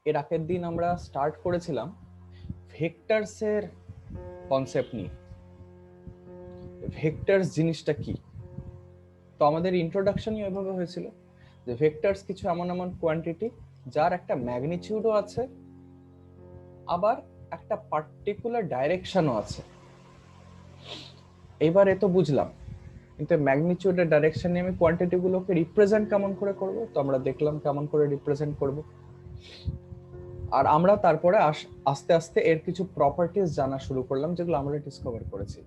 এর আগের দিন আমরা স্টার্ট করেছিলাম ভেক্টরসের কনসেপ্ট নিয়ে। ভেক্টরস জিনিসটা কি, তো আমাদের ইন্ট্রোডাকশনই ওইভাবে হয়েছিল যে ভেক্টরস কিছু এমন এমন কোয়ান্টিটি যার একটা ম্যাগনিটিউডও আছে, আবার একটা পার্টিকুলার ডাইরেকশনও আছে। এবার এ তো বুঝলাম, কিন্তু ম্যাগনিটিউডের ডাইরেকশন নিয়ে আমি কোয়ান্টিটি গুলোকে রিপ্রেজেন্ট কেমন করে করব, তো আমরা দেখলাম কেমন করে রিপ্রেজেন্ট করব। আর আমরা তারপরে আস্তে আস্তে এর কিছু প্রপার্টিজ জানা শুরু করলাম, যেগুলো আমরা ডিসকভার করেছি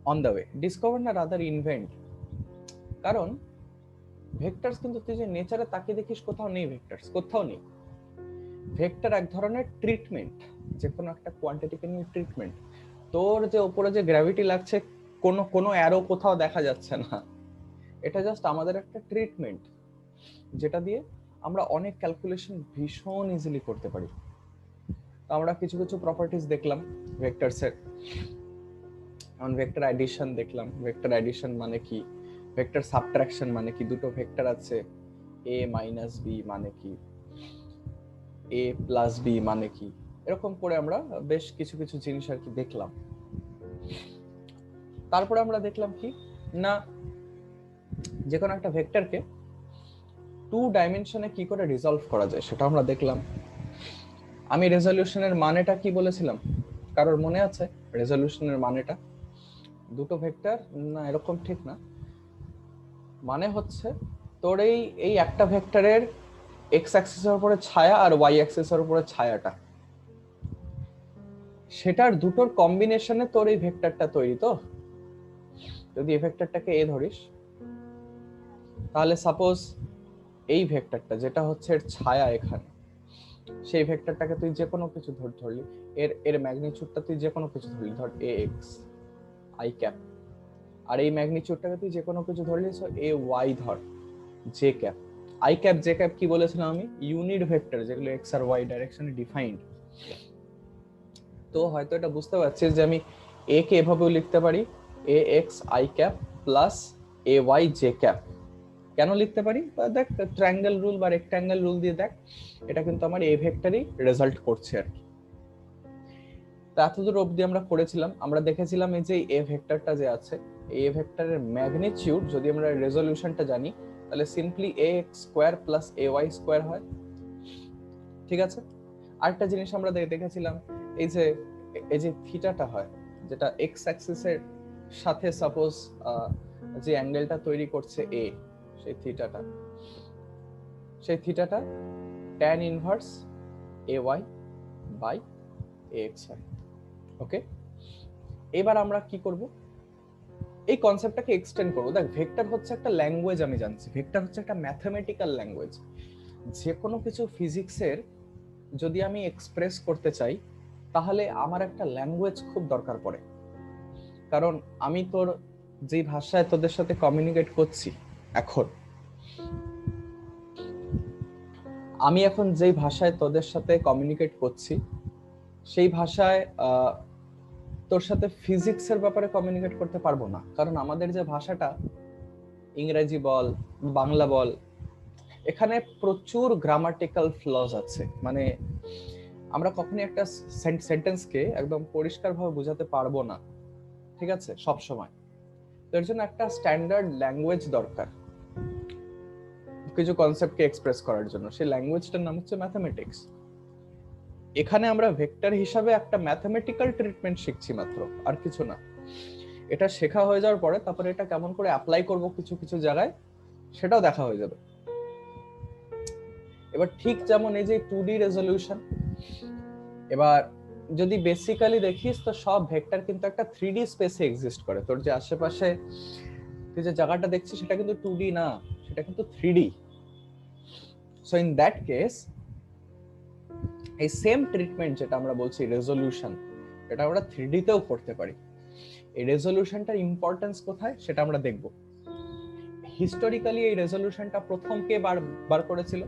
অন দ্য ওয়ে। ডিসকভার না, রাদার ইনভেন্ট। কারণ ভেক্টরস কিন্তু তুই যে নেচারে তাকিয়ে দেখিস কোথাও নেই, ভেক্টরস কোথাও নেই। ভেক্টর এক ধরনের ট্রিটমেন্ট, যে কোনো একটা কোয়ান্টিটিকে নিয়ে ট্রিটমেন্ট। তোর যে উপরে যে গ্র্যাভিটি লাগছে, কোনো কোনো অ্যারো কোথাও দেখা যাচ্ছে না, এটা জাস্ট আমাদের একটা ট্রিটমেন্ট, যেটা দিয়ে আমরা অনেক ক্যালকুলেশন ভীষণ ইজিলি করতে পারি। তো আমরা কিছু কিছু প্রপার্টিজ দেখলাম ভেক্টরসের। যেমন ভেক্টর অ্যাডিশন দেখলাম। ভেক্টর অ্যাডিশন মানে কি, ভেক্টর সাবট্রাকশন মানে কি, দুটো ভেক্টর আছে a মাইনাস বি মানে কি, a প্লাস বি মানে কি, এরকম করে আমরা বেশ কিছু কিছু জিনিস আর কি দেখলাম। তারপরে আমরা দেখলাম কি না, যে কোনো একটা ভেক্টরকে 2 ডাইমেনশনে কি করে রিজলভ করা যায় সেটা আমরা দেখলাম। আমি রেজলিউশনের মানেটা কি বলেছিলাম, কারোর মনে আছে রেজলিউশনের মানেটা? দুটো ভেক্টর না, এরকম ঠিক না। মানে হচ্ছে তোর এই একটা ভেক্টরের এক্স অ্যাক্সিসের উপরে ছায়া আর ওয়াই অ্যাক্সিসের উপরে ছায়াটা, সেটার দুটোর কম্বিনেশনে তোর এই ভেক্টরটা তৈরি। তো যদি এই ভেক্টরটাকে এ ধরিস, তাহলে সাপোজ এই ভেক্টরটা যেটা হচ্ছে এর ছায়া এখানে, সেই ভেক্টরটাকে তুই যে কোনো কিছু ধরলি, এর এর ম্যাগনিটিউডটা তুই যে কোনো কিছু ধরলি, ধর এ এক্স আই ক্যাপ, আর এই ম্যাগনিটিউডটাকে তুই যে কোনো কিছু ধরলি, সো এ ওয়াই ধর J cap. I cap J cap কি বলেছিলাম আমি, ইউনিট ভেক্টর, যেগুলো এক্স আর ওয়াই ডাইরেকশনে ডিফাইন্ড। তো হয়তো এটা বুঝতে পারছিস যে আমি এ কে এভাবেও লিখতে পারি, A X I cap plus A Y J cap. কেন লিখতে পারি? দেখ, ট্রায়াঙ্গেল রুল বা রেক্ট্যাঙ্গেল রুল দিয়ে দেখ, এটা কিন্তু আমার এ ভেক্টরই রেজাল্ট করছে আর কি। তো এতদূর অবধি আমরা করেছিলাম, আমরা দেখেছিলাম এই যে এ ভেক্টরটা যে আছে, এ ভেক্টরের ম্যাগনিটিউড যদি আমরা রেজলিউশনটা জানি, তাহলে simply A X square plus A Y square হয়। ঠিক আছে। আরেকটা জিনিস আমরা দেখেছিলাম, এই যে এই যে থিটাটা হয়, যেটা এক্স অ্যাক্সিসের সাথে সাপোজ যে অ্যাঙ্গেলটা তৈরি করছে এ, সেই থিটাটা tan inverse A Y by A X হয়। ওকে, এবার আমরা কি করব, এই কনসেপ্টটাকে এক্সটেন্ড করবো। দেখ, ভেক্টর হচ্ছে একটা ল্যাঙ্গুয়েজ, আমি জানছি ভেক্টর হচ্ছে একটা ম্যাথমেটিক্যাল ল্যাঙ্গুয়েজ। যে কোনো কিছু ফিজিক্সের যদি আমি এক্সপ্রেস করতে চাই, তাহলে আমার একটা ল্যাঙ্গুয়েজ খুব দরকার পড়ে। কারণ আমি তোর যে ভাষায় তোদের সাথে কমিউনিকেট করছি এখন, আমি এখন যেই ভাষায় তোদের সাথে কমিউনিকেট করছি, সেই ভাষায় তোর সাথে ফিজিক্সের ব্যাপারে কমিউনিকেট করতে পারবো না। কারণ আমাদের যে ভাষাটা, ইংরেজি বল বাংলা বল, এখানে প্রচুর গ্রামাটিক্যাল ফ্লজ আছে। মানে আমরা কখনোই একটা সেন্টেন্সকে একদম পরিষ্কারভাবে বোঝাতে পারবো না, ঠিক আছে, সব সময়। এর জন্য একটা স্ট্যান্ডার্ড ল্যাঙ্গুয়েজ দরকার কিছু কনসেপ্টকে এক্সপ্রেস করার জন্য। সেই ল্যাঙ্গুয়েজটার নাম হচ্ছে ম্যাথমেটিক্স। এখানে আমরা ভেক্টর হিসাবে একটা ম্যাথমেটিক্যাল ট্রিটমেন্ট শিখছি মাত্র, আর কিছু না। এটা শেখা হয়ে যাওয়ার পরে তারপরে এটা কেমন করে অ্যাপ্লাই করব কিছু কিছু জায়গায়, সেটাও দেখা হয়ে যাবে। এবার ঠিক যেমন এই যে 2D রেজলিউশন, এবার যদি বেসিক্যালি দেখিস তো সব ভেক্টর কিন্তু একটা 3D স্পেসে এক্সিস্ট করে। তোর যে আশেপাশে তুই যে জায়গাটা দেখছিস, সেটা কিন্তু 2D না, সেটা কিন্তু 3D। So in that case, এই সেম ট্রিটমেন্ট যেটা আমরা বলছি রেজলিউশন, এটা আমরা 3D তেও করতে পারি। এই রেজলিউশনটার ইম্পর্টেন্স কোথায় সেটা আমরা দেখব। হিস্টোরিক্যালি এই রেজলিউশনটা প্রথম কে বার করেছিল?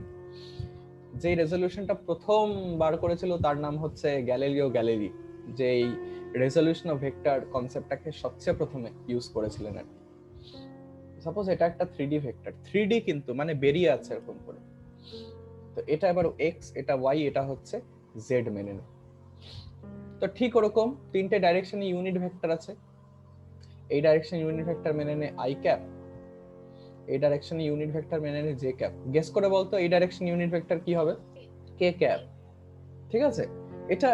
যে রেজলিউশনটা প্রথম বার করেছিল তার নাম হচ্ছে গ্যালিলিও গ্যালিলি, যে এই রেজলিউশন অফ ভেক্টর কনসেপ্টটাকে সবচেয়ে প্রথমে ইউজ করেছিলেন আর কি। সাপোজ এটা একটা 3D ভেক্টর, 3D কিন্তু মানে বেরিয়ে আছে এরকম করে। তো এটা এবার এক্স, এটা ওয়াই, এটা হচ্ছে জেড মেনে নে। তো ঠিক ওরকম তিনটে ডাইরেকশনে ইউনিট ভেক্টর আছে। এই ডাইরেকশন ইউনিট ভেক্টর মেনে নে আই ক্যাপ, এই ডাইরেকশনে ইউনিট ভেক্টর মেনে নে জে ক্যাপ। গেস করে বলতো এই ডাইরেকশন ইউনিট ভেক্টর কি হবে? কে ক্যাপ। ঠিক আছে, এটা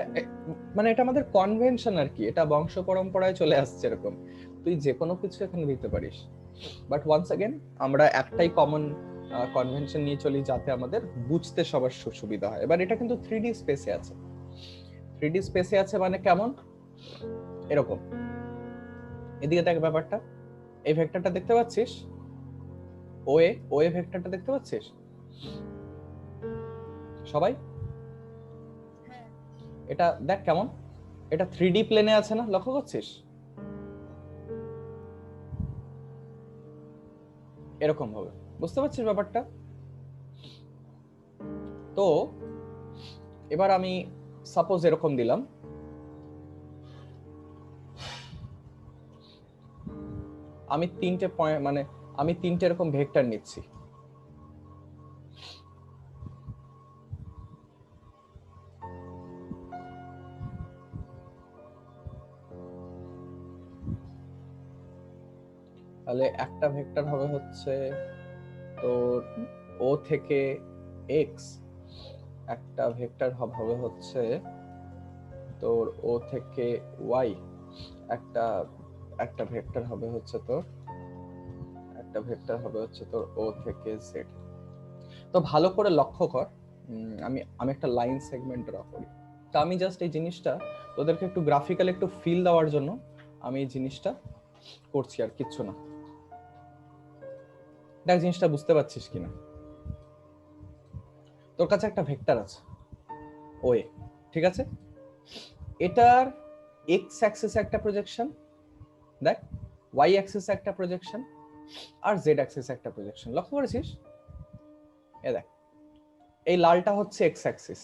মানে এটা আমাদের কনভেনশন আর কি, এটা বংশ পরম্পরায় চলে আসছে এরকম। তুই যে কোনো কিছু এখানে দিতে পারিস, বাট ওয়ান্স अगेन আমরা একটাই কমন কনভেনশন নিয়ে চলি যাতে আমাদের বুঝতে সবার সুবিধা হয়। এবার এটা কিন্তু 3D স্পেসে আছে। 3D স্পেসে আছে মানে কেমন? এরকম। এদিকে দেখ ব্যাপারটা, এই ভেক্টরটা দেখতে পাচ্ছিস? ওএ, ওএ ভেক্টরটা দেখতে পাচ্ছিস সবাই? এটা দেখ কেমন, এটা 3D প্লেনে আছে না, লক্ষ্য করছিস? এরকম হবে, বুঝতে পারছিস ব্যাপারটা? তো এবার আমি সাপোজ এরকম দিলাম, আমি তিনটে পয়েন্ট মানে আমি তিনটে এরকম ভেক্টর নিচ্ছি। তাহলে একটা ভেক্টর হবে হচ্ছে তোর ও থেকে এক্স, একটা ভেক্টর হবে হচ্ছে তোর ও থেকে ওয়াই, একটা একটা ভেক্টর হবে হচ্ছে তোর ও থেকে জেড। তো ভালো করে লক্ষ্য কর, আমি আমি একটা লাইন সেগমেন্ট ড্র করি। তো আমি জাস্ট এই জিনিসটা তোদেরকে একটু গ্রাফিক্যালি একটু ফিল দেওয়ার জন্য আমি এই জিনিসটা করছি, আর কিচ্ছু না। দেখ জিনিসটা বুঝতে পারছিস কিনা। তোর কাছে একটা ভেক্টর আছে ওএ, ঠিক আছে? এটার এক্স অ্যাক্সিসে একটা প্রজেকশন, দেখ ওয়াই অ্যাক্সিসে একটা প্রজেকশন, আর জেড অ্যাক্সিসে একটা প্রজেকশন। লক্ষ্য করেছিস? এ দেখ, এই লালটা হচ্ছে এক্স অ্যাক্সিস,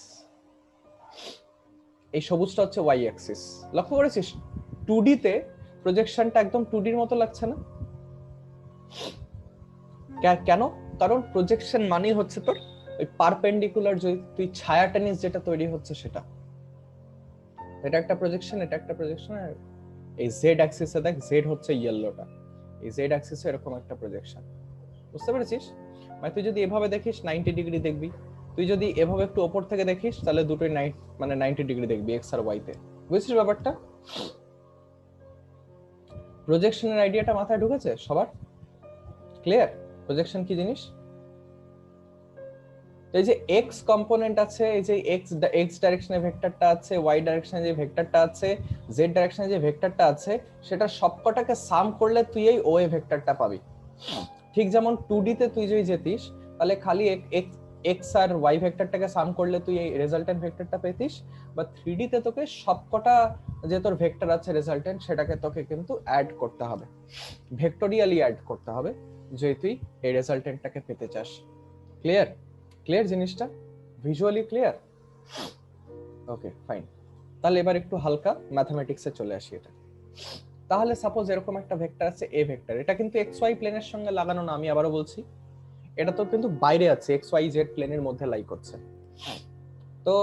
এই সবুজটা হচ্ছে ওয়াই অ্যাক্সিস। লক্ষ্য করেছিস 2D তে প্রজেকশনটা একদম 2D এর মতো লাগছে না? কেন? কারণ প্রজেকশন মানেই হচ্ছে তোর ওই পারপেন্ডিকুলার, যদি তুই ছায়া টেনিস যেটা তৈরি হচ্ছে সেটা, এটা একটা প্রজেকশন, এটা একটা প্রজেকশন। আর এই জেড অ্যাক্সিসে দেখ, জেড হচ্ছে ইয়েলোটা, এই জেড অ্যাক্সিসে এরকম একটা প্রজেকশন। বুঝতে পেরেছিস? মানে তুই যদি এভাবে দেখিস 90 ডিগ্রি দেখবি, তুই যদি এভাবে একটু ওপর থেকে দেখিস তাহলে দুটোই মানে 90 ডিগ্রি দেখবি এক্স আর ওয়াই তে। বুঝছিস ব্যাপারটা? প্রজেকশনের আইডিয়াটা মাথায় ঢুকেছে সবার? ক্লিয়ার প্রজেকশন কি জিনিস? এই যে এক্স কম্পোনেন্ট আছে, এই যে এক্স ডাইরেকশনে ভেক্টরটা আছে, ওয়াই ডাইরেকশনে যে ভেক্টরটা আছে, জেড ডাইরেকশনে যে ভেক্টরটা আছে, সেটা সবকটাকে সাম করলে তুই এই ওএ ভেক্টরটা পাবি। ঠিক যেমন 2D তে তুই যদি যেতিস তাহলে খালি এক্স আর ওয়াই ভেক্টরটাকে সাম করলে তুই এই রেজাল্টেন্ট ভেক্টরটা পেতিস, বা 3D তে তোকে সবকটা যে তোর ভেক্টর আছে রেজাল্টেন্ট সেটাকে তোকে কিন্তু অ্যাড করতে হবে, ভেক্টোরিয়ালি অ্যাড করতে হবে, যদি তুই এই রেজাল্টেন্টটাকে পেতে চাস। ক্লিয়ার? ক্লিয়ার জিনিসটা? Visually clear? Okay fine. তাহলে এবার একটু হালকা ম্যাথমেটিক্সে চলে আসি। এটা তাহলে সাপোজ এরকম একটা ভেক্টর আছে এ ভেক্টর, এটা কিন্তু এক্স ওয়াই প্লেনের সঙ্গে লাগানো না, আমি আবারও বলছি, এটা তো কিন্তু বাইরে আছে, এক্স ওয়াই জেড প্লেনের মধ্যে লাই করছে। তো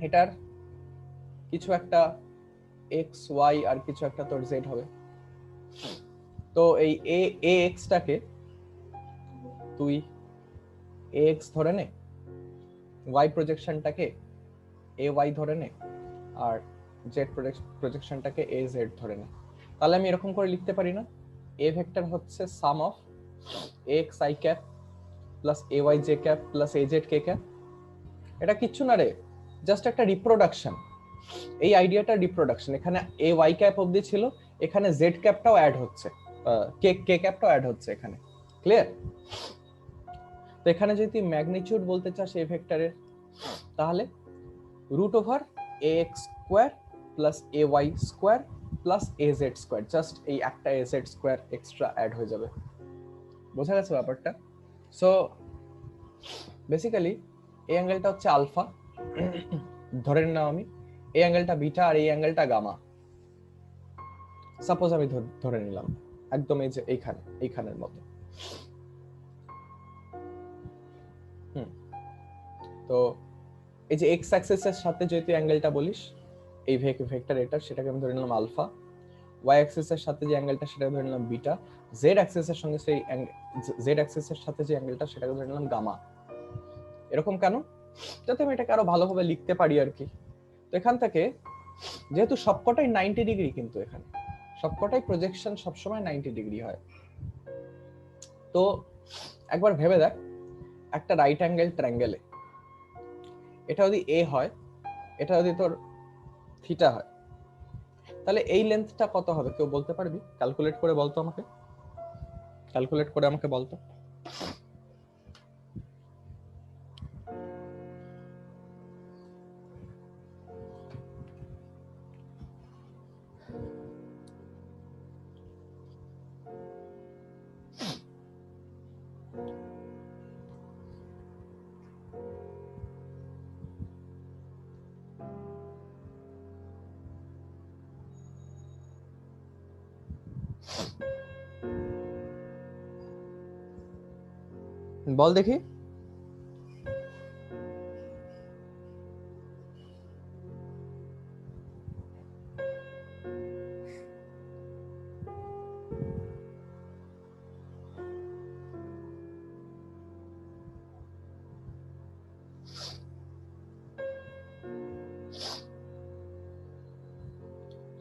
এটার কিছু একটা এক্স ওয়াই আর কিছু একটা তোর জেড হবে। তো এই এ এক্সটাকে তুই এ এক্স ধরে নে, ওয়াই প্রজেকশনটাকে এ ওয়াই ধরে নে, আর জেড প্রজেকশনটাকে এ জেড ধরে নে। তাহলে আমি এরকম করে লিখতে পারি না, এ ভেক্টর হচ্ছে sum of X I cap plus A Y J cap plus A Z K cap. এটা কিচ্ছু না রে, জাস্ট একটা রিপ্রোডাকশন। এই আইডিয়াটা রিপ্রোডাকশন, এখানে এ ওয়াই ক্যাপ অবধি ছিল, এখানে জেড ক্যাপটাও অ্যাড হচ্ছে, কে ক্যাপটাও অ্যাড হচ্ছে এখানে। ক্লিয়ার? তো এখানে যদি তুই ম্যাগনিটিউড বলতে চাস এই ভেক্টরের, তাহলে root over A X square plus A Y square plus A Z square, just এই একটা A Z square extra add হয়ে যাবে। বোঝা গেছে ব্যাপারটা? সো বেসিক্যালি এই অ্যাঙ্গেলটা হচ্ছে আলফা ধরে নাও, আমি এই অ্যাঙ্গেলটা বিটা আর এই অ্যাঙ্গেলটা গামা সাপোজ আমি ধরে নিলাম, একদম এই যে এইখানের মতো। তো এই যে এক্স অ্যাক্সিসের সাথে যেহেতু অ্যাঙ্গেলটা বলিস এই ভেক্টর এটা, সেটাকে আমি ধরে নিলাম আলফা। ওয়াই অ্যাক্সিসের সাথে যে অ্যাঙ্গেলটা সেটাকে ধরে নিলাম বিটা। জেড অ্যাক্সিসের সঙ্গে সেই জেড অ্যাক্সিসের সাথে যে অ্যাঙ্গেলটা সেটাকে ধরে নিলাম গামা। এরকম কেন? যাতে আমি এটাকে আরো ভালোভাবে লিখতে পারি আর কি। তো এখান থেকে যেহেতু সবকটাই 90 ডিগ্রি, কিন্তু এখানে সবকটাই প্রজেকশন সবসময় 90 ডিগ্রি হয়। তো একবার ভেবে দেখ, একটা রাইট অ্যাঙ্গেল ট্রায়াঙ্গেলে এটা যদি এ হয়, এটা যদি তোর থিটা হয়, তাহলে এই লেন্থটা কত হবে কেউ বলতে পারবি? ক্যালকুলেট করে বলতো আমাকে, ক্যালকুলেট করে আমাকে বলতো। বল দেখি।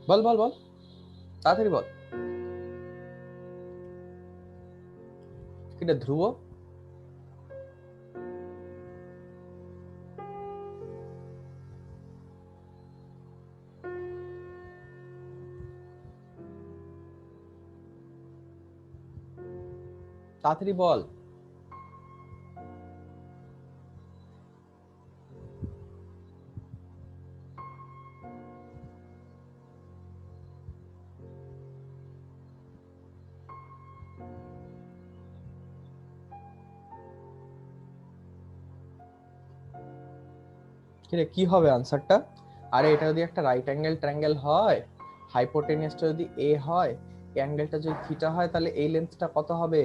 বল বল বল, তাড়াতাড়ি বল। কিটা ধ্রুব? তাড়াতাড়ি বল। কিরে কি হবে আনসারটা? আরে এটা যদি একটা রাইট অ্যাঙ্গেল ট্রায়াঙ্গেল হয়, হাইপোটেনিয়াসটা যদি এ হয়, এই অ্যাঙ্গেলটা যদি থিটা হয়, তাহলে এই লেন্থটা কত হবে?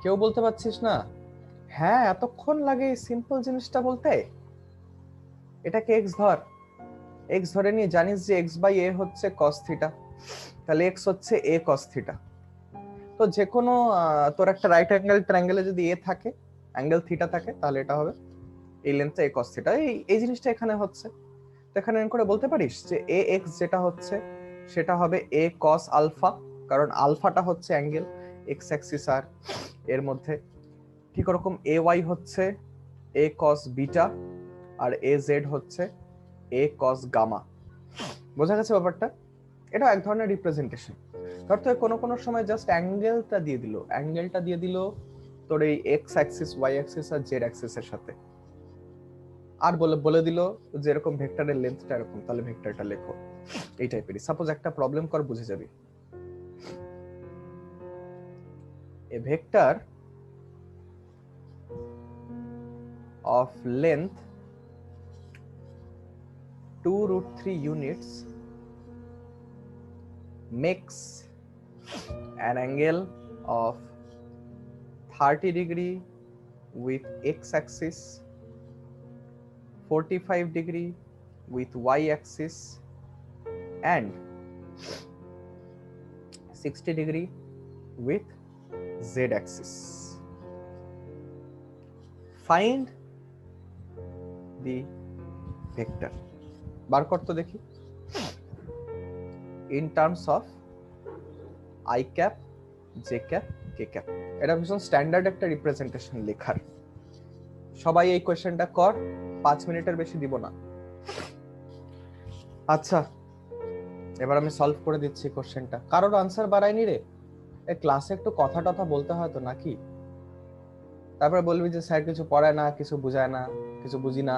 কেউ বলতে পারছিস না? হ্যাঁ, এতক্ষণ লাগে এই সিম্পল জিনিসটা বলতে। এটাকে এক্স ধর, এক্স ধরে নিয়ে জানিস যে এক্স বাই এ হচ্ছে কস থিটা, তাহলে এক্স হচ্ছে এ কস থিটা। তো যে কোনো তোর একটা রাইট অ্যাঙ্গেল ট্রায়াঙ্গেলে যদি এ থাকে, অ্যাঙ্গেল থিটা থাকে, তাহলে এটা হবে এই লেন্থটা এ কস থিটা। এই জিনিসটা এখানে হচ্ছে। তো এখানে করে বলতে পারিস যে এ এক্স যেটা হচ্ছে সেটা হবে এ কস আলফা, কারণ আলফাটা হচ্ছে অ্যাঙ্গেল এক্স অ্যাক্সিস আর এর মধ্যে। ঠিক ওরকম এ ওয়াই হচ্ছে এ কস বিটা, আর এ জেড হচ্ছে এ কস গামা। বোঝা গেছে ব্যাপারটা? এটা এক ধরনের রিপ্রেজেন্টেশন। ধর তো কোনো সময় জাস্ট অ্যাঙ্গেলটা দিয়ে দিল তোর এই এক্স অ্যাক্সিস, ওয়াই অ্যাক্সিস আর জেড অ্যাক্সিসের সাথে, আর বলে দিল যে এরকম ভেক্টরের লেন্থটা এরকম, তাহলে ভেক্টরটা লেখো। এই টাইপেরই। সাপোজ একটা প্রবলেম কর, বুঝে যাবি। এ vector of length 2√3 units makes an angle of 30 degree with x-axis, 45 degree with y-axis, and 60 degree with z-axis. Find the vector. বার কর তো দেখি। In terms of i cap, j cap, k cap. এটা ভীষণ standard একটা representation লেখার। সবাই এই কোয়েশ্চেনটা কর, 5 মিনিটের বেশি দিব না। আচ্ছা, এবার আমি সলভ করে দিচ্ছি কোশ্চেনটা। কারোর আনসার বাড়ায়নি রে? এই ক্লাসে একটু কথা টথা বলতে হয় তো নাকি? তারপরে বলবি যে স্যার কিছু পড়ায় না, কিছু বুঝায় না, কিছু বুঝি না।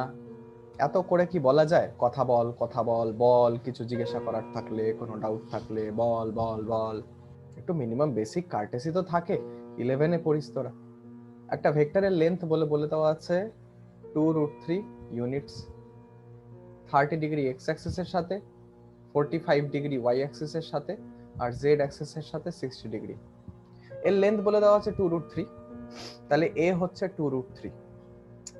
এত করে কি বলা যায়? কথা বল, কথা বল, বল। কিছু জিজ্ঞাসা করার থাকলে, কোনো ডাউট থাকলে বল বল বল। একটু মিনিমাম বেসিক কার্টেসি তো থাকে। 11-এ পড়িস তোরা। একটা ভেক্টরের লেন্থ বলে দেওয়া আছে 2√3 ইউনিটস, 30 ডিগ্রি এক্স অ্যাক্সিসের সাথে, 45 ডিগ্রি ওয়াই অ্যাক্সিসের সাথে, আর জেড অ্যাক্সিসের সাথে 60 ডিগ্রি। এর লেন্থ বলে দেওয়া আছে 2√3, তাহলে এ হচ্ছে 2√3।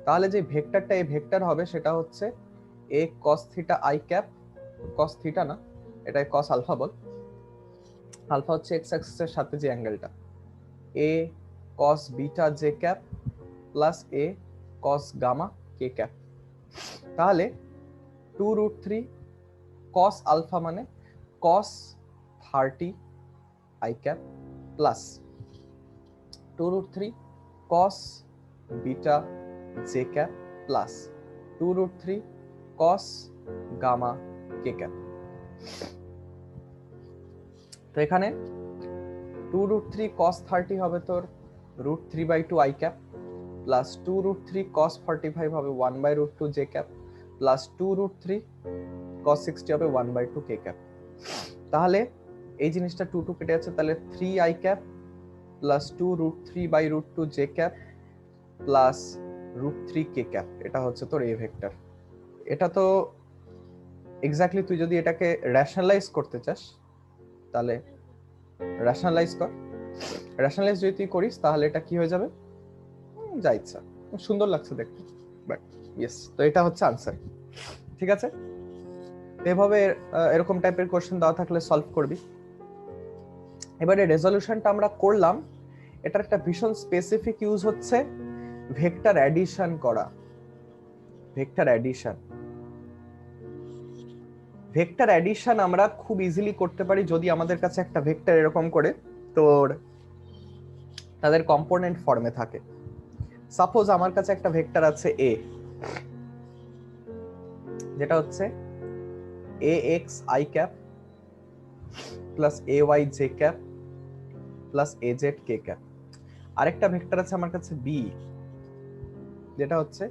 তাহলে যে ভেক্টরটা এই ভেক্টর হবে সেটা হচ্ছে a cos theta i cap, cos theta না, এটা cos আলফা বল, আলফা হচ্ছে x অ্যাক্সিসের সাথে যে অ্যাঙ্গেলটা, a cos beta j cap plus a cos gamma k cap. তাহলে 2√3 cos আলফা মানে cos 30 i cap plus 2√3 cos beta j cap plus 2√3 cos gamma k cap. তো এখানে 2√3 cos 30 হবে তোর √3/2 i ক্যাপ প্লাস 2√3 cos 45 হবে 1/√2 j cap plus 2√3 cos 60 হবে 1/2 k cap. তাহলে এই জিনিসটা 2 2 কেটে যাচ্ছে, তাহলে 3 i cap plus 2√3/√2 j cap plus √3 k cap. এটা হচ্ছে তোর a ভেক্টর। এটা তো এক্স্যাক্টলি তুই যদি এটাকে রেশনালাইজ করতে চাস তাহলে রেশনালাইজ কর, রেশনালাইজ যদি তুই করিস তাহলে এটা কি হয়ে যাবে, যা ইচ্ছা, সুন্দর লাগছে দেখতে, বাট ইয়েস। তো এটা হচ্ছে আনসার, ঠিক আছে। এভাবে এরকম টাইপের কোশ্চেন দেওয়া থাকলে সলভ করবি। এবারে রেজলিউশনটা আমরা করলাম, এটার একটা ভীষণ স্পেসিফিক ইউজ হচ্ছে ভেক্টর অ্যাডিশন করা। ভেক্টর অ্যাডিশন, ভেক্টর অ্যাডিশন আমরা খুব ইজিলি করতে পারি যদি আমাদের কাছে একটা ভেক্টর এরকম করে তোর তাদের কম্পোনেন্ট ফর্মে থাকে। সাপোজ আমার কাছে একটা ভেক্টর আছে a, যেটা হচ্ছে ax i cap plus ay j cap plus az k cap. আরেকটা ভেক্টর আছে আমার কাছে b, যেটা হচ্ছে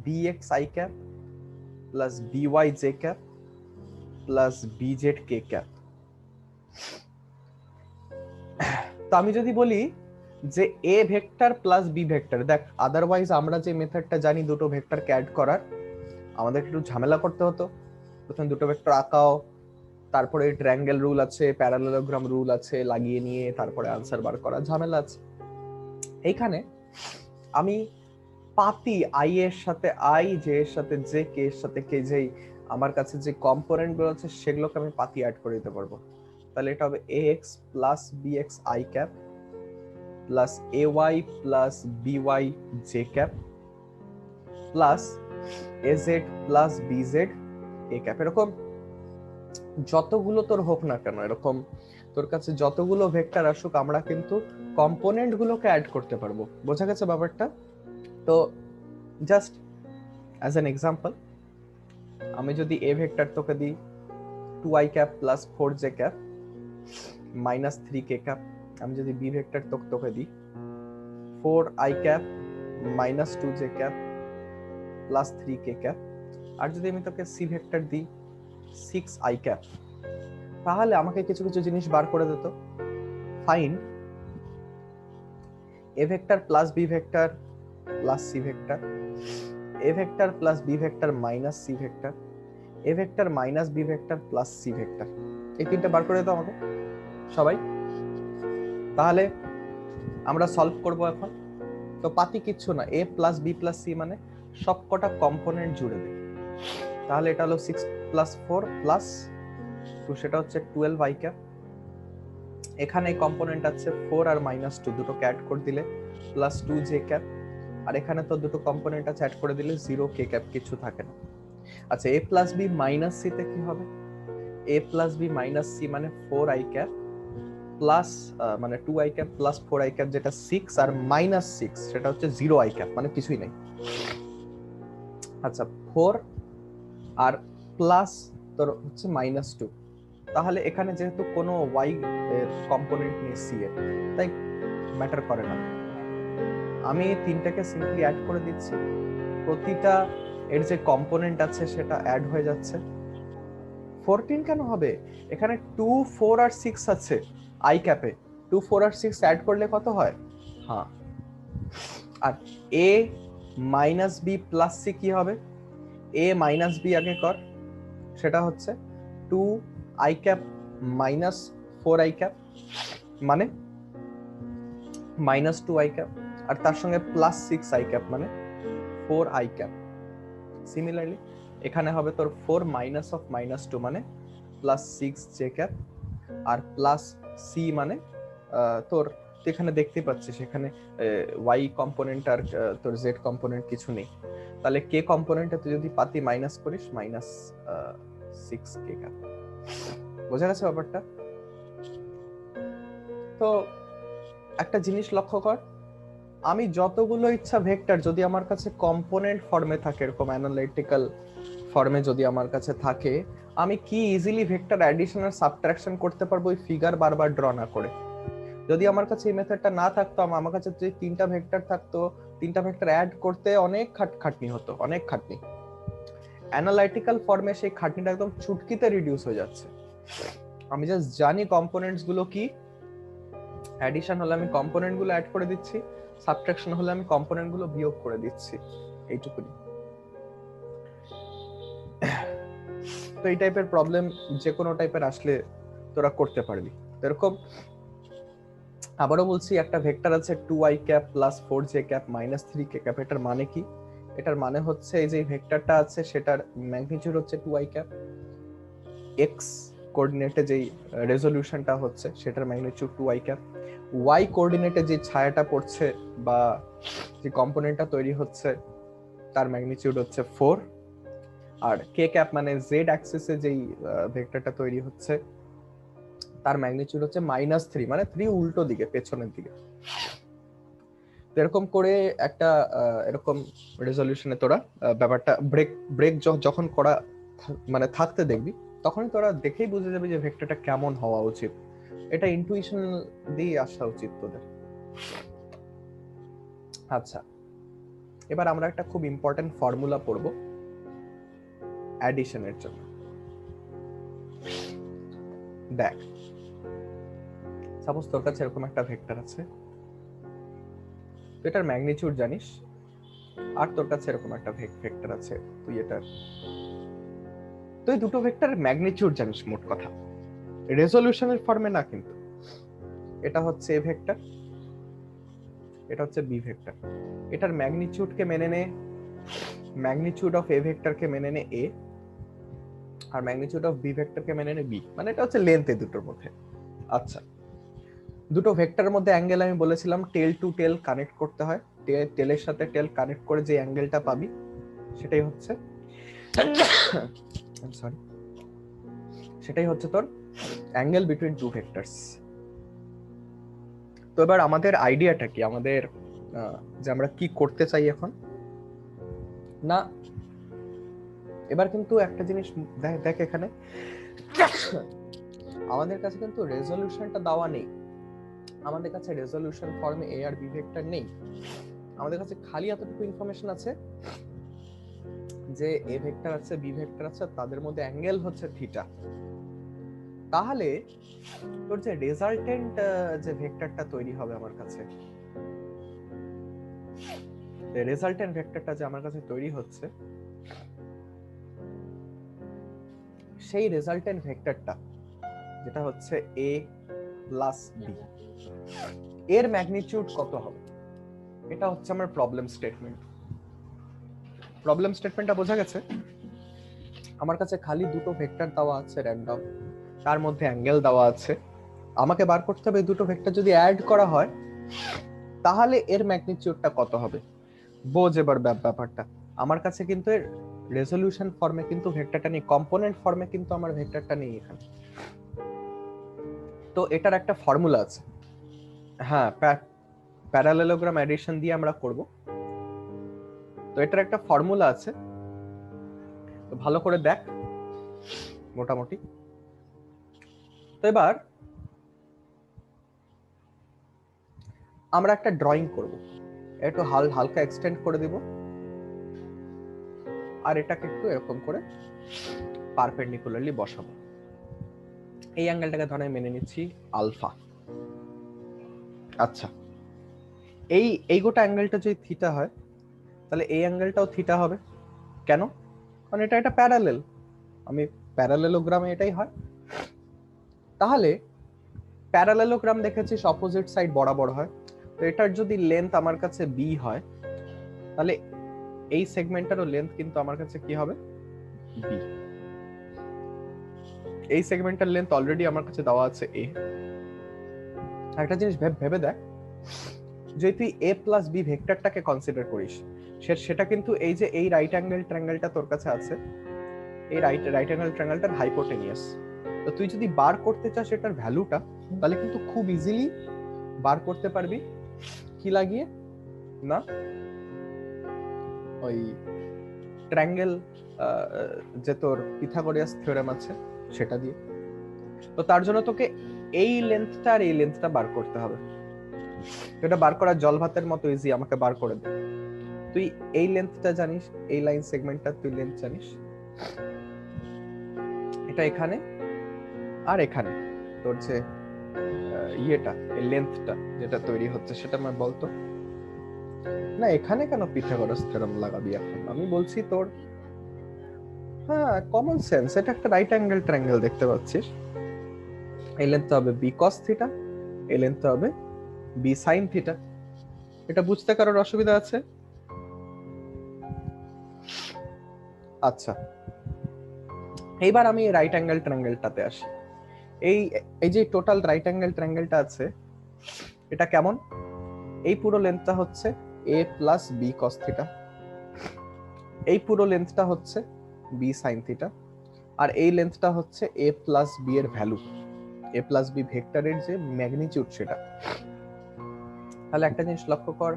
bx i cap plus by j cap plus bz k cap. তো আমি যদি বলি যে a vector plus b vector, দেখ আদারওয়াইজ আমরা যে মেথডটা জানি দুটো ভেক্টরকে অ্যাড করার, আমাদের একটু ঝামেলা করতে হতো, প্রথমে দুটো ভেক্টর আঁকাও, তারপরে ট্রায়াঙ্গেল রুল আছে, প্যারালেলোগ্রাম রুল আছে, লাগিয়ে নিয়ে তারপরে আনসার বার করা, ঝামেলা আছে। এইখানে আমি পাতি i এর সাথে i, j এর সাথে j, k এর সাথে k, যেই আমার কাছে যে কম্পোনেন্ট গুলো আছে সেগুলোকে আমি পাতি অ্যাড করে দিতে পারবো। তাহলে এটা হবে ax plus bx i cap plus ay plus by j cap plus az plus bz k cap. এরকম যতগুলো তোর হোক না কেন, এরকম তোর কাছে যতগুলো ভেক্টর আসুক, আমরা কিন্তু কম্পোনেন্ট গুলোকে অ্যাড করতে পারবো। বোঝা গেছে ব্যাপারটা? তো জাস্ট অ্যাজ অ্যান এক্সাম্পল, আমি যদি এ ভেক্টর তোকে দিই 2i cap plus 4j cap minus 3k cap, আমি যদি বি ভেক্টর তোকে দিই 4i cap minus 2j cap plus 3k cap, আর যদি আমি তোকে সি ভেক্টর দিই 6i ক্যাপ, তাহলে আমাকে কিছু কিছু জিনিস বার করে দিত। Find A vector plus B vector plus C vector, A vector plus B vector minus C vector, A vector minus B vector plus C vector. এই তিনটা বার করে দাও আমাকে সবাই। তাহলে আমরা সলভ করব এখন। তো পাতি কিচ্ছু না, এ প্লাস বি প্লাস সি মানে সবকটা কম্পোনেন্ট জুড়ে দেয়। তাহলে এটা হলো 6 প্লাস 4 প্লাস 2, সেটা হচ্ছে 12i ক্যাপ। এখানে কম্পোনেন্ট আছে 4 আর মাইনাস 2, দুটোকে অ্যাড করে দিলে প্লাস 2j ক্যাপ, আর এখানে তো দুটো কম্পোনেন্ট আছে, অ্যাড করে দিলে 0k ক্যাপ, কিছু থাকে না। আচ্ছা, a plus B minus C তে কি হবে? a plus B minus C মানে 4i ক্যাপ প্লাস মানে 2i cap plus 4i cap, যেটা 6, আর মাইনাস 6 সেটা হচ্ছে 0i ক্যাপ, মানে কিছুই নেই। আচ্ছা, 4 আর প্লাস তোর হচ্ছে মাইনাস 2, তাহলে এখানে যেহেতু কোনো y এর কম্পোনেন্ট নেই c এর, তাই ম্যাটার করে না। আমি তিনটাকে সিম্পলি অ্যাড করে দিচ্ছি, প্রতিটা এর যে কম্পোনেন্ট আছে সেটা অ্যাড হয়ে যাচ্ছে। 14 কেন হবে? এখানে 2, 4 আর 6 আছে i ক্যাপে, 2, 4 আর 6 অ্যাড করলে কত হয়? হ্যাঁ। আর a minus b plus c কি হবে? a মাইনাস b আগে কর, সেটা হচ্ছে 2i cap minus 4i cap মানে মাইনাস 2i ক্যাপ, আর তার সঙ্গে প্লাস 6i ক্যাপ মানে 4i ক্যাপ। সিমিলারলি এখানে হবে তোর 4 মাইনাস অফ -2 মানে প্লাস 6j ক্যাপ, আর প্লাস c মানে তোর এখানে দেখতে পাচ্ছিস এখানে y কম্পোনেন্ট আর তোর z কম্পোনেন্ট কিছু নেই, তাহলে k কম্পোনেন্টে তুই যদি পাতি মাইনাস করিস মাইনাস 6k ক্যাপ। বোঝা গেছে ব্যাপারটা? তো একটা জিনিস লক্ষ্য কর, আমি যতগুলো ইচ্ছা ভেক্টর যদি আমার কাছে কম্পোনেন্ট ফর্মে থাকে, এরকম অ্যানালিটিক্যাল ফর্মে যদি আমার কাছে থাকে, আমি কি ইজিলি ভেক্টর অ্যাডিশন আর সাবট্রাকশন করতে পারবো এই ফিগার বারবার ড্র না করে। যদি আমার কাছে এই মেথডটা না থাকতো, আমার কাছে যদি 3টা ভেক্টর থাকতো, 3টা ভেক্টর অ্যাড করতে অনেক খাটনি হতো, অনেক খাটনি। অ্যানালিটিক্যাল ফর্মে সেই খাটনিটা একদম চুটকিতে রিডিউস হয়ে যাচ্ছে। আমি জাস্ট জানি কম্পোনেন্টস গুলো কি, অ্যাডিশন হলে আমি কম্পোনেন্ট গুলো অ্যাড করে দিচ্ছি, সাবট্রাকশন হলে আমি কম্পোনেন্ট গুলো বিয়োগ করে দিচ্ছি, এইটুকুনি। তো এই টাইপের প্রবলেম যে কোনো টাইপের আসলে তোরা করতে পারবি। এরকম আবারও বলছি, একটা ভেক্টর আছে 2i cap plus 4j cap minus 3k cap. এটার মানে কি? এটার মানে হচ্ছে এই যে ভেক্টরটা আছে সেটার ম্যাগনিটিউড হচ্ছে 2i ক্যাপ, x কোঅর্ডিনেটে যেই রেজোলিউশনটা হচ্ছে সেটার ম্যাগনিটিউড 2i ক্যাপ, y কোঅর্ডিনেটে যে ছায়াটা পড়ছে বা যে কম্পোনেন্টটা তৈরি হচ্ছে তার ম্যাগনিটিউড হচ্ছে 4, আর k ক্যাপ মানে z অ্যাক্সিসে যেই ভেক্টরটা তৈরি হচ্ছে তার ম্যাগনিটিউড হচ্ছে -3, মানে 3 উল্টো দিকে, পেছনের দিকে। এরকম করে একটা এরকম রেজলিউশনে তোরা ব্যাপারটা ব্রেক যখন করা মানে থাকতে দেখবি, তখনই তোরা দেখেই বুঝে যাবে যে ভেক্টরটা কেমন হওয়া উচিত। এটা ইনটুইশন দিয়ে আসা উচিত তোদের। আচ্ছা, এবার আমরা একটা খুব ইম্পর্টেন্ট ফর্মুলা পড়ব অ্যাডিশনের জন্য। দেখ, সাপোজ তোর কাছে এরকম একটা ভেক্টর আছে, এটার ম্যাগনিটিউড জানিস, আর তোর কাছে এরকম একটা ভেক্টর আছে, তুই এটার তুই দুটো ভেক্টরের ম্যাগনিটিউড জানিস, মোট কথা রেজলিউশনের ফর্মে না কিন্তু। এটা হচ্ছে এ ভেক্টর, এটা হচ্ছে বি ভেক্টর। এটার ম্যাগনিটিউডকে মেনে নে, ম্যাগনিটিউড অফ এ ভেক্টরকে মেনে নে এ, আর ম্যাগনিটিউড অফ বি ভেক্টরকে মেনে নে বি, মানে এটা হচ্ছে লেন্থ এই দুটোর মধ্যে। আচ্ছা, দুটো ভেক্টরের মধ্যে অ্যাঙ্গেল আমি বলেছিলাম টেল টু টেল কানেক্ট করতে হয়, টেলের সাথে টেল কানেক্ট করে যে অ্যাঙ্গেলটা পাবি সেটাই হচ্ছে সরি, সেটাই হচ্ছে তোর অ্যাঙ্গেল বিটুইন টু ভেক্টরস। তো এবার আমাদের আইডিয়াটা কি, আমাদের যে আমরা কি করতে চাই এখন না, এবার কিন্তু একটা জিনিস দেখ, এখানে আমাদের কাছে কিন্তু রেজলিউশনটা দেওয়া নেই, আমাদের কাছে রেজলিউশন ফর্মে এ আর বি ভেক্টর নেই। আমাদের কাছে খালি এতটুকু ইনফরমেশন আছে যে এ ভেক্টর আছে বি ভেক্টর আছে, তাদের মধ্যে অ্যাঙ্গেল হচ্ছে থিটা। তাহলে তোর যে রেজাল্টেন্ট যে ভেক্টরটা তৈরি হবে আমার কাছে, রেজাল্টেন্ট ভেক্টরটা যে আমার কাছে তৈরি হচ্ছে, সেই রেজাল্টেন্ট ভেক্টরটা যেটা হচ্ছে a প্লাস বি, এর ম্যাগনিটিউড কত হবে? এটা হচ্ছে আমার প্রবলেম স্টেটমেন্ট। প্রবলেম স্টেটমেন্টটা বোঝা গেছে? আমার কাছে খালি দুটো ভেক্টর দেওয়া আছে র্যান্ডম, তার মধ্যে অ্যাঙ্গেল দেওয়া আছে, আমাকে বার করতে হবে দুটো ভেক্টর যদি অ্যাড করা হয় তাহলে এর ম্যাগনিটিউডটা কত হবে। বোঝ এবার ব্যাপারটা, আমার কাছে কিন্তু এর রেজলিউশন ফর্মে কিন্তু ভেক্টরটা নেই, কম্পোনেন্ট ফর্মে কিন্তু আমার ভেক্টরটা নেই এখানে। তো এটার একটা ফর্মুলা আছে, হ্যাঁ প্যারালেলোগ্রাম অ্যাডিশন দিয়ে আমরা করব। তো এটার একটা ফর্মুলা আছে, তো ভালো করে দেখ মোটামুটি। তো এবার আমরা একটা ড্রয়িং করব, একটু হালকা এক্সটেন্ড করে দিব, আর এটাকে একটু এরকম করে পারপেন্ডিকুলারলি বসাবো। এই অ্যাঙ্গেলটাকে ধরে মেনে নিচ্ছি আলফা। আচ্ছা, এই গোটা অ্যাঙ্গেলটা যদি থিটা হয় তাহলে এই অ্যাঙ্গেলটাও থিটা হবে। কেন? কারণ এটা প্যারালেল, আমি প্যারালেলোগ্রামে এটাই হয়। তাহলে প্যারালেলোগ্রাম দেখেছিস অপোজিট সাইড বরাবর হয়, তো এটার যদি লেন্থ আমার কাছে বি হয় তাহলে এই সেগমেন্টটারও লেন্থ কিন্তু আমার কাছে কি হবে, বি। এই সেগমেন্টের লেন্থ অলরেডি আমার কাছে দেওয়া আছে এ। একটা জিনিস ভেবে দেখ, যদি তুই এ প্লাস বি ভেক্টরটাকে কনসিডার করিস, সেটা কিন্তু এই যে এই রাইট অ্যাঙ্গেল ট্রায়াঙ্গেলটা তোর কাছে আছে, এই রাইট অ্যাঙ্গেল ট্রায়াঙ্গেলটার হাইপোটেনিয়াস। তো তুই যদি বার করতে চাস এটার ভ্যালুটা, তাহলে কিন্তু খুব ইজিলি বার করতে পারবি কি লাগিয়ে, না ওই ট্রায়াঙ্গেল যে তোর পিথাগোরাস থিওরেম আছে সেটা দিয়ে। তো তার জন্য তোকে এই লেন্থটা আর এই লেন্থটা বার করতে হবে। এটা বার করা জল ভাতের মতো ইজি, আমাকে বার করে দে। তুই এই লেন্থটা জানিস, এই লাইন সেগমেন্টটা তুই লেন্থ জানিস, এটা এখানে আর এখানে তোর যে ইয়েটা, এই লেন্থটা যেটা তৈরি হচ্ছে সেটা আমার বলতো। না এখানে কেন পিথাগোরাস থিওরেম লাগাবি এখন? আমি বলছি তোর, হ্যাঁ কমন সেন্স, এটা একটা রাইট অ্যাঙ্গেল ট্রায়াঙ্গেল দেখতে পাচ্ছিস, এই লেন্থ হবে বি কস থিটা, এই লেন্থ হবে বি সাইন থিটা। এটা বুঝতে কারোর অসুবিধা আছে? আচ্ছা, এইবার আমি রাইট অ্যাঙ্গেল ট্রায়াঙ্গেলটাতে আসি। এই যে টোটাল রাইট অ্যাঙ্গেল ট্রায়াঙ্গেলটা আছে, এটা কেমন? এই পুরো লেন্থটা হচ্ছে A plus B cos theta, এই পুরো লেন্থটা হচ্ছে বি সাইন থিটা, আর এই লেন্থটা হচ্ছে এ প্লাস বি এর ভ্যালু, এ প্লাস বি ভেক্টরের যে ম্যাগনিটিউড সেটা। তাহলে একটা জিনিস লক্ষ্য কর,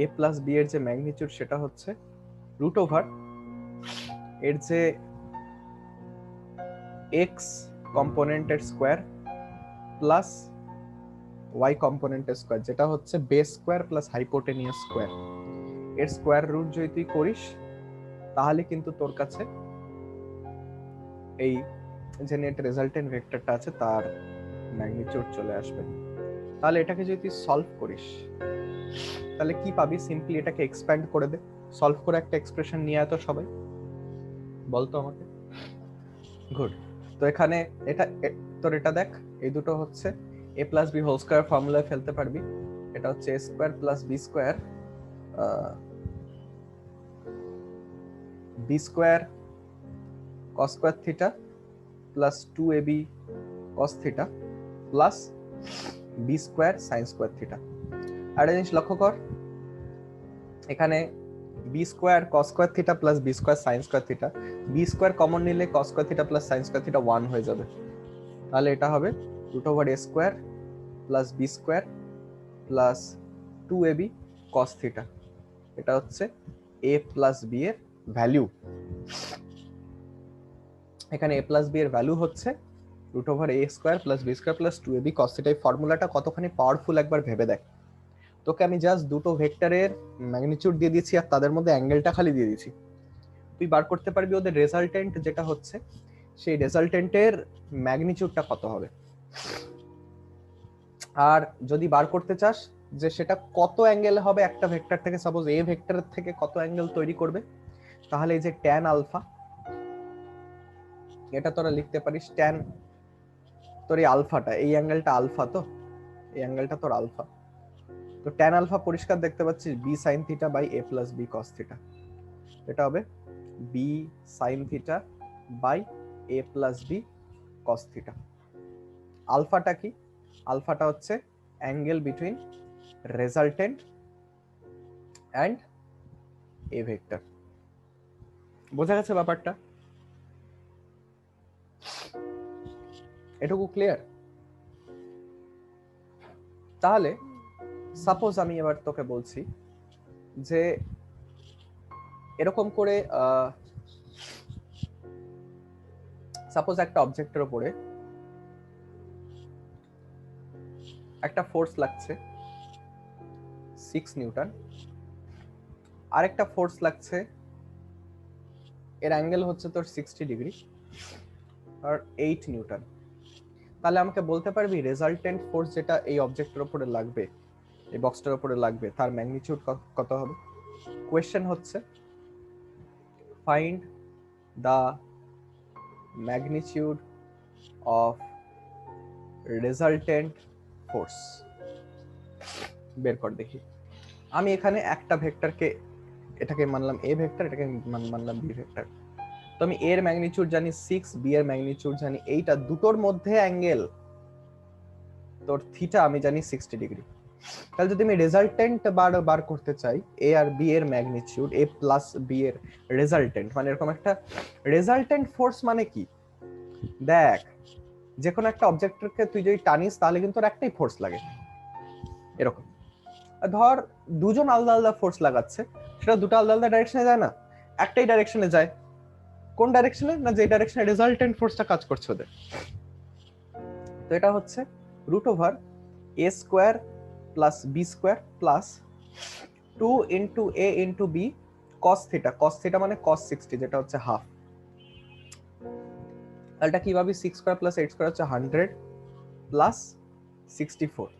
এ প্লাস বি এর যে ম্যাগনিটিউড সেটা হচ্ছে রুট ওভার এর যে এক্স কম্পোনেন্টের স্কোয়ার প্লাস ওয়াই কম্পোনেন্টের স্কোয়ার, যেটা হচ্ছে base square plus hypotenuse square, এর স্কোয়ার রুট যদি তুই করিস তাহলে কিন্তু তোর কাছে এই যে নেট রেজাল্টেন্ট ভেক্টরটা আছে তার ম্যাগনিটিউড চলে আসবে। তাহলে এটাকে যদি তুই সলভ করিস তাহলে কি পাবি? সিম্পলি এটাকে এক্সপ্যান্ড করে দে, সলভ করে একটা এক্সপ্রেশন নিয়ে আয় তো সবাই, বলতো আমাকে। গুড। তো এখানে এটা তোর এটা দেখ, এই দুটো হচ্ছে A plus B whole square ফর্মুলায় ফেলতে পারবি। এটা হচ্ছে A square plus B square, B square cos square theta plus 2ab cos theta plus B square sine square theta. আর একটা জিনিস লক্ষ্য কর, এখানে B square cos square theta plus B square sine square theta, B square common নিলে cos square theta plus sine square theta 1 হয়ে যাবে। তাহলে এটা হবে root over A square plus B square plus 2ab cos theta. এটা হচ্ছে a plus B এর value. এখানে a প্লাস বি এর ভ্যালু হচ্ছে root over A square plus B square plus 2ab cos theta. এই ফর্মুলাটা কতখানি পাওয়ারফুল একবার ভেবে দেখ। তোকে আমি জাস্ট দুটো ভেক্টরের ম্যাগনিটিউড দিয়ে দিয়েছি আর তাদের মধ্যে অ্যাঙ্গেলটা খালি দিয়ে দিয়েছি। তুই বার করতে পারবি ওদের রেজাল্টেন্ট যেটা হচ্ছে, সেই রেজাল্টেন্টের ম্যাগনিটিউডটা কত হবে। আর যদি বার করতে চাস যে সেটা কত অ্যাঙ্গেল হবে একটা ভেক্টর থেকে, সাপোজ এ ভেক্টরের থেকে কত অ্যাঙ্গেল তৈরি করবে, তাহলে এই যে ট্যান আলফা, এটা তোরা লিখতে পারিস ট্যান, তোর এই আলফাটা, এই অ্যাঙ্গেলটা আলফা, তো এই অ্যাঙ্গেলটা তোর আলফা। তো ট্যান আলফা পরিষ্কার দেখতে পাচ্ছিস B sine theta by A plus B cos theta. এটা হবে B sine theta by A plus B cos theta. আলফাটা কি? আলফাটা হচ্ছে angle between resultant and A vector. বোঝা গেছে ব্যাপারটা? এটুকু ক্লিয়ার? তাহলে সাপোজ আমি এবার তোকে বলছি যে এরকম করে সাপোজ একটা অবজেক্টের উপরে একটা ফোর্স লাগছে 6 নিউটন, আরেকটা ফোর্স লাগছে, এর অ্যাঙ্গেল হচ্ছে তোর 60 ডিগ্রি আর 8 নিউটন। তাহলে আমাকে বলতে পারবি রেজাল্টেন্ট ফোর্স যেটা এই অবজেক্টের উপরে লাগবে, এই বক্সটার উপরে লাগবে, তার ম্যাগনিটিউড কত হবে? কোয়েশ্চেন হচ্ছে find the magnitude of resultant force. বের কর দেখি। আমি এখানে একটা ভেক্টরকে এটাকে মানলাম এ ভেক্টর, এটাকে মানলাম বি ভেক্টর। তো আমি এর ম্যাগনিটিউড জানি 6, বি এর ম্যাগনিটিউড জানি এইটা, দুটোর মধ্যে অ্যাঙ্গেল তোর থিটা আমি জানি 60 ডিগ্রি। তাহলে যদি আমি রেজাল্টেন্ট বার করতে চাই এ আর বি এর ম্যাগনিটিউড, এ প্লাস বি এর রেজাল্টেন্ট, মানে এরকম একটা রেজাল্টেন্ট ফোর্স মানে কি, দেখ যে কোনো একটা অবজেক্টকে তুই যদি টানিস তাহলে কিন্তু ওর একটাই ফোর্স লাগে, এরকম। ধর দুজন আলাদা আলাদা ফোর্স লাগাচ্ছে, সেটা দুটো আলাদা আলাদা ডাইরেকশনে যায় না, একটাই ডাইরেকশনে যায়। কোন ডাইরেকশনে? না যে ডাইরেকশনে রেজাল্টেন্ট ফোর্সটা কাজ করছে ওদের। তো এটা হচ্ছে root over A square plus B square plus 2 into A into B cos theta, cos theta মানে কস 60, যেটা হচ্ছে হাফ। এটা কিভাবে 6 স্কোয়ার প্লাস 8 স্কোয়ার হচ্ছে 100 প্লাস 64,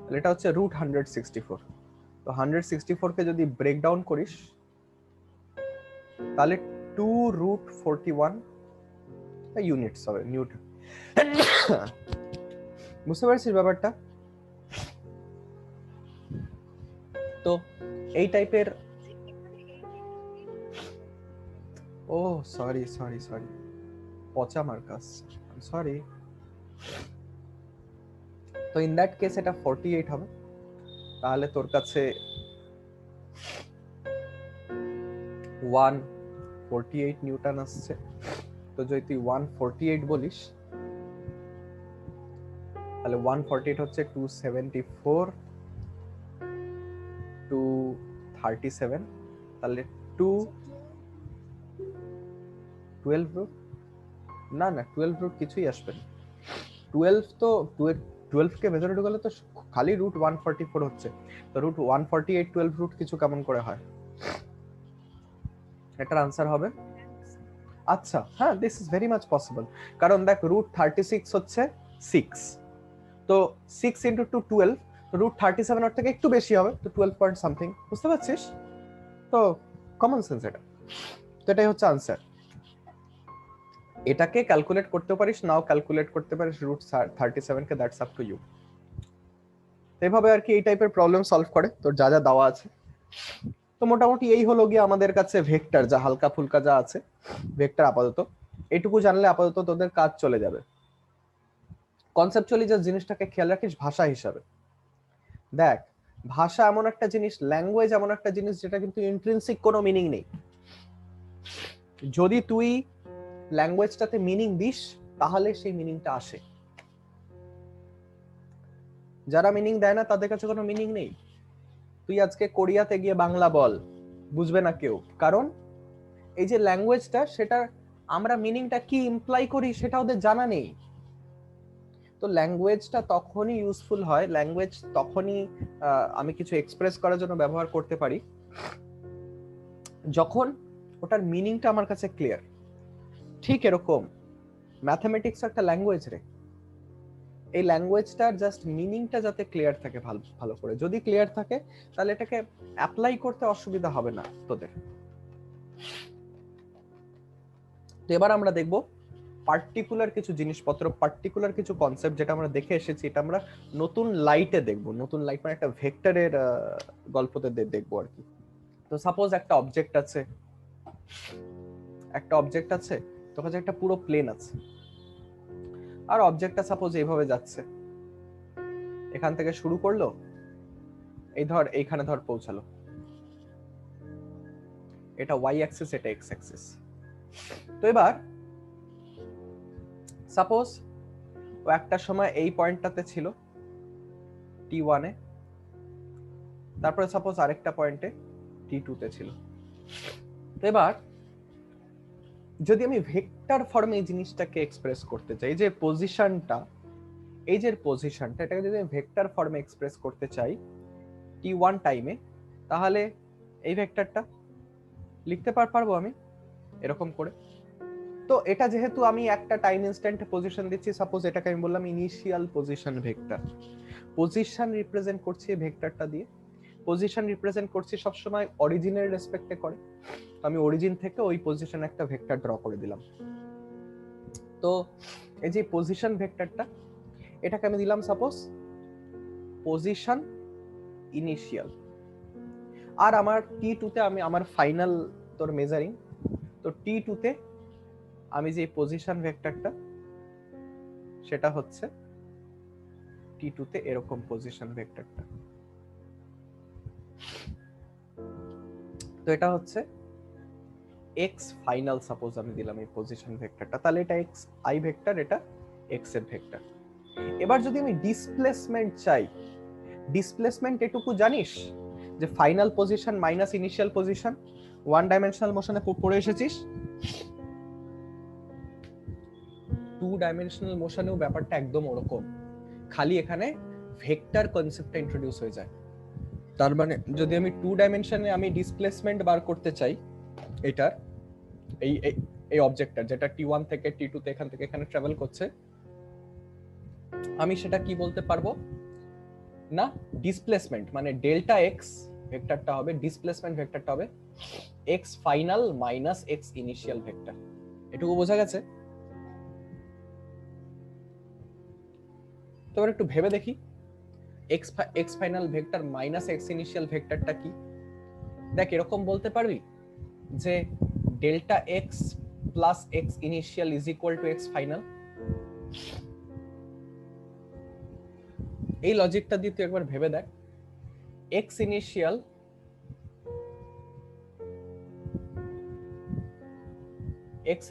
তাহলে এটা হচ্ছে রুট 164। তো 164 কে যদি ব্রেক ডাউন করিস তাহলে 2 রুট 41 ইউনিটস হবে, নিউটন। বুঝতে পারছিস ব্যাপারটা? তো এই টাইপের, ও সরি সরি সরি, পচা মার্কাস, সরি। তো ইন দ্যাট কেস এটা 48 হবে, তাহলে তোর কাছে 148 নিউটন আসছে। তো যদি তুই 148 বলিস তাহলে 148 হচ্ছে 274 237, তাহলে 12 রুট, না না 12 রুট কিছুই আসবে না। 12 তো 12 কে ভেতরে ঢুকালে তো খালি রুট 144 হচ্ছে, তো রুট 148 12 রুট কিছু কেমন করে হয়? এটার আনসার হবে, আচ্ছা হ্যাঁ, this is very much possible. কারণ দেখ রুট 36 হচ্ছে 6, তো 6 ইন্টু 2 12, তো রুট 37 ওর থেকে একটু বেশি হবে, তো 12 পয়েন্ট সামথিং। বুঝতে পারছিস? তো কমন সেন্স এটা। তো এটাই হচ্ছে আনসার। এটাকে ক্যালকুলেট করতে পারিস, নাও ক্যালকুলেট করতে পারিস রুট 37 কে, দ্যাটস আপ টু ইউ। এভাবে আর কি এই টাইপের প্রবলেম সলভ করে তোর যা যা দেওয়া আছে। তো মোটামুটি এই হলো গিয়ে আমাদের কাছে ভেক্টর, যা হালকা ফুলকা যা আছে ভেক্টর আপাতত এইটুকু জানলে আপাতত তোদের কাজ চলে যাবে। কনসেপচুয়ালি যে জিনিসটাকে খেয়াল রাখিস ভাষা হিসাবে, দেখ ভাষা এমন একটা জিনিস, ল্যাঙ্গুয়েজ এমন একটা জিনিস যেটা কিন্তু ইন্ট্রিনসিক কোনো মিনিং নেই। যদি তুই ল্যাঙ্গুয়েজটাতে মিনিং দিস তাহলে সেই মিনিংটা আসে, যারা মিনিং দেয় না তাদের কাছে কোনো মিনিং নেই। তুই আজকে কোরিয়াতে গিয়ে বাংলা বল, বুঝবে না কেউ, কারণ এই যে ল্যাঙ্গুয়েজটা, সেটা আমরা মিনিংটা কি ইমপ্লাই করি সেটা ওদের জানা নেই। তো ল্যাঙ্গুয়েজটা তখনই ইউজফুল হয়, ল্যাঙ্গুয়েজ তখনই আমি কিছু এক্সপ্রেস করার জন্য ব্যবহার করতে পারি যখন ওটার মিনিংটা আমার কাছে ক্লিয়ার। ঠিক এরকম ম্যাথমেটিক্স একটা ল্যাঙ্গুয়েজ রে, এই ল্যাঙ্গুয়েজটার জাস্ট মিনিংটা যাতে ক্লিয়ার থাকে, ভালো ভালো করে যদি ক্লিয়ার থাকে তাহলে এটাকে অ্যাপ্লাই করতে অসুবিধা হবে না তোদের। তো এবার আমরা দেখব পার্টিকুলার কিছু জিনিসপত্র, পার্টিকুলার কিছু কনসেপ্ট যেটা আমরা দেখে এসেছি, এটা আমরা নতুন লাইটে দেখব। নতুন লাইট মানে একটা ভেক্টরের গল্পতে দেখবো আর কি। তো সাপোজ একটা অবজেক্ট আছে, তোর কাছে একটা পুরো প্লেন আছে, আর অবজেক্টটা সাপোজ এইভাবে যাচ্ছে, এখান থেকে শুরু করলো, এই ধর এইখানে ধর পৌঁছালো, এটা ওয়াই অ্যাক্সিস, এটা এক্স অ্যাক্সিস। তো এবার সাপোজ ও একটা সময় এই পয়েন্টটাতে ছিল t1 এ, তারপরে সাপোজ আরেকটা পয়েন্টে t2 তে ছিল। তো এবার যদি আমি ভেক্টর ফর্মে এই জিনিসটাকে এক্সপ্রেস করতে চাই, যে পজিশনটা, এই যে পজিশনটা, এটাকে যদি আমি ভেক্টর ফর্মে এক্সপ্রেস করতে চাই t1 টাইমে, তাহলে এই ভেক্টরটা লিখতে পারবো আমি এরকম করে। তো এটা যেহেতু আমি একটা টাইম ইনস্ট্যান্টে পজিশন দিচ্ছি, সাপোজ এটাকে আমি বললাম initial position vector. Position represent করছি এই ভেক্টরটা দিয়ে, পজিশন রিপ্রেজেন্ট করছি সবসময় অরিজিনের রেসপেক্টে করে, আমি অরিজিন থেকে ওই পজিশনে একটা ভেক্টর ড্র করে দিলাম। তো এই যে পজিশন ভেক্টরটা, এটাকে আমি দিলাম সাপোজ পজিশন ইনিশিয়াল। আর আমার t2 তে আমি আমার ফাইনাল তোর মেজারিং, তো t2 তে আমি যে পজিশন ভেক্টরটা সেটা হচ্ছে t2 তে এরকম পজিশন ভেক্টরটা, তো এটা হচ্ছে x ফাইনাল, সাপোজ আমি দিলাম এই পজিশন ভেক্টরটা, তাহলে এটা x i ভেক্টর, এটা x এর ভেক্টর। এবার যদি আমি ডিসপ্লেসমেন্ট চাই, ডিসপ্লেসমেন্ট এটুকু জানিস যে final position minus initial position, one dimensional মোশনে পড়ে এসেছিস। টু ডাইমেনশনাল মোশনেও ব্যাপারটা একদম ওরকম, খালি এখানে ভেক্টর কনসেপ্টটা ইন্ট্রোডিউস হয়ে যায়। তার মানে যদি আমি টু ডাইমেনশনে আমি ডিসপ্লেসমেন্ট বার করতে চাই এটার, এই এই অবজেক্টটা যেটা t1 থেকে t2 তে এখান থেকে এখানে ট্রাভেল করছে, আমি সেটা কি বলতে পারবো না, ডিসপ্লেসমেন্ট মানে ডেল্টা এক্স ভেক্টরটা হবে, ডিসপ্লেসমেন্ট ভেক্টরটা হবে X final minus X initial vector. এটুকু বোঝা গেছে? তো একটু ভেবে দেখি X final vector minus X initial ভেক্টরটা কি। দেখ এরকম বলতে পারবি যে delta X plus X initial is equal to X final. এই লজিকটা দিয়ে তুই একবার ভেবে দেখ, X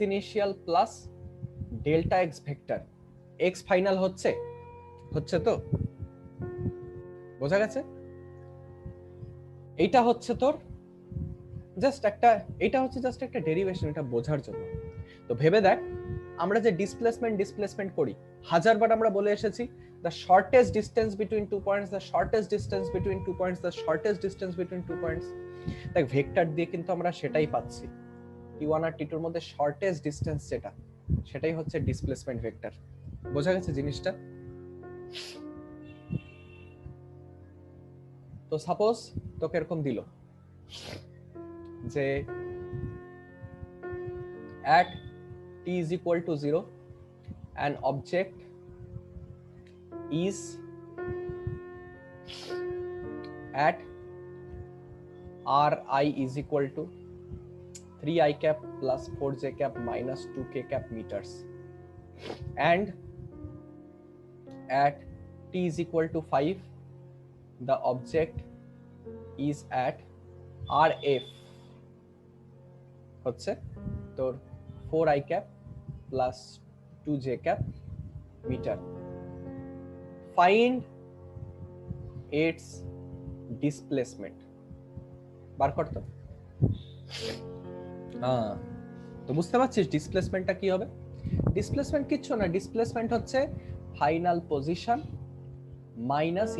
initial plus delta X vector X final হচ্ছে তো বোঝা গেছে? এইটা হচ্ছে তোর জাস্ট একটা, এটা হচ্ছে জাস্ট একটা ডেরিভেশন, এটা বোঝার জন্য। তো ভেবে দেখ আমরা যে ডিসপ্লেসমেন্ট করি, হাজারবার আমরা বলে এসেছি the shortest distance between 2 points, the shortest distance between 2 points, the shortest distance between 2 points। দেখ ভেক্টর দিয়ে কিন্তু আমরা সেটাই পাচ্ছি, t1 আর t2 এর মধ্যে শর্টেস্ট ডিসটেন্স যেটা, সেটাই হচ্ছে ডিসপ্লেসমেন্ট ভেক্টর। বোঝা গেছে জিনিসটা? তো সাপোজ তোকে এরকম দিল যে at t is equal to 0 an object is at ri is equal to 3i cap plus 4j cap minus 2k cap meters, and at t is equal to 5 the object is at rf হচ্ছে তোর 4i cap plus 2j cap meter, find its displacement বার করতে। তো বুঝতে পারছিস ডিসপ্লেসমেন্টটা কি হবে? Displacement কিচ্ছু না, ডিসপ্লেসমেন্ট হচ্ছে final position minus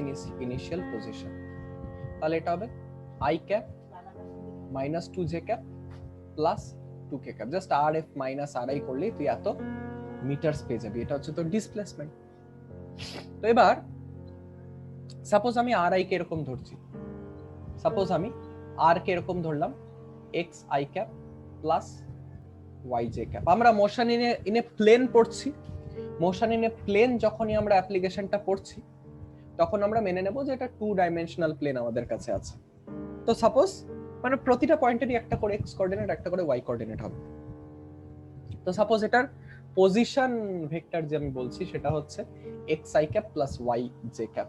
initial position. তাহলে এটা হবে i cap minus 2j cap plus 2k cap, just rf minus ri করলেই তুই এত মিটারস পেয়ে যাবি, এটা হচ্ছে তোর ডিসপ্লেসমেন্ট। তো এবার সাপোজ আমি ri কে এরকম ধরছি, সাপোজ আমি r কে এরকম ধরলাম xi cap plus yj cap। আমরা মোশন ইন এ প্লেন পড়ছি, মোশন ইন এ প্লেন যখনই আমরা অ্যাপ্লিকেশনটা পড়ছি তখন আমরা মেনে নেব যে এটা টু ডাইমেনশনাল প্লেন আমাদের কাছে আছে। তো সাপোজ মানে প্রতিটা পয়েন্টেরই একটা করে এক্স কোঅর্ডিনেট একটা করে ওয়াই কোঅর্ডিনেট হবে। তো সাপোজ এটার পজিশন ভেক্টর যে আমি বলছি সেটা হচ্ছে xi cap plus yj cap।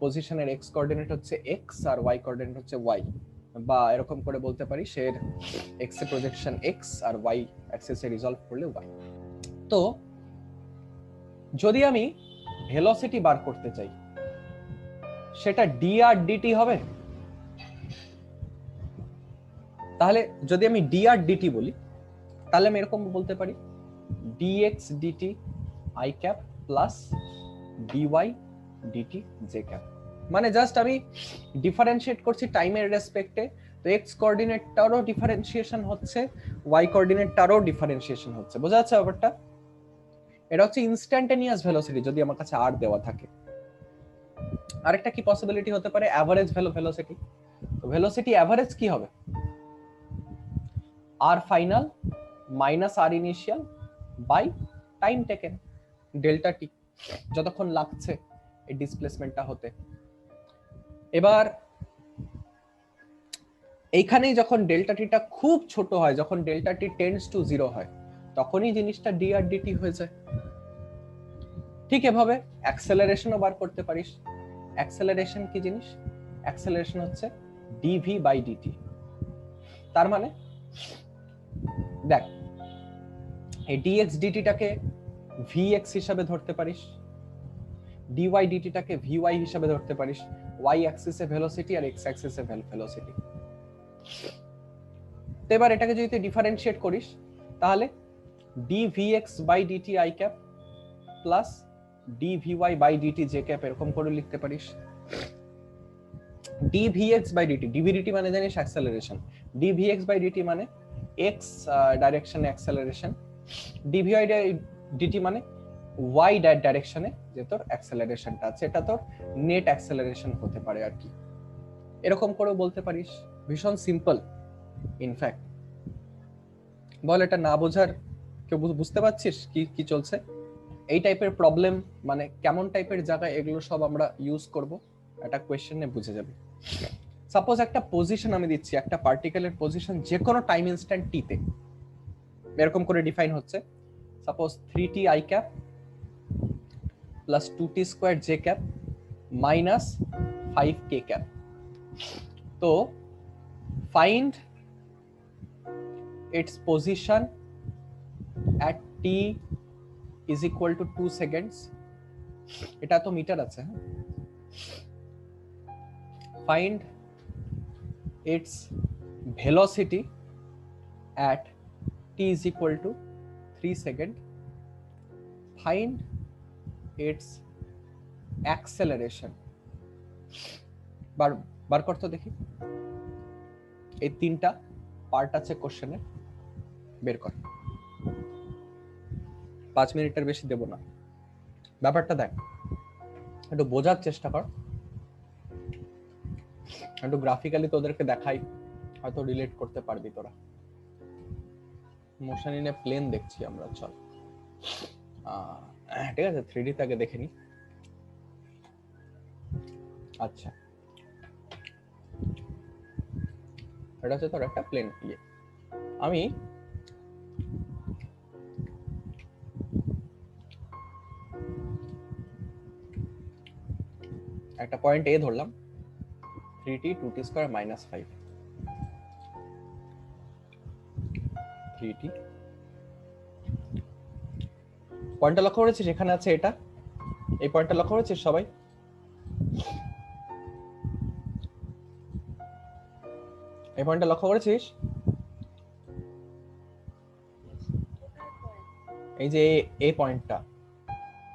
পজিশনের এক্স কোঅর্ডিনেট হচ্ছে এক্স আর ওয়াই কোঅর্ডিনেট হচ্ছে ওয়াই, বা এরকম করে বলতে পারি সে এক্স এর প্রজেকশন এক্স আর ওয়াই অ্যাক্সিসে রিজলভ করলে ওয়াই। তো যদি আমি ভেলোসিটি বার করতে চাই সেটা dr dt হবে। তাহলে যদি আমি dr dt বলি তাহলে আমি এরকম বলতে পারি dx dt i cap plus dy dt j cap। মানে জাস্ট আমি ডিফারেন্সিয়েট করছি টাইমের রেসপেক্টে, তো এক্স কোঅর্ডিনেটটারও ডিফারেন্সিয়েশন হচ্ছে, ওয়াই কোঅর্ডিনেটটারও ডিফারেন্সিয়েশন হচ্ছে। বোঝা যাচ্ছে ব্যাপারটা? এটা হচ্ছে ইনস্ট্যান্টেনিয়াস ভেলোসিটি যদি আমার কাছে আর দেওয়া থাকে। আরেকটা কি পসিবিলিটি হতে পারে, অ্যাভারেজ ভেলোসিটি। তো ভেলোসিটি অ্যাভারেজ কি হবে? আর final minus R initial by time taken delta T, যতক্ষণ লাগছে এই ডিসপ্লেসমেন্টটা হতে। এবার এইখানেই যখন ডেল্টা টিটা খুব ছোট হয়, যখন ডেল্টা টি টেন্ডস টু 0 হয়, তখনই জিনিসটা ডি আর ডিটি হয়ে যায়। ঠিক এভাবে অ্যাক্সেলারেশনও বার করতে পারিস। অ্যাক্সেলারেশন কি জিনিস? অ্যাক্সেলারেশন হচ্ছে ডিভি বাই ডিটি। তার মানে দেখ, এই ডিএক্স ডিটিটাকে ভিএক্স হিসাবে ধরতে পারিস, ডিওয়াই ডিটিটাকে ভিওয়াই হিসাবে ধরতে পারিস। ওয়াই অ্যাক্সিসে ভেলোসিটি আর এক্স অ্যাক্সিসে ভেলোসিটি। তো এবার এটাকে যদি তুই ডিফারেন্সিয়েট করিস, তাহলে DVX by DT I cap plus DVY by DT J cap এরকম করে লিখতে পারিস। ডিভিএক্স বাই ডিটি, ডিভিডিটি মানে জানিস অ্যাক্সেলারেশন, ডিভিএক্স বাই ডিটি মানে এক্স ডাইরেকশনে অ্যাক্সেলারেশন, ডিভিওয়াই ডিটি মানে ওয়াই ডাইরেকশনে যে তোর অ্যাক্সেলারেশনটা আছে, এটা তোর নেট অ্যাক্সেলারেশন হতে পারে আর কি। এরকম করে বলতে পারিস, ভীষণ সিম্পল ইনফ্যাক্ট। বল এটা না বোঝার কেউ বুঝতে পারছিস কি কি চলছে? এই টাইপের প্রবলেম মানে কেমন টাইপের জায়গায় এগুলো সব আমরা ইউজ করব একটা কোয়েশ্চেনে বুঝে যাবে। সাপোজ একটা পজিশন আমি দিচ্ছি, একটা পার্টিকেলের পজিশন যে কোনো টাইম ইনস্ট্যান্ট টিতে এরকম করে ডিফাইন হচ্ছে। Suppose 3t i cap plus 2t square j cap minus 5k cap. তো find its position at t is equal to 2 seconds. এটা তো মিটার আছে। Find its velocity at t is equal to 3 seconds. Find its acceleration. বার কর তো দেখি, এই তিনটা part আছে কোশ্চেনে, বের কর। 5 মিনিটের বেশি দেব না, ব্যাপারটা দেখ, একটু বোঝার চেষ্টা কর, একটু গ্রাফিক্যালি তোদেরকে দেখাই, হয়তো রিলেট করতে পারবি তোরা। মোশন ইন এ প্লেন দেখছি আমরা, চল ঠিক আছে 3D তে আগে দেখে নি। আচ্ছা, এটা হচ্ছে তোর একটা প্লেন। আমি একটা পয়েন্ট এ ধরলাম, 3t 2t square minus 5, 3t পয়েন্টটা লক্ষ্য করেছিস, এখানে আছে এটা, এই পয়েন্টটা লক্ষ্য করেছিস সবাই? এই পয়েন্টটা লক্ষ্য করেছিস? এই যে এই পয়েন্টটা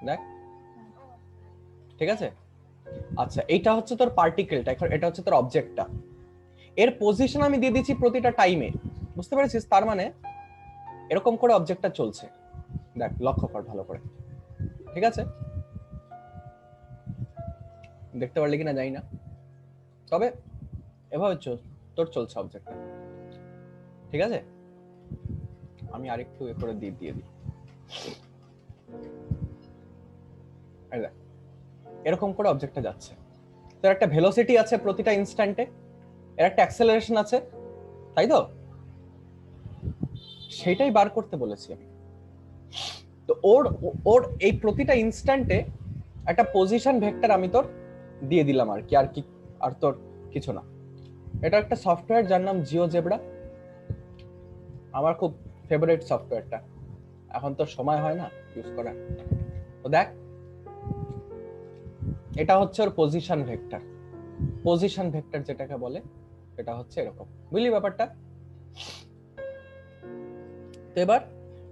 দেখ, ঠিক আছে? আচ্ছা, এইটা হচ্ছে তোর পার্টিকেলটা, এটা হচ্ছে তোর অবজেক্টটা, এর পজিশন আমি দিয়ে দিচ্ছি প্রতিটা টাইমে, বুঝতে পেরেছিস? তার মানে এরকম করে অবজেক্টটা চলছে, দেখ লক্ষ্য কর ভালো করে, ঠিক আছে? দেখতে পারলি কিনা জানি না, তবে এভাবে তোর চলছে অবজেক্টটা, ঠিক আছে? আমি আরেকটু এ করে দিয়ে দিই, এরকম করে অবজেক্টটা যাচ্ছে। তো একটা ভেলোসিটি আছে প্রতিটা ইনস্ট্যান্টে, এর একটা অ্যাক্সেলারেশন আছে, তাই তো? সেটাই বার করতে বলেছি আমি। তো ওর এই প্রতিটা ইনস্ট্যান্টে একটা পজিশন ভেক্টর আমি তোর দিয়ে দিলাম আর কি, আর তোর কিছু না। এটা একটা সফটওয়্যার যার নাম জিওজেব্রা, আমার খুব ফেভারিট সফটওয়্যারটা, এখন তো সময় হয় না ইউজ করার। তো দেখ, এটা হচ্ছে ওর পজিশন ভেক্টর, পজিশন ভেক্টর যেটাকে বলে এটা হচ্ছে এরকম, বুঝলি ব্যাপারটা? তো এবার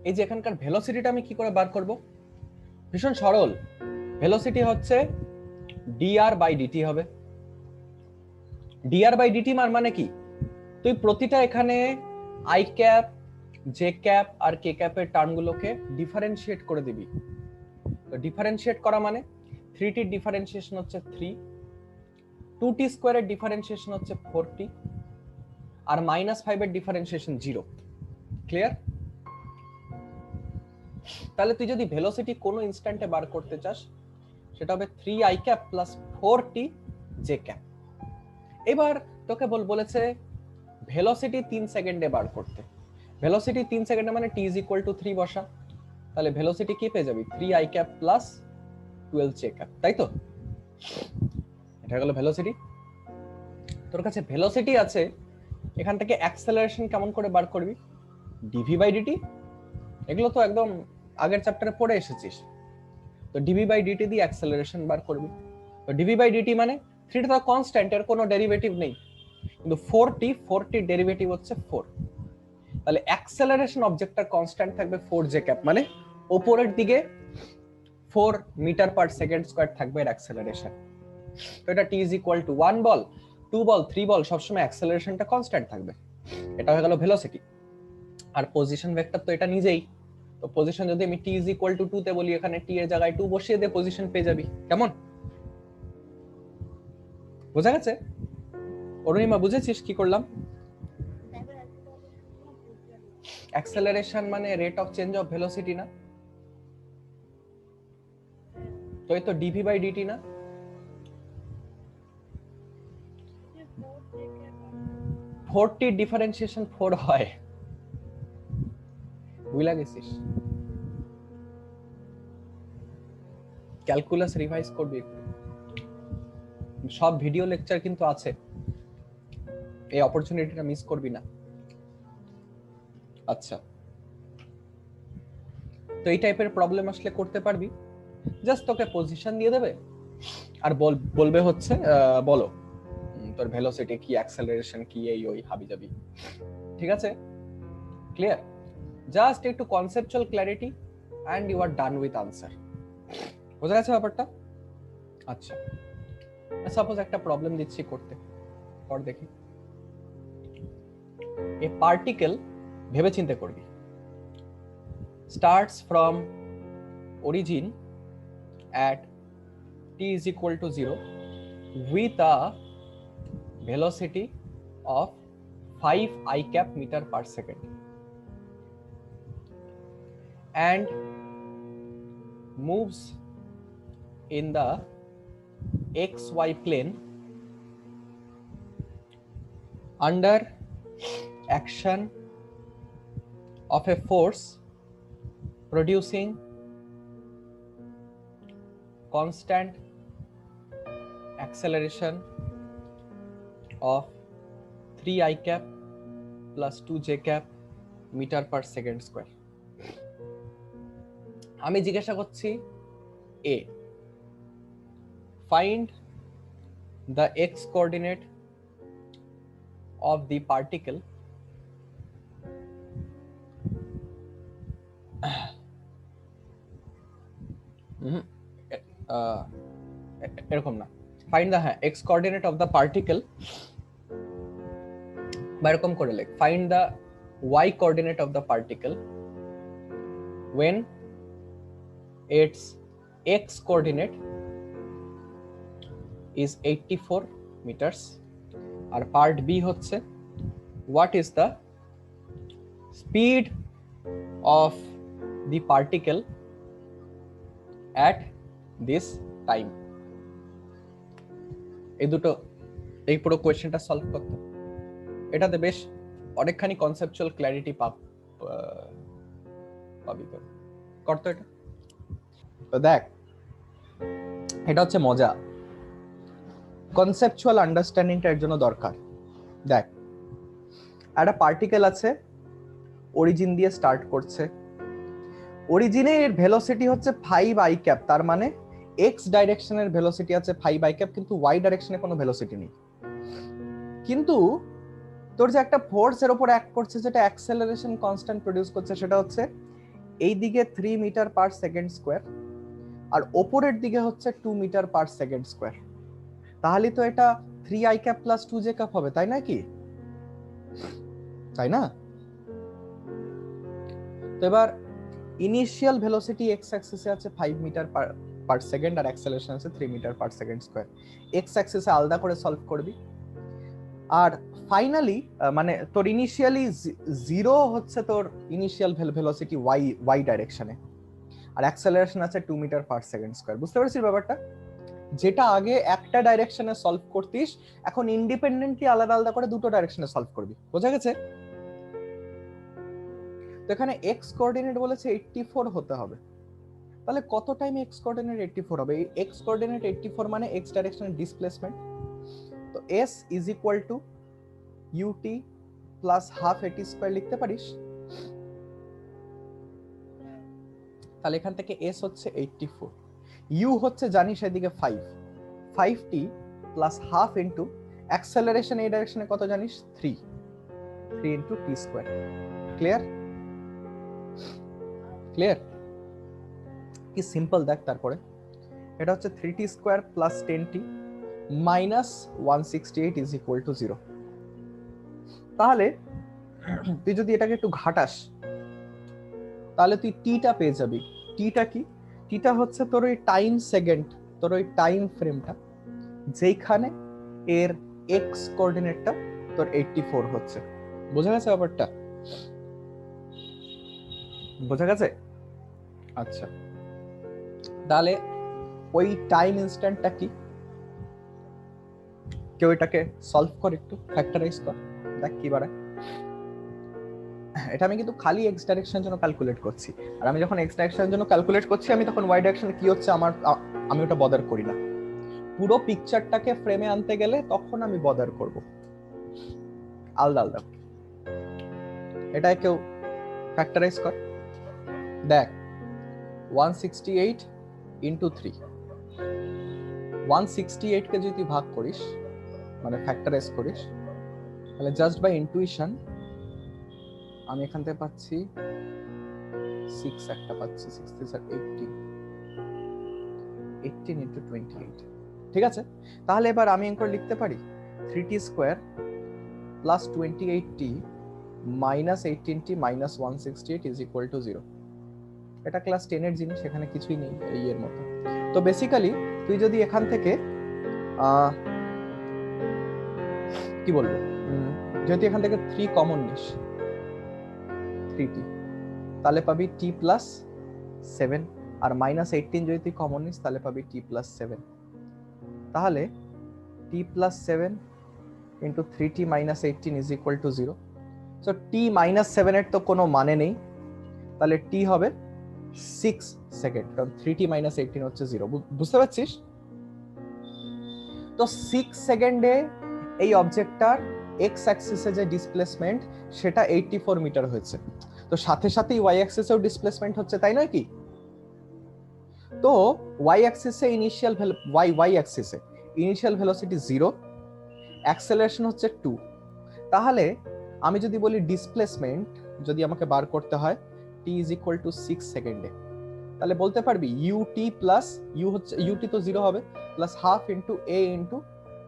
এই যে এখানকার ভেলোসিটিটা আমি কি করে বার করব? ভীষণ সরল, ভেলোসিটি হচ্ছে dr বাই ডিটি হবে। dr বাই ডিটি মানে কি? তুই প্রতিটা এখানে আই ক্যাপ, জে ক্যাপ আর কে ক্যাপের টার্মগুলোকে ডিফারেন্সিয়েট করে দিবি। তো ডিফারেন্সিয়েট করা মানে 3t এর ডিফারেন্সিয়েশন হচ্ছে 3, 2t স্কয়ারের ডিফারেন্সিয়েশন হচ্ছে 4t, আর -5 এর ডিফারেন্সিয়েশন 0। ক্লিয়ার? তাহলে তুই যদি ভেলোসিটি কোনো ইনস্ট্যান্টে বার করতে চাস, সেটা হবে 3i cap plus 4t j cap. এবার তোকে বলেছে ভেলোসিটি 3 সেকেন্ডে বার করতে, ভেলোসিটি 3 সেকেন্ডে মানে t is equal to 3 বসা, তাহলে ভেলোসিটি কি পেয়ে যাবি 3i cap plus 12j cap, তাই তো? এটা হলো ভেলোসিটি। তোর কাছে ভেলোসিটি আছে, এখান থেকে অ্যাক্সেলারেশন কেমন করে বার করবি? ডিভি বাই ডিটি, এগুলো তো একদম আগের চ্যাপ্টারে পড়ে এসেছিস। তো ডিভি বাই ডিটি দিয়ে অ্যাক্সেলারেশন বার করবি। তো ডিভি বাই ডিটি মানে 3 টা কনস্ট্যান্ট, এর কোনো ডেরিভেটিভ নেই, কিন্তু 4t ডেরিভেটিভ হচ্ছে 4, তাহলে অ্যাক্সেলারেশন অবজেক্টটার কনস্ট্যান্ট থাকবে 4j ক্যাপ, মানে উপরের দিকে 4 মিটার পার সেকেন্ড স্কয়ার থাকবে এর অ্যাক্সেলারেশন। তো এটা t is equal to 1 বল 2 বল 3 বল সবসময় অ্যাক্সেলারেশনটা কনস্ট্যান্ট থাকবে। এটা হয়ে গেল ভেলোসিটি। আর পজিশন ভেক্টর তো এটা নিজেই, তো পজিশন যদি আমি t is equal to 2 তে বলি, এখানে t এর জায়গায় 2 বসিয়ে দে, পজিশন পেয়ে যাবি। কেমন বোঝা গেছে? অরুণিমা বুঝেছিস কি করলাম? অ্যাক্সেলারেশন মানে rate of change of velocity না? তো এই তো ডিভি বাই ডিটি না? ফোরটি ডিফারেন্সিয়েশন 4 হয়, বুঝলা গেছিস? ক্যালকুলাস রিভাইজ করবি একটু, সব ভিডিও লেকচার কিন্তু আছে, এই অপরচুনিটিটা মিস করবি না। আচ্ছা, তো এই টাইপের প্রবলেম আসলে করতে পারবি, জাস্ট তোকে পজিশন দিয়ে দেবে আর বলবে হচ্ছে বলো তোর ভেলোসিটি কি, অ্যাক্সেলারেশন কি, এই ওই হাবি যাবি। ঠিক আছে, ক্লিয়ার? জাস্ট একটু conceptual clarity and you are done with answer. বোঝা গেছে ব্যাপারটা? আচ্ছা, সাপোজ একটা প্রবলেম দিচ্ছি করতে, কর দেখি। এ পার্টিকেল, ভেবে চিন্তে করবি, starts from origin at t is equal to 0 with a velocity of 5 i cap meter per second and moves in the xy plane under action of a force producing constant acceleration of 3i cap plus 2j cap meter per second square. আমি জিজ্ঞাসা করছি a, find the x coordinate of the particle এরকম না, find the x coordinate of the particle, বা এরকম করে লেখ, find the y coordinate of the particle when its x coordinate is 84 meters, আর পার্ট বি হচ্ছে what is the speed of the particle at this time. এই পুরো কোয়েশ্চেনটা solve করতে, এটাতে বেশ অনেকখানি কনসেপচুয়াল ক্ল্যারিটি পাবি করতো এটা। তো দেখ, এটা হচ্ছে মজা, কনসেপচুয়াল আন্ডারস্ট্যান্ডিংটা এর জন্য দরকার। দেখ, একটা পার্টিকেল আছে, অরিজিন দিয়ে স্টার্ট করছে, অরিজিনে এর ভেলোসিটি হচ্ছে 5i ক্যাপ, তার মানে এক্স ডাইরেকশনের ভেলোসিটি আছে 5i ক্যাপ, কিন্তু ওয়াই ডাইরেকশনে কোনো ভেলোসিটি নেই। কিন্তু তোর যে একটা ফোর্স এর উপর অ্যাক্ট করছে, যেটা অ্যাক্সেলারেশন কনস্ট্যান্ট প্রডিউস করছে, সেটা হচ্ছে এই দিকে 3 মিটার পার সেকেন্ড স্কয়ার আর উপরের দিকে হচ্ছে 2 মিটার পার সেকেন্ড স্কয়ার। তাহলে তো এটা 3i cap plus 2j cap হবে, তাই না? কি তাই না? তো এবার ইনিশিয়াল ভেলোসিটি এক্স অ্যাক্সিসে আছে 5 মিটার পার সেকেন্ড আর অ্যাক্সেলারেশন আছে 3 metre per second square. X অ্যাক্সিসে আলাদা করে সলভ করবি, আর ফাইনালি মানে তোর ইনিশিয়ালি 0 হচ্ছে তোর ইনিশিয়াল ভেলোসিটি ওয়াই ডাইরেকশনে, আর অ্যাক্সেলারেশন আছে 2 মিটার পার সেকেন্ড স্কয়ার। বুঝতে পারছিস ব্যাপারটা? যেটা আগে একটা ডাইরেকশনে সলভ করতিস এখন ইন্ডিপেন্ডেন্টলি আলাদা আলাদা করে দুটো ডাইরেকশনে সলভ করবি। বোঝা গেছে? তো এখানে এক্স কোঅর্ডিনেট বলেছে 84 হতে হবে, তাহলে কত টাইম এক্স কোঅর্ডিনেট 84 হবে? এই এক্স কোঅর্ডিনেট 84 মানে এক্স ডাইরেকশনের ডিসপ্লেসমেন্ট। তো s is equal two ut plus half এটি স্কয়ার লিখতে পারিস। তাহলে এখান থেকে s হচ্ছে 84, u হচ্ছে জানিস এদিকে 5, 5t plus half into acceleration এই ডাইরেকশনে কত জানিস? 3 into t square. Clear? Clear? কি সিম্পল দেখ। তারপরে এটা হচ্ছে 3t square plus 10t minus 168 is equal two 0। তাহলে তুই যদি এটাকে একটু ঘাটাস তাহলে তুই টিটা পেয়ে যাবি। টিটা কি? টিটা হচ্ছে তোর ওই টাইম সেকেন্ড, তোর ওই টাইম ফ্রেমটা যেখানে এর এক্স কোঅর্ডিনেটটা তোর 84 হচ্ছে। বোঝা গেছে ব্যাপারটা? বোঝা গেছে? আচ্ছা, তাহলে ওই টাইম ইনস্ট্যান্টটা কি? কেউ এটাকে সলভ কর, একটু ফ্যাক্টরাইজ কর, দেখ কি বাড়ে। এটা আমি কিন্তু খালি এক্স ডাইরেকশনের জন্য ক্যালকুলেট করছি, আর আমি যখন এক্স ডাইরেকশনের জন্য ক্যালকুলেট করছি আমি তখন ওয়াই ডাইরেকশনে কি হচ্ছে আমি ওটা বদার করি না। পুরো পিকচারটাকে ফ্রেমে আনতে গেলে তখন আমি বদার করব আলাদা আলাদা। এটা কেউ ফ্যাক্টরাইজ কর, দেখ 168 ইন্টু 3, 168 কে যদি ভাগ করিস মানে ফ্যাক্টরাইজ করিস তাহলে জাস্ট বাই ইনটুইশন আমি এখান থেকে পাচ্ছি 6, একটা পাচ্ছি 6 3 18, 18 ইনটু 28। ঠিক আছে, তাহলে এবার আমি এনকর লিখতে পারি 3t square plus 28t minus 18t minus 168 is equal two 0। এটা ক্লাস 10 এর জিনিস, এখানে কিছুই নেই এই এর মতো। তো বেসিক্যালি তুই যদি এখান থেকে কি বলবো, যদি এখান থেকে 3 কমন নিস 3t, তাহলে পাবি t প্লাস 7, আর মাইনাস 18 যদি তুই কমন নিস তাহলে পাবি t প্লাস 7। তাহলে t plus 7 into 3t minus 18 is equal two 0। So t minus 7 এর তো কোনো মানে নেই, তাহলে t হবে 6 সেকেন্ড, কারণ 3t মাইনাস 18 হচ্ছে 0। বুঝতে পারছিস? তো 6 সেকেন্ডে এই অবজেক্টটার এক্স অ্যাক্সিসে যে ডিসপ্লেসমেন্ট সেটা 84 মিটার হয়েছে, তো সাথে সাথেই ওয়াই অ্যাক্সিসেও ডিসপ্লেসমেন্ট হচ্ছে, তাই নয় কি? তো ওয়াই অ্যাক্সিসে ইনিশিয়াল ওয়াই অ্যাক্সিসে ইনিশিয়াল ভেলোসিটি 0, অ্যাক্সেলারেশন হচ্ছে 2। তাহলে আমি যদি বলি ডিসপ্লেসমেন্ট যদি আমাকে বার করতে হয় t ইজ ইকুয়াল টু 6 সেকেন্ডে, তাহলে বলতে পারবি ut প্লাস u হচ্ছে ut তো 0 হবে, plus half into a into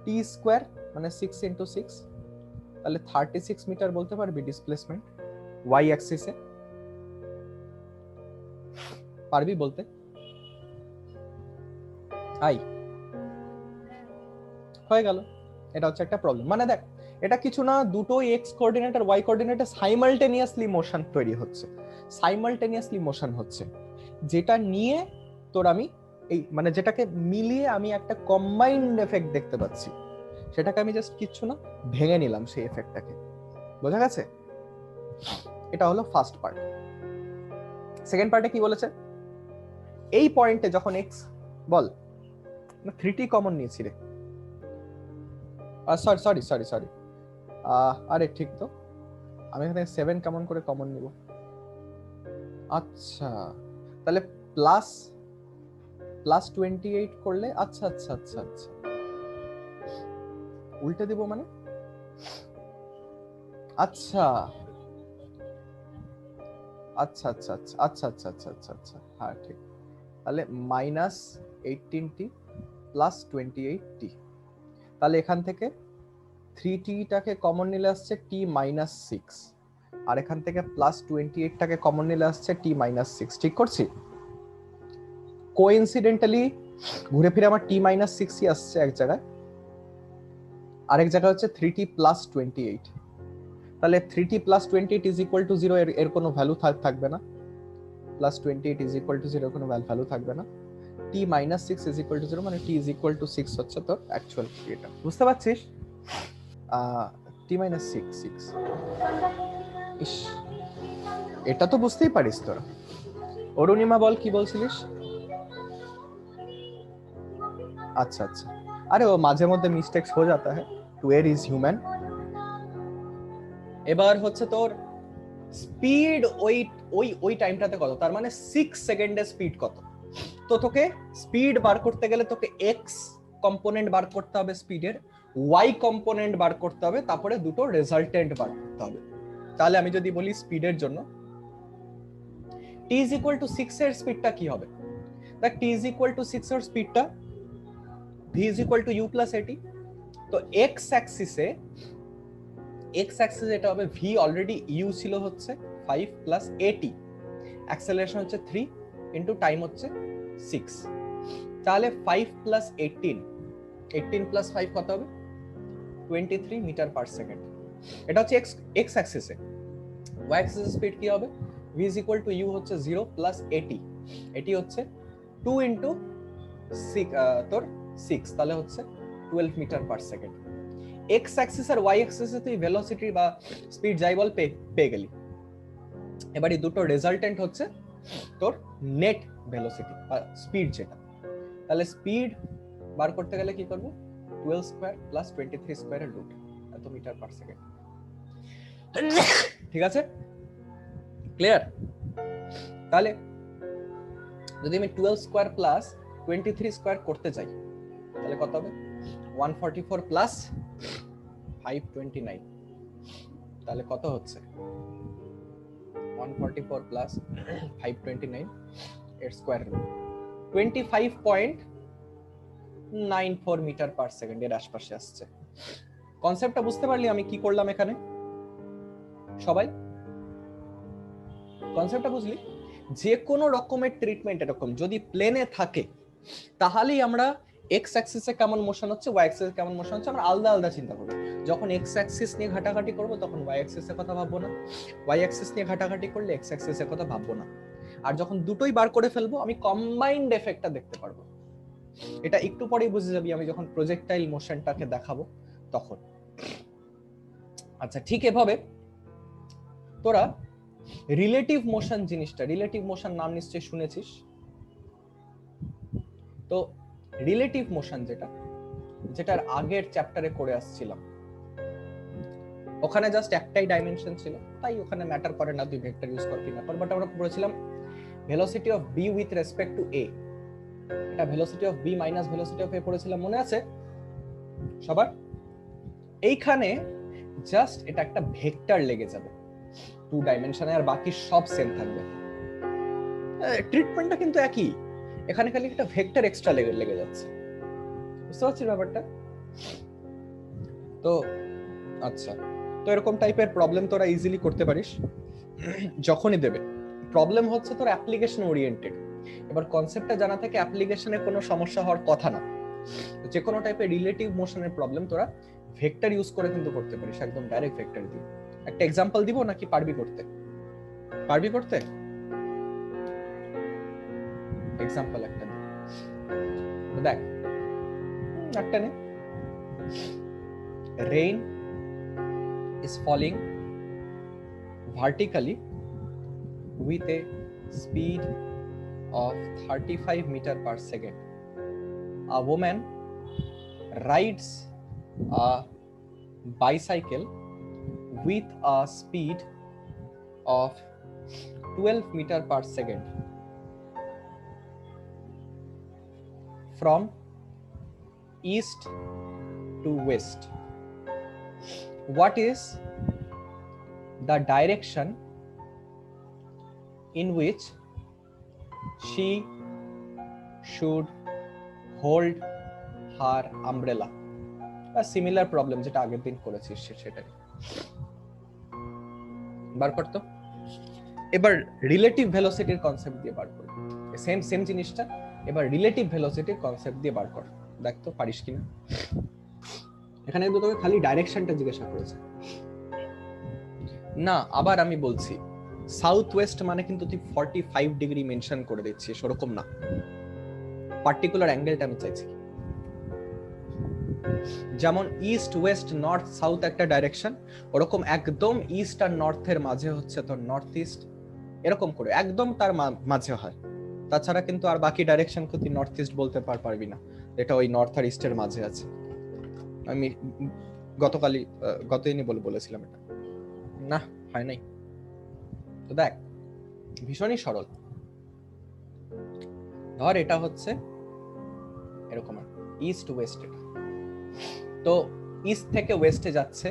t square মানে 6 ইনটু 6, তাহলে 36 মিটার বলতে পারবি ডিসপ্লেসমেন্ট ওয়াই অ্যাক্সিসে। পারবি বলতে? আই হয়ে গেল। এটা হচ্ছে একটা প্রবলেম। মানে দেখ এটা কিছু না, দুটো এক্স কোঅর্ডিনেট আর ওয়াই কোঅর্ডিনেটে সাইমালটেনিয়াসলি মোশন তৈরি হচ্ছে, সাইমালটেনিয়াসলি মোশন হচ্ছে, যেটা নিয়ে তোর আমি এই মানে যেটাকে মিলিয়ে আমি একটা কম্বাইন্ড এফেক্ট দেখতে পাচ্ছি, সেটাকে আমি জাস্ট কিচ্ছু না ভেঙে নিলাম সেই এফেক্টটাকে। বোঝা গেছে? এটা হলো ফার্স্ট পার্ট। সেকেন্ড পার্টে কি বলেছে? এই পয়েন্টে যখন এক্স বল না 3t কমন নিয়েছি রে, সরি সরি সরি, আরে ঠিক তো, আমি এখানে 7 কেমন করে কমন নিব? আচ্ছা, তাহলে প্লাস 28 করলে, আচ্ছা আচ্ছা আচ্ছা আচ্ছা উল্টে দিব মানে, আচ্ছা আচ্ছা আচ্ছা আচ্ছা আচ্ছা আচ্ছা আচ্ছা আচ্ছা আচ্ছা হ্যাঁ ঠিক। তাহলে মাইনাস 18t প্লাস 28t, তাহলে এখান থেকে 3t টাকে কমন নিলে আসছে t মাইনাস 6, আর এখান থেকে প্লাস 28 টাকে কমন নিলে আসছে t মাইনাস 6। ঠিক করছি? কোইনসিডেন্টালি ঘুরে ফিরে আমার t মাইনাস 6ই আসছে এক জায়গায়, আরেক জায়গায় হচ্ছে 3t প্লাস 28। তাহলে 3t plus 28 is equal two 0, এর কোনো ভ্যালু থাকবে না, প্লাস 28 ইজ ইকুয়াল টু 0 কোনো ভ্যালু থাকবে না। t minus 6 is equal to 0, মানে t is equal to 6 হচ্ছে তোর অ্যাকচুয়াল এটা, বুঝতে পারছিস? t minus 6 ইস, এটা তো বুঝতেই পারিস তোরা। অরুণিমা বল কি বলছিলিস? अच्छा अच्छा, अरे वो মাঝে মধ্যে মিস্টেক্স हो जाता है, to err is human। এবার হচ্ছে তোর স্পিড, ওই ওই ওই টাইমটাতে কত, তার মানে 6 সেকেন্ডের স্পিড কত। তো তোকে স্পিড বার করতে গেলে তোকে এক্স কম্পোনেন্ট বার করতে হবে স্পিডের, ওয়াই কম্পোনেন্ট বার করতে হবে, তারপরে দুটো রেজাল্টেন্ট বার করতে হবে। তাহলে আমি যদি বলি স্পিডের জন্য t is equal to 6 এর স্পিডটা কি হবে, দেখ t is equal to 6 এর স্পিডটা v is equal to u plus at। তো x অ্যাক্সিসে এটা হবে v, অলরেডি u ছিল হচ্ছে 5 plus at, অ্যাক্সেলারেশন হচ্ছে 3 ইনটু টাইম হচ্ছে 6, তাহলে 5 plus 18 plus 5 কত হবে, 23 মিটার পার সেকেন্ড। এটা হচ্ছে x অ্যাক্সিসে। y অ্যাক্সিসে স্পিড কি হবে, v is equal to u হচ্ছে 0 plus at হচ্ছে 2 ইনটু 6 তোর 6, তাহলে হচ্ছে 12 metre per second. X axis আর ওয়াই অ্যাক্সিসে তুই ভেলোসিটি বা স্পিড যাই বল পেয়ে গেলি। এবার এই দুটো রেজাল্টেন্ট হচ্ছে তোর নেট ভেলোসিটি বা স্পিড যেটা। তাহলে স্পিড বার করতে গেলে কি করব, 12 স্কয়ার প্লাস 23 স্কয়ারের রুট, এত মিটার পার সেকেন্ড। ঠিক আছে, ক্লিয়ার? তাহলে যদি আমি 12 স্কয়ার প্লাস 23 স্কয়ার করতে চাই তাহলে কত হবে, 144 প্লাস 529, তাহলে কত হচ্ছে 144 প্লাস 529 এর square root 25.94 metre per second এর আশপাশে আসছে। কনসেপ্টটা বুঝতে পারলি আমি কি করলাম এখানে? সবাই কনসেপ্টটা বুঝলি? যে কোনো রকমের ট্রিটমেন্ট এরকম যদি প্লেনে থাকে তাহলেই আমরা এক্স অ্যাক্সিসে কেমন মোশন হচ্ছে, ওয়াই অ্যাক্সিসে কেমন মোশন হচ্ছে আমরা আলাদা আলাদা চিন্তা করব। যখন এক্স অ্যাক্সিস নিয়ে ঘাটাঘাটি করব তখন ওয়াই অ্যাক্সিসের কথা ভাববো না, ওয়াই অ্যাক্সিস নিয়ে ঘাটাঘাটি করলে এক্স অ্যাক্সিসের কথা ভাববো না। আর যখন দুটোই বার করে ফেলবো আমি কম্বাইন্ড এফেক্টটা দেখতে পারবো। এটা একটু পরেই বুঝে যাবি আমি যখন প্রজেক্টাইল মোশনটাকে দেখাবো তখন। আচ্ছা, ঠিক এভাবে তোরা রিলেটিভ মোশন জিনিসটা, রিলেটিভ মোশন নাম নিশ্চয়ই শুনেছিস। তো রিলেটিভ মোশন যেটার আগের চ্যাপ্টারে করে আসছিলাম, ওখানে জাস্ট একটাই ডাইমেনশন ছিল, তাই ওখানে ম্যাটার করে না তুই ভেক্টর ইউজ কর কি না কর। বাট আমরা পড়েছিলাম velocity of B with respect to A, এটা velocity of B minus velocity of A পড়েছিলাম, মনে আছে সবার? এইখানে জাস্ট এটা একটা ভেক্টর লেগে যাবে 2 ডাইমেনশনে, আর বাকি সব সেম থাকবে। ট্রিটমেন্টটা কিন্তু একই, এখানে খালি একটা ভেক্টর এক্সট্রা লেগে যাচ্ছে। বুঝতে পারছিস ব্যাপারটা? তো আচ্ছা, তো এরকম টাইপের প্রবলেম তোরা ইজিলি করতে পারিস যখনই দেবে। প্রবলেম হচ্ছে তোর অ্যাপ্লিকেশন ওরিয়েন্টেড। এবার কনসেপ্টটা জানা থেকে অ্যাপ্লিকেশনে কোনো সমস্যা হওয়ার কথা না। যে কোনো টাইপের রিলেটিভ মোশনের প্রবলেম তোরা ভেক্টর ইউজ করে কিন্তু করতে পারিস, একদম ডাইরেক্ট ভেক্টর দিয়ে। একটা এক্সাম্পল দিব নাকি পারবি করতে? পারবি করতে? এক্সাম্পল একটা দেখ, একটা নে। Rain is falling vertically with a speed of 35 meter per second. A woman rides a bicycle with a speed of 12 meter per second from east to west. What is the direction in which she should hold her umbrella? A similar problem যেটা আগের দিন করেছিস সেটাই বার করতো। এবার relative ভেলোসিটির concept দিয়ে বার কর, same জিনিসটা এবার রিলেটিভ ভেলোসিটির কনসেপ্ট দিয়ে বার কর, দেখ তো পারিস কিনা। এখানে কিন্তু তোকে খালি ডাইরেকশনটা জিজ্ঞাসা করেছে না। আবার আমি বলছি সাউথ ওয়েস্ট মানে কিন্তু তুই 45 ডিগ্রি মেনশন করে দিচ্ছিস, ওরকম না। পার্টিকুলার অ্যাঙ্গেলটা আমি চাইছি। যেমন ইস্ট ওয়েস্ট নর্থ সাউথ একটা ডাইরেকশন, ওরকম একদম ইস্ট আর নর্থের মাঝে হচ্ছে তোর নর্থ ইস্ট, এরকম করে একদম তার মাঝে হয়। তাছাড়া কিন্তু আর বাকি ডাইরেকশন তুই নর্থ ইস্ট বলতে পারবি না, এটা ওই নর্থ আর ইস্টের মাঝে আছে। আমি গত দিনই বলেছিলাম এটা, না হয় নাই। তো দেখ ভীষণই সরল, ধর এটা হচ্ছে এরকম ইস্ট ওয়েস্ট, এটা তো ইস্ট থেকে ওয়েস্টে যাচ্ছে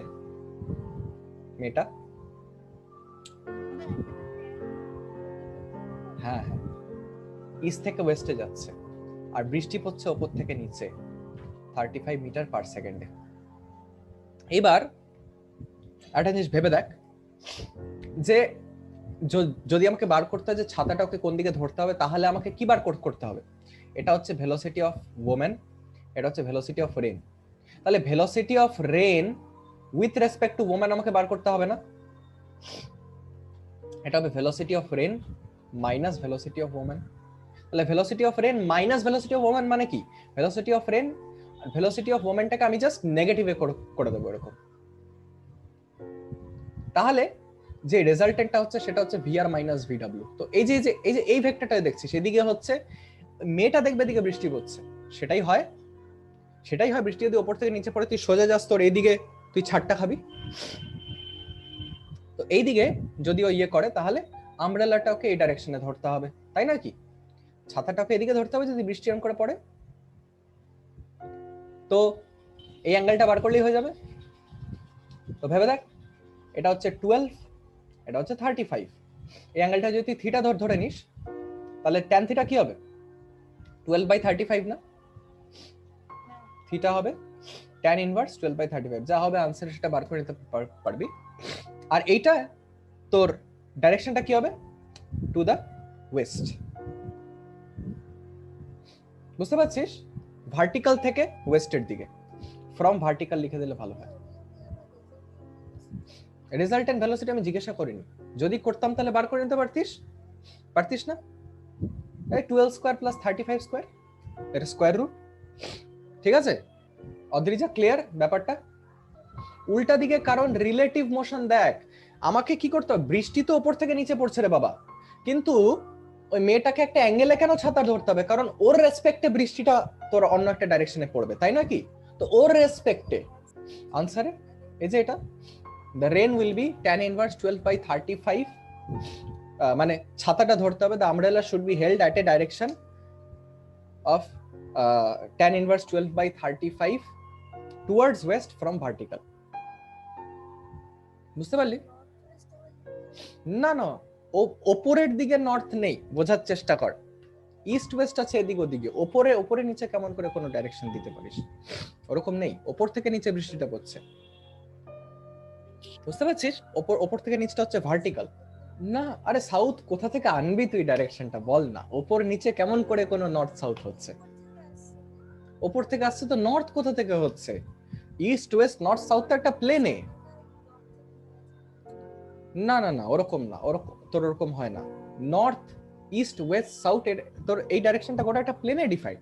মেয়েটা, হ্যাঁ হ্যাঁ ইস্ট থেকে ওয়েস্টে যাচ্ছে, আর বৃষ্টি পড়ছে ওপর থেকে নিচে 35 মিটার পার সেকেন্ডে। এবার একটা জিনিস ভেবে দেখ, যে যদি আমাকে বার করতে হয় যে ছাতাটা ওকে কোন দিকে ধরতে হবে, তাহলে আমাকে কি বার করতে হবে? এটা হচ্ছে ভেলোসিটি অফ ওমেন, এটা হচ্ছে ভেলোসিটি অফ রেন। তাহলে velocity of rain with respect to women আমাকে বার করতে হবে না? এটা হবে velocity of rain minus velocity of women. তাহলে velocity of rain minus velocity of women মানে কি? ভেলোসিটি অফ রেন আর ভেলোসিটি অফ ওমেনটাকে আমি জাস্ট নেগেটিভে করে দেবো এরকম। তাহলে যে রেজাল্টেন্টটা হচ্ছে সেটা হচ্ছে ভিআর মাইনাস ভিডব্লিউ। তো এই যে এই ভেক্টরটা দেখছি, সেদিকে হচ্ছে মেয়েটা দেখবে দিকে বৃষ্টি পড়ছে, সেটাই হয় বৃষ্টি যদি ওপর থেকে নিচে পড়ে তুই সোজা যাস, তোর এইদিকে তুই ছাড়টা খাবি। তো এইদিকে যদি ও ইয়ে করে তাহলে আমব্রেলাটাকে এই ডাইরেকশনে ধরতে হবে, তাই না? কি ছাতাটাকে এদিকে ধরতে হবে যদি বৃষ্টি অন করে পড়ে। তো এই অ্যাঙ্গেলটা বার করলেই হয়ে যাবে। তো ভেবে দেখ, এটা হচ্ছে 12, এটা হচ্ছে 35। এই অ্যাঙ্গেলটা যদি তুই থিটা ধরে নিস, তাহলে ট্যান থিটা কি হবে? 12/35 না? থিটা হবে ট্যান ইনভার্স 12/35, যা হবে আনসার সেটা বার করে নিতে পারবি। আর এইটা তোর ডাইরেকশনটা কি হবে? To the west. বুঝতে পারছিস? ভার্টিক্যাল থেকে ওয়েস্টের দিকে, ফ্রম ভার্টিক্যাল লিখে দিলে ভালো হয়। রেজাল্টেন্ট ভেলোসিটি আমি জিজ্ঞাসা করিনি, যদি করতাম তাহলে বার করে নিতে পারতিস না? এই 12 স্কয়ার প্লাস 35 স্কয়ার, এটা স্কয়ার রুট। ঠিক আছে অদ্রিজা, ক্লিয়ার ব্যাপারটা? উল্টা দিকে, কারণ রিলেটিভ মোশন। দেখ আমাকে কি করতে হবে, বৃষ্টি তো উপর থেকে নিচে পড়ছে রে বাবা, কিন্তু ওই মেয়েটাকে একটা অ্যাঙ্গেলে কেন ছাতা ধরতে হবে? কারণ ওর রেসপেক্টে বৃষ্টিটা তোর অন্য একটা ডাইরেকশনে পড়বে, তাই না? কি তো ওর রেসপেক্টে আনসারে এই যে এটা the rain will be tan inverse 12/35, মানে ছাতাটা ধরতে হবে, the umbrella should be held at a direction of tan inverse 12/35 towards west from vertical। বুঝতে পারলি? না না, ওপরের দিকে নর্থ নেই, বোঝার চেষ্টা কর। ইস্ট ওয়েস্ট আছে এদিক ওদিকে, ওপরে নিচে কেমন করে কোনো ডাইরেকশন দিতে পারিস? ওরকম নেই, ওপর থেকে নিচে বৃষ্টিটা পড়ছে। বুঝতে পারছিস? ওপর থেকে নিচটা হচ্ছে ভার্টিক্যাল না। আরে সাউথ কোথা থেকে আনবি তুই ডাইরেকশনটা, বল না? ওপর নিচে কেমন করে কোনো নর্থ সাউথ হচ্ছে? ওপর থেকে আসছে তো, নর্থ কোথা থেকে হচ্ছে? ইস্ট ওয়েস্ট নর্থ সাউথ তো একটা প্লেনে। না না না, ওরকম না, তোর ওরকম হয় না। নর্থ ইস্ট ওয়েস্ট সাউথ এর তোর এই ডাইরেকশনটা গোটা একটা প্লেনে ডিফাইন।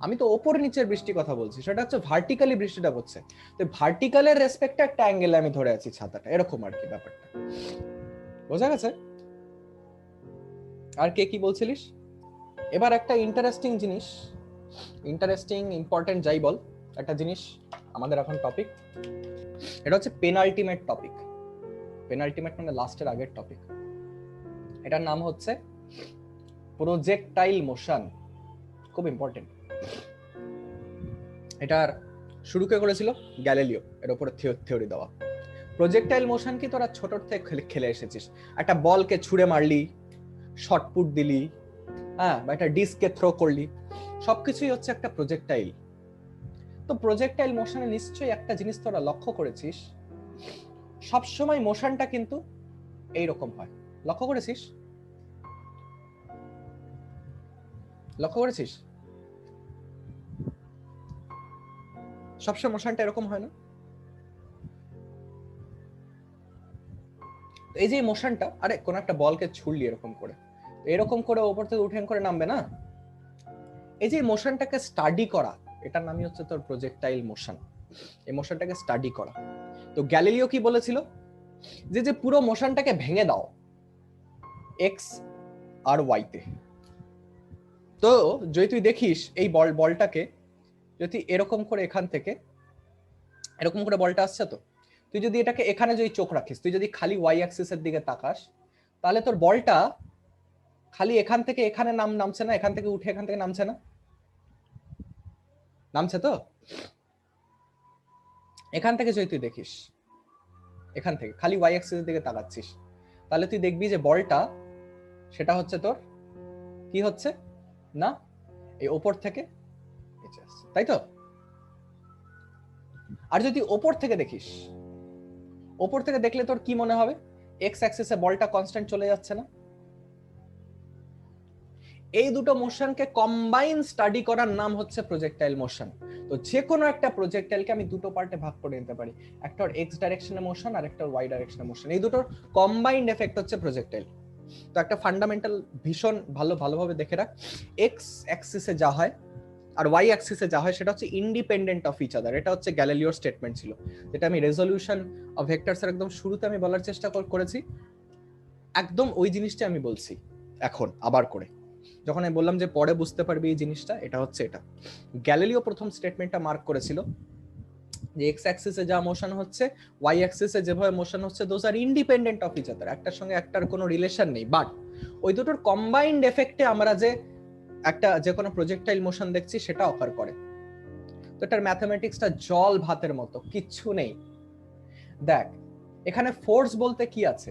আমি তো ওপর নিচের বৃষ্টির কথা বলছি, সেটা হচ্ছে ভার্টিক্যালি বৃষ্টিটা পড়ছে। তো ভার্টিক্যালের রেসপেক্টে একটা অ্যাঙ্গেলে আমি ধরে আছি ছাতাটা, এরকম আর কি ব্যাপারটা। বোঝা গেছে? আর কে কি বলছিলিস? এবার একটা ইন্টারেস্টিং জিনিস, ইম্পর্টেন্ট যাই বল, একটা জিনিস আমাদের এখন টপিক, এটা হচ্ছে পেনাল্টিমেট টপিক। পেনাল্টিমেট মানে লাস্টের আগের টপিক। এটার নাম হচ্ছে প্রজেক্টাইল মোশন, খুব ইম্পর্টেন্ট। এটার শুরু কে করেছিল? গ্যালিলিও, এর উপরে থিওরি দেওয়া। প্রজেক্টাইল মোশন কি তোরা ছোট থেকে খেলে এসেছিস? একটা বলকে ছুঁড়ে মারলি, শর্টপুট দিলি, হ্যাঁ, বা একটা ডিস্ককে থ্রো করলি, সবকিছুই হচ্ছে একটা প্রজেক্টাইল। তো প্রজেক্টাইল মোশনে নিশ্চয়ই একটা জিনিস তোরা লক্ষ্য করেছিস, সবসময় মোশনটা কিন্তু এইরকম হয়। লক্ষ্য করেছিস? সবসময় মোশনটা এরকম হয় না? এই যে মোশনটা, আরে কোন একটা বলকে ছুড়লি এরকম করে ওপর থেকে উঠে করে নামবে না? এই যে মোশনটাকে স্টাডি করা, এটার নামই হচ্ছে তোর প্রজেক্টাইল মোশন। এই মোশনটাকে স্টাডি করা। তো গ্যালিলিও কি বলেছিল, যে যে পুরো মোশনটাকে ভেঙে দাও এক্স আর ওয়াই তে। তো যদি তুই দেখিস এই বলটাকে যদি এরকম করে এখান থেকে এরকম করে বলটা আসছে, তো তুই যদি এটাকে এখানে যদি চোখ রাখিস, তুই যদি খালি ওয়াই অ্যাক্সিসের দিকে তাকাস, তাহলে তোর বলটা খালি এখান থেকে এখানে নামছে না, এখান থেকে উঠে এখান থেকে নামছে না, নামছে তো। এখান থেকে যদি তুই দেখিস, এখান থেকে খালি ওয়াই অ্যাক্সিসের দিকে তাকাচ্ছিস, তাহলে তুই দেখবি যে বলটা সেটা হচ্ছে তোর কি হচ্ছে না, এই ওপর থেকে নিচে আসছে, তাই তো। আর যদি ওপর থেকে দেখিস, ওপর থেকে দেখলে তোর কি মনে হবে, এক্স অ্যাক্সিসে বলটা কনস্ট্যান্ট চলে যাচ্ছে না। এই দুটো মোশনকে কম্বাইন স্টাডি করার নাম হচ্ছে প্রজেক্টাইল মোশন। তো যে কোনো একটা প্রজেক্টাইলকে আমি দুটো পার্টে ভাগ করে নিতে পারি, একটা এক্স ডাইরেকশনে মোশন আর একটা ওয়াই ডাইরেকশনে মোশন। এই দুটোর কম্বাইন্ড এফেক্ট হচ্ছে প্রজেক্টাইল। তো একটা ফান্ডামেন্টাল ভীষণ ভালোভাবে দেখে রাখ, এক্স অ্যাক্সিসে যা হয় আর ওয়াই অ্যাক্সিসে যা হয় সেটা হচ্ছে ইন্ডিপেন্ডেন্ট অফ ইচ আদার। এটা হচ্ছে গ্যালিলিওর স্টেটমেন্ট ছিল, যেটা আমি রেজলিউশন অফ ভেক্টরসের একদম শুরুতে আমি বলার চেষ্টা করেছি। একদম ওই জিনিসটা আমি বলছি এখন আবার করে, যখন আমি বললাম যে পরে বুঝতে পারবি এই জিনিসটা, এটা হচ্ছে এটা। গ্যালিলিও প্রথম স্টেটমেন্টটা মার্ক করেছিল যে এক্স অ্যাক্সিসে যা মোশন হচ্ছে, ওয়াই অ্যাক্সিসে যেভাবে মোশন হচ্ছে, those are independent of each other, একটার সঙ্গে একটার কোনো রিলেশন নেই, বাট ওই দুটোর কম্বাইন্ড এফেক্টে আমরা যে একটা যে কোনো প্রজেক্টাইল মোশন দেখছি সেটা অকার করে। তো এটার ম্যাথমেটিক্সটা জল ভাতের মতো, কিচ্ছু নেই। দেখ এখানে ফোর্স বলতে কি আছে,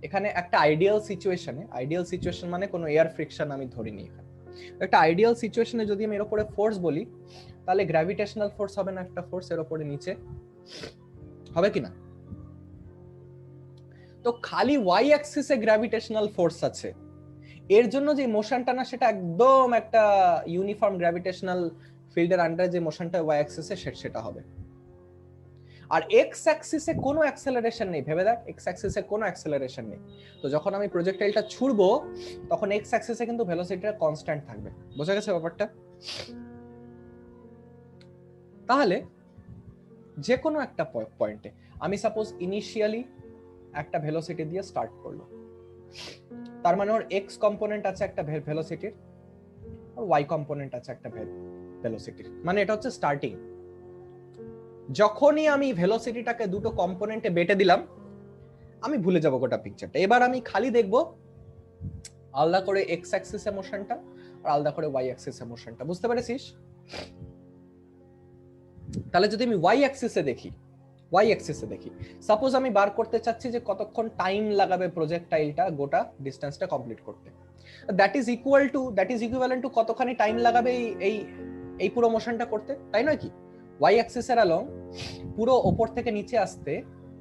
এখানে একটা আইডিয়াল সিচুয়েশন মানে কোনো এয়ার ফ্রিকশন আমি ধরিনি, এখানে একটা আইডিয়াল সিচুয়েশনে যদি আমি এর উপরে ফোর্স বলি, তাহলে গ্র্যাভিটেশনাল ফোর্স হবে না একটা ফোর্স এর উপরে নিচে, হবে কি না? তো খালি ওয়াই অ্যাক্সিসে গ্র্যাভিটেশনাল ফোর্স আছে, এর জন্য যে মোশনটা না সেটা একদম একটা ইউনিফর্ম গ্র্যাভিটেশনাল ফিল্ডের আন্ডারে যে মোশনটা ওয়াই অ্যাক্সিসে সেটা হবে। আর এক্স অ্যাক্সিসে কোনো অ্যাক্সেলারেশন নেই, ভেবে দেখ এক্স অ্যাক্সিসে কোনো অ্যাক্সেলারেশন নেই। তো যখন আমি প্রজেক্টাইলটা ছুড়বো তখন এক্স অ্যাক্সিসে কিন্তু ভেলোসিটিটা কনস্ট্যান্ট থাকবে। বোঝা গেছে ব্যাপারটা? তাহলে যে কোনো একটা পয়েন্টে আমি সাপোজ ইনিশিয়ালি একটা ভেলোসিটি দিয়ে স্টার্ট করলো, তার মানে ওর এক্স কম্পোনেন্ট আছে একটা ভেলোসিটির, আর ওয়াই কম্পোনেন্ট আছে একটা ভেলোসিটির, মানে এটা হচ্ছে স্টার্টিং। যখনই আমি ভেলোসিটিটাকে দুটো কম্পোনেন্টে বেটে দিলাম, আমি ভুলে যাব গোটা পিকচারটা। এবার আমি খালি দেখবো আলাদা করে এক্স অ্যাক্সিসে মোশনটা আর আলাদা করে ওয়াই অ্যাক্সিসে মোশনটা। বুঝতে পেরেছিস? তাহলে যদি আমি ওয়াই অ্যাক্সিসে দেখি, সাপোজ আমি বার করতে চাচ্ছি যে কতক্ষণ টাইম লাগাবে প্রজেক্টাইলটা গোটা ডিসটেন্সটা কমপ্লিট করতে, দ্যাট ইজ ইকুইভ্যালেন্ট টু কতখানি টাইম লাগাবে এই পুরো মোশনটা করতে, তাই নয় কি? ওয়াই অ্যাক্সিসের অ্যালং পুরো ওপর থেকে নিচে আসতে,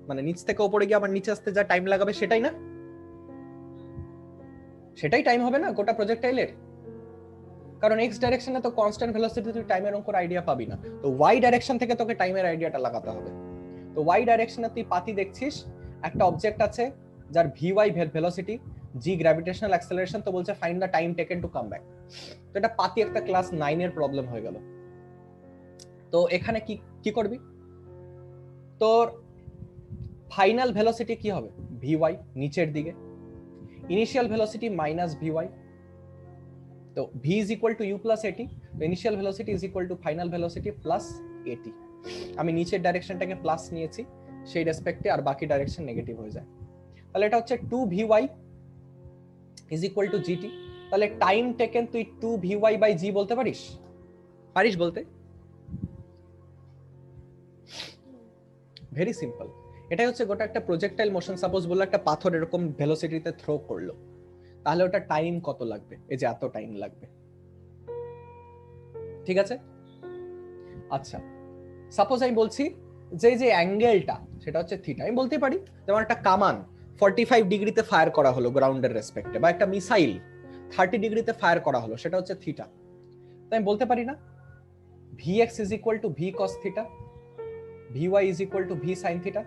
মানে নিচ থেকে ওপরে গিয়ে আবার নিচে আসতে যা টাইম লাগাবে সেটাই না, সেটাই টাইম হবে না গোটা প্রজেক্টাইলের। কারণ এক্স ডাইরেকশনে তো কনস্ট্যান্ট ভেলোসিটি তুই টাইমের অঙ্ক আইডিয়া পাবি না, তো ওয়াই ডাইরেকশন থেকে তোকে টাইমের আইডিয়াটা লাগাতে হবে। তো ওয়াই ডাইরেকশনে তুই পাতি দেখছিস, একটা অবজেক্ট আছে যার V Y velocity, G gravitational acceleration, তো বলছে find the time taken to come back. তো এটা পাতি একটা ক্লাস 9 এর প্রবলেম হয়ে গেল। তো এখানে কি করবি, তোর ফাইনাল ভেলোসিটি কি হবে, ভি ওয়াই নিচের দিকে, initial velocity minus V Y, তো v is equal to u plus at, তো initial velocity is equal to final velocity plus at। আমি নিচের ডাইরেকশনটাকে প্লাস নিয়েছি সেই রেসপেক্টে, আর বাকি ডাইরেকশন নেগেটিভ হয়ে যায়। তাহলে এটা হচ্ছে 2vy is equal to gt। তাহলে টাইম টেকেন তুই 2vy by g বলতে পারিস বলতে? Very simple. এটাই হচ্ছে গোটা একটা প্রজেক্টাইল মোশন। সাপোজ বললো একটা পাথর এরকম ভেলোসিটিতে থ্রো করলো, তাহলে ওটা টাইম কত লাগবে, এই যে এত টাইম লাগবে, ঠিক আছে? আচ্ছা, সাপোজ আমি বলছি যে যে অ্যাঙ্গেলটা সেটা হচ্ছে থিটা, আমি বলতে পারি যেমন একটা কামান 45 ডিগ্রিতে ফায়ার করা হলো গ্রাউন্ডের রেসপেক্টে, বা একটা মিসাইল 30 ডিগ্রিতে ফায়ার করা হলো, সেটা হচ্ছে থিটা। তো আমি বলতে পারি না vx is equal to v cos theta, vy is equal to v sin theta,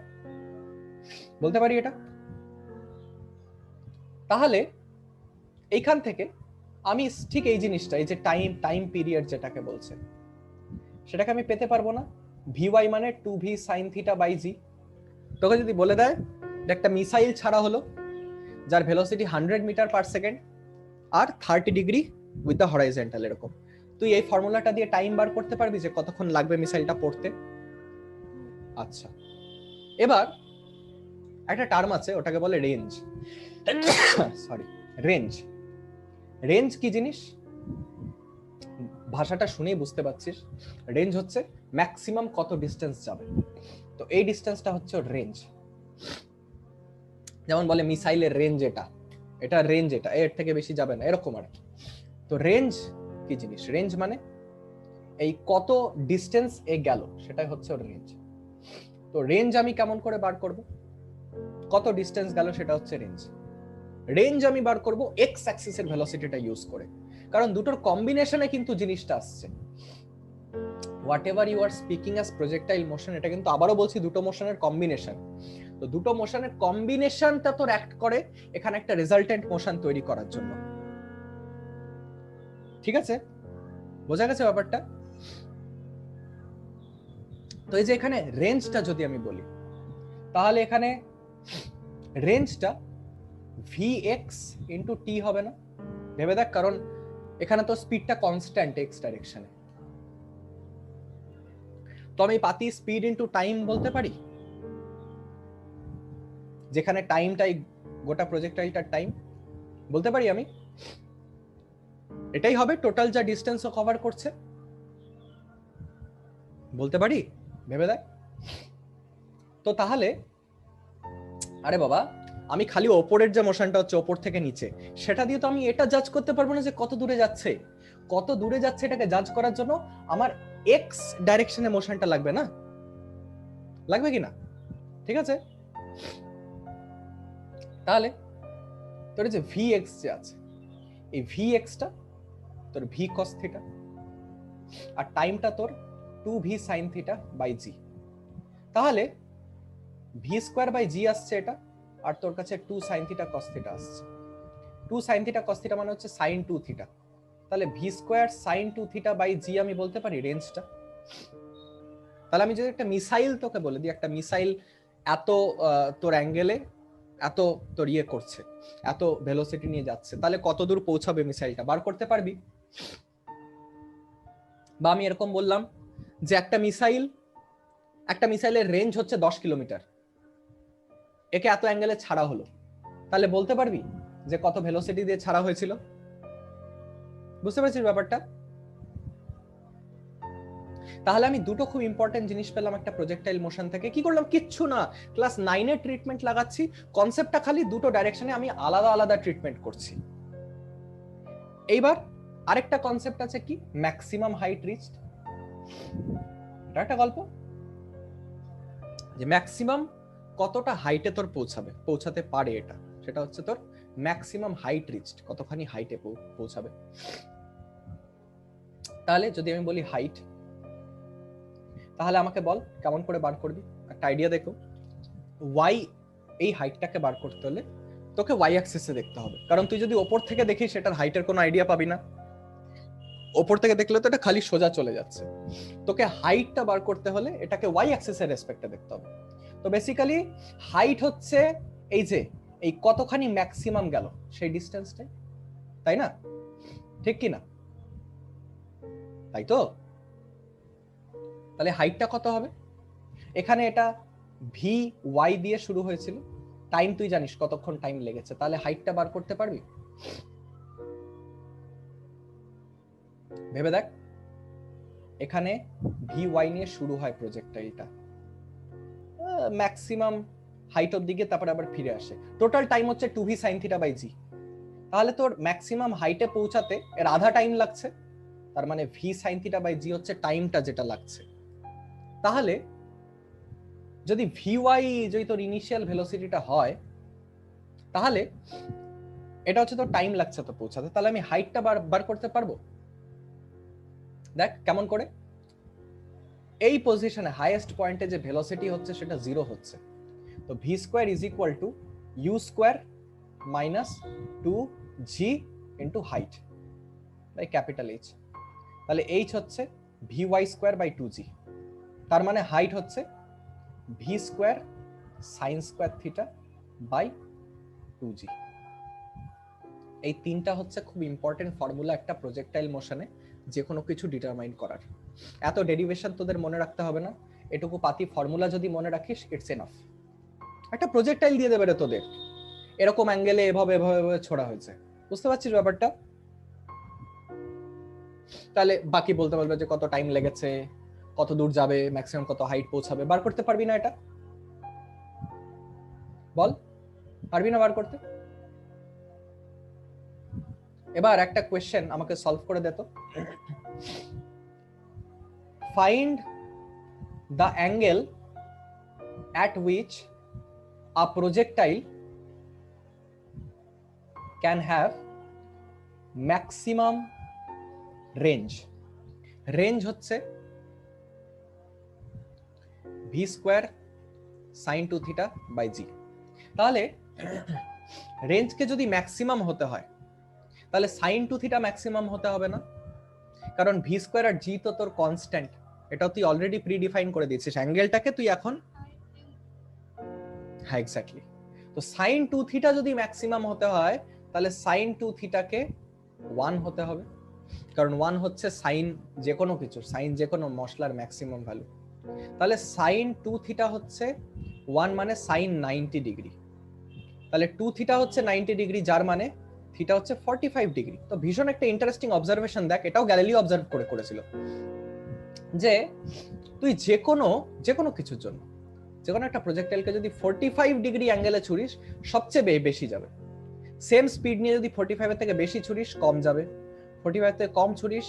বলতে পারি এটা? তাহলে এইখান থেকে আমি ঠিক এই জিনিসটা, এই যে টাইম পিরিয়ড যেটাকে বলছে, সেটাকে আমি পেতে পারবো না? vy মানে 2v sin থিটা বাই জি। তোকে যদি বলে দেয় যে একটা মিসাইল ছাড়া হলো যার ভেলোসিটি 100 মিটার পার সেকেন্ড আর 30 ডিগ্রি উইথ দ্য হরাইজন্টাল, এরকম, তুই এই ফর্মুলাটা দিয়ে টাইম বার করতে পারবি যে কতক্ষণ লাগবে মিসাইলটা পড়তে? আচ্ছা, এবার একটা টার্ম আছে, ওটাকে বলে রেঞ্জ। Sorry, range. রেঞ্জ কি জিনিস? ভাষাটা শুনেই বুঝতে পারছিস, রেঞ্জ হচ্ছে ম্যাক্সিমাম কত ডিস্টেন্স যাবে। তো এই ডিস্টেন্সটা হচ্ছে রেঞ্জ। যেমন বলে মিসাইলের রেঞ্জ এটা, এটা রেঞ্জ, এটা এর থেকে বেশি যাবে না, এরকম আর কি। তো রেঞ্জ কি জিনিস? রেঞ্জ মানে এই কত ডিস্টেন্স এ গেল, সেটাই হচ্ছে ওর রেঞ্জ। তো রেঞ্জ আমি কেমন করে বার করব? কত ডিস্টেন্স গেল সেটা হচ্ছে রেঞ্জ। রেঞ্জ আমি বার করব এক্স অ্যাক্সিসের ভেলোসিটিটা ইউজ করে, কারণ দুটোর কম্বিনেশনে কিন্তু জিনিসটা আসছে। Whatever you are speaking as projectile motion, এটা কিন্তু আবারও বলছি দুটো মোশনের কম্বিনেশন। তো দুটো মোশনের কম্বিনেশনটা তোর অ্যাক্ট করে এখানে একটা রেজাল্টেন্ট মোশন তৈরি করার জন্য। ঠিক আছে, বোঝা গেছে ব্যাপারটা? তো এই যে এখানে রেঞ্জটা যদি আমি বলি, তাহলে এখানে রেঞ্জটা vx ইন্টু টি হবে না? ভেবে দেখ, কারণ এখানে তো স্পিডটা কনস্ট্যান্ট এক্স ডাইরেকশনে। তো আমি পাতি স্পিড ইন্টু টাইম বলতে পারি, যেখানে টাইমটাই গোটা প্রজেক্টাইলটার টাইম বলতে পারি আমি। এটাই হবে টোটাল যা ডিস্টেন্স ও কভার করছে, বলতে পারি? ভেবে দেখ। তো তাহলে আরে বাবা, আমি খালি ওপরের যে মোশনটা হচ্ছে ওপর থেকে নিচে, সেটা দিয়ে তো আমি এটা জাজ করতে পারবো না যে কত দূরে যাচ্ছে। কত দূরে যাচ্ছে এটাকে জাজ করার জন্য আমার এক্স ডাইরেকশনে মোশনটা লাগবে না? লাগবে কি না? ঠিক আছে, তাহলে তোর যে ভি এক্স যে আছে, এই ভি এক্সটা তোর ভি কস থিটা, আর টাইমটা তোর 2v sin theta by G. তাহলে ভি স্কোয়ার বাই জি আসছে এটা, আর তোর কাছে 2 sin থিটা cos থিটা আসছে। 2 sin থিটা cos থিটা মানে হচ্ছে sin 2 থিটা। তাহলে V square sin 2 theta by G আমি বলতে পারি রেঞ্জটা। তাহলে আমি যদি একটা মিসাইল তোকে বলে দিই, একটা মিসাইল এত তোর অ্যাঙ্গেলে এত তোর ইয়ে করছে, এত ভেলোসিটি নিয়ে যাচ্ছে, তাহলে কত দূর পৌঁছাবে মিসাইলটা বার করতে পারবি? বা আমি এরকম বললাম যে একটা মিসাইলের রেঞ্জ হচ্ছে 10 কিলোমিটার, একে এত অ্যাঙ্গেলে ছাড়া হলো, তাহলে বলতে পারবি যে কত ভেলোসিটি দিয়ে ছাড়া হয়েছিল? বুঝতে পারছিস ব্যাপারটা? তাহলে আমি দুটো খুব ইম্পর্টেন্ট জিনিস পেলাম একটা প্রজেক্টাইল মোশন থেকে। কি করলাম? কিচ্ছু না, ক্লাস 9 এর ট্রিটমেন্ট লাগাচ্ছি, কনসেপ্টটা খালি দুটো ডাইরেকশনে আমি আলাদা আলাদা ট্রিটমেন্ট করছি। এইবার আরেকটা কনসেপ্ট আছে, কি? Maximum height reached. এটা একটা গল্প যে ম্যাক্সিমাম কতটা হাইটে তোর পৌঁছাতে পারে, এটা সেটা হচ্ছে তোর ম্যাক্সিমাম হাইট রিচড, কতখানি হাইটে পৌঁছাবে। তাহলে যদি আমি বলি হাইট, তাহলে আমাকে বল কেমন করে বার করবি? একটা আইডিয়া দেখো। ওয়াই, এই হাইটটাকে বার করতে হলে তোকে ওয়াই অ্যাক্সিসে দেখতে হবে, কারণ তুই যদি ওপর থেকে দেখিস সেটার হাইটের কোনো আইডিয়া পাবি না। ওপর থেকে দেখলে তো এটা খালি সোজা চলে যাচ্ছে। তোকে হাইটটা বার করতে হলে এটাকে ওয়াই অ্যাক্সিসের রেসপেক্টে দেখতে হবে। তো বেসিক্যালি হাইট হচ্ছে এই যে এই কতখানি ম্যাক্সিমাম গেল সেই ডিস্টেন্সটাই, তাই না? ঠিক কি না? তাই তো। তাহলে হাইটটা কত হবে? এখানে এটা ভি ওয়াই দিয়ে শুরু হয়েছিল, টাইম তুই জানিস কতক্ষণ টাইম লেগেছে, তাহলে হাইটটা বার করতে পারবি? ভেবে দেখ, এখানে ভি ওয়াই নিয়ে শুরু হয় প্রজেক্টাইলটা, ম্যাক্সিমাম হাইট অফ দিকে, তারপরে আবার ফিরে আসে। টোটাল টাইম হচ্ছে 2v sin theta by G. তাহলে তোর ম্যাক্সিমাম হাইটে পৌঁছাতে এর আধা টাইম লাগছে, তার মানে ভি sin থিটা বাই জি হচ্ছে টাইমটা যেটা লাগছে। তাহলে যদি ভি ওয়াই যদি তোর ইনিশিয়াল ভেলোসিটিটা হয়, তাহলে এটা হচ্ছে তোর টাইম লাগছে তো পৌঁছাতে, তাহলে আমি হাইটটা বার করতে পারবো? দেখ কেমন করে। এই পজিশনে হাইয়েস্ট পয়েন্টে যে ভেলোসিটি হচ্ছে সেটা 0 হচ্ছে, তো V square is equal to U square minus 2g into height. By capital H. তাহলে এইচ হচ্ছে V Y square by 2g, তার মানে হাইট হচ্ছে V square sine square theta by 2g। এই তিনটা হচ্ছে খুব ইম্পর্টেন্ট ফর্মুলা একটা প্রজেক্টাইল মোশনে যে কোনো কিছু ডিটারমাইন করার। এত ডেরিভেশন তোদের মনে রাখতে হবে না, এটুকু পাতি ফর্মুলা যদি মনে রাখিস ইটস এনাফ। একটা প্রজেক্টাইল দিয়ে দেবে রে তোদের, এরকম অ্যাঙ্গেলে এভাবে এভাবে ছোড়া হয়েছে, বুঝতে পারছিস ব্যাপারটা? তাহলে বাকি বলতে পারবে যে কত টাইম লেগেছে, কত দূর যাবে, ম্যাক্সিমাম কত হাইট পৌঁছাবে, বার করতে পারবি না এটা? বল, পারবি না বার করতে? এবার একটা কোয়েশ্চেন আমাকে সলভ করে দে তো। Find the angle at which a projectile can have maximum range. Range হচ্ছে V square sine 2 theta by G. তাহলে রেঞ্জকে যদি ম্যাক্সিমাম হতে হয় তাহলে সাইন 2 থিটা ম্যাক্সিমাম হতে হবে না? কারণ ভি স্কোয়ার আর জি তো তোর কনস্ট্যান্ট, এটা তুই অলরেডি প্রিডিফাইন করে দিয়েছিস অ্যাঙ্গেলটাকে, তুই এখন হ্যাঁ এক্স্যাক্টলি। তো সাইন 2 থিটা যদি ম্যাক্সিমাম হতে হয় তাহলে সাইন 2 থিটাকে 1 হতে হবে, কারণ 1 হচ্ছে সাইন যে কোনো কিছু, সাইন যে কোনো মশলার ম্যাক্সিমাম ভ্যালু। তাহলে সাইন 2 থিটা হচ্ছে 1 মানে সাইন 90 ডিগ্রি, তাহলে 2 থিটা হচ্ছে 90 ডিগ্রি, যার মানে থিটা হচ্ছে 45 ডিগ্রি। তো ভীষণ একটা ইন্টারেস্টিং অবজারভেশন দেখ, এটাও গ্যালিলিও অবজার্ভ করেছিল যে তুই যে কোনো কিছুর জন্য যে কোনো একটা প্রজেক্টাইলকে যদি 45 ডিগ্রি অ্যাঙ্গেলে ছুড়িস সবচেয়ে বেশি যাবে। সেম স্পিড নিয়ে যদি 45 এর থেকে বেশি ছুড়িস কম যাবে, 45 থেকে কম ছুড়িস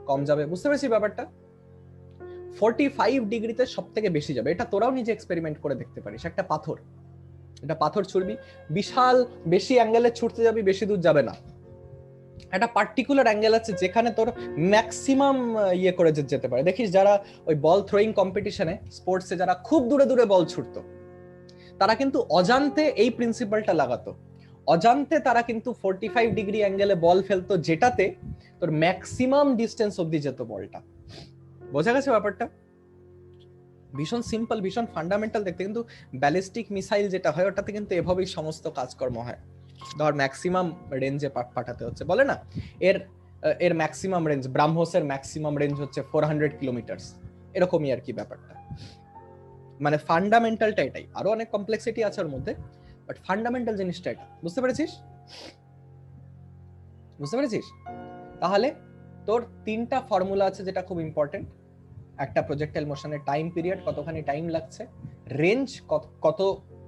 কম যাবে, বুঝতে পেরেছিস ব্যাপারটা? 45 ডিগ্রিতে সব থেকে বেশি যাবে। এটা তোরাও নিজে এক্সপেরিমেন্ট করে দেখতে পারিস। একটা পাথর, এটা পাথর ছুড়বি, বিশাল বেশি অ্যাঙ্গেলে ছুটতে যাবি, বেশি দূর যাবে না। একটা পার্টিকুলার অ্যাঙ্গেল আছে যেখানে তোর ম্যাক্সিমাম ইয়ে করে যেতে পারে। দেখিস যারা ওই বল থ্রোয়িং কম্পিটিশনে স্পোর্টসে যারা খুব দূরে দূরে বল ছুটতো, তারা কিন্তু অজান্তে এই প্রিন্সিপালটা লাগাতো, অজান্তে তারা কিন্তু 45 ডিগ্রি অ্যাঙ্গেলে বল ফেলতো, যেটাতে তোর ম্যাক্সিমাম ডিস্টেন্স অবধি যেত বলটা। বোঝা গেছে ব্যাপারটা? ভীষণ সিম্পল, ভীষণ ফান্ডামেন্টাল দেখতে, কিন্তু ব্যালিস্টিক মিসাইল যেটা হয় ওটাতে কিন্তু এভাবেই সমস্ত কাজকর্ম হয়। ধর ম্যাক্সিমাম রেঞ্জে পাঠাতে হচ্ছে, বলে না এর ম্যাক্সিমাম রেঞ্জ, ব্রাহ্মসের ম্যাক্সিমাম রেঞ্জ হচ্ছে 400 কিলোমিটার, এরকমই আর কি ব্যাপারটা। মানে ফান্ডামেন্টালটা এটাই, আরো অনেক কমপ্লেক্সিটি আছে ওর মধ্যে, বাট ফান্ডামেন্টাল জিনিসটা এটা। বুঝতে পেরেছিস? বুঝতে পেরেছিস? তাহলে তোর তিনটা ফর্মুলা আছে যেটা খুব ইম্পর্টেন্ট। একটা প্রজেক্টাইল মোশনের টাইম পিরিয়ড, কতখানি টাইম লাগছে, রেঞ্জ কত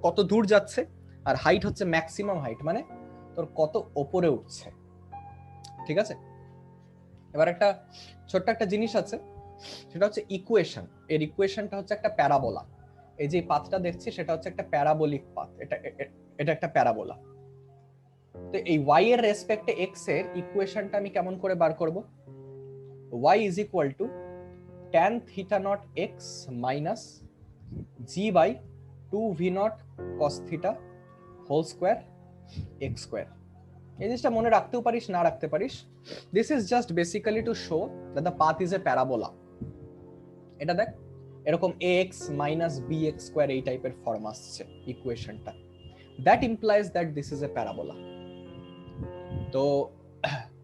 কত দূর যাচ্ছে, আর হাইট হচ্ছে ম্যাক্সিমাম হাইট, মানে তোর কত ওপরে উঠছে। ঠিক আছে? এবার একটা ছোট্ট একটা জিনিস আছে, সেটা হচ্ছে ইকুয়েশন। এর ইকুয়েশনটা হচ্ছে একটা প্যারাবোলা। এই যে পাথটা দেখছি সেটা হচ্ছে একটা প্যারাবোলিক পাথ, এটা একটা প্যারাবোলা। তো এই y এর রেসপেক্টে x এর ইকুয়েশনটা আমি কেমন করে বার করব? y is equal to tan theta naught x minus g by 2v naught cos theta whole square x square। এই জিনিসটা মনে রাখতেও পারিস, না রাখতে পারিস। This is just basically to show that the path is a parabola. এটা দেখ এরকম ax minus bx square এই টাইপের ফর্ম আসছে ইকুয়েশনটা। That implies that this is a parabola. তো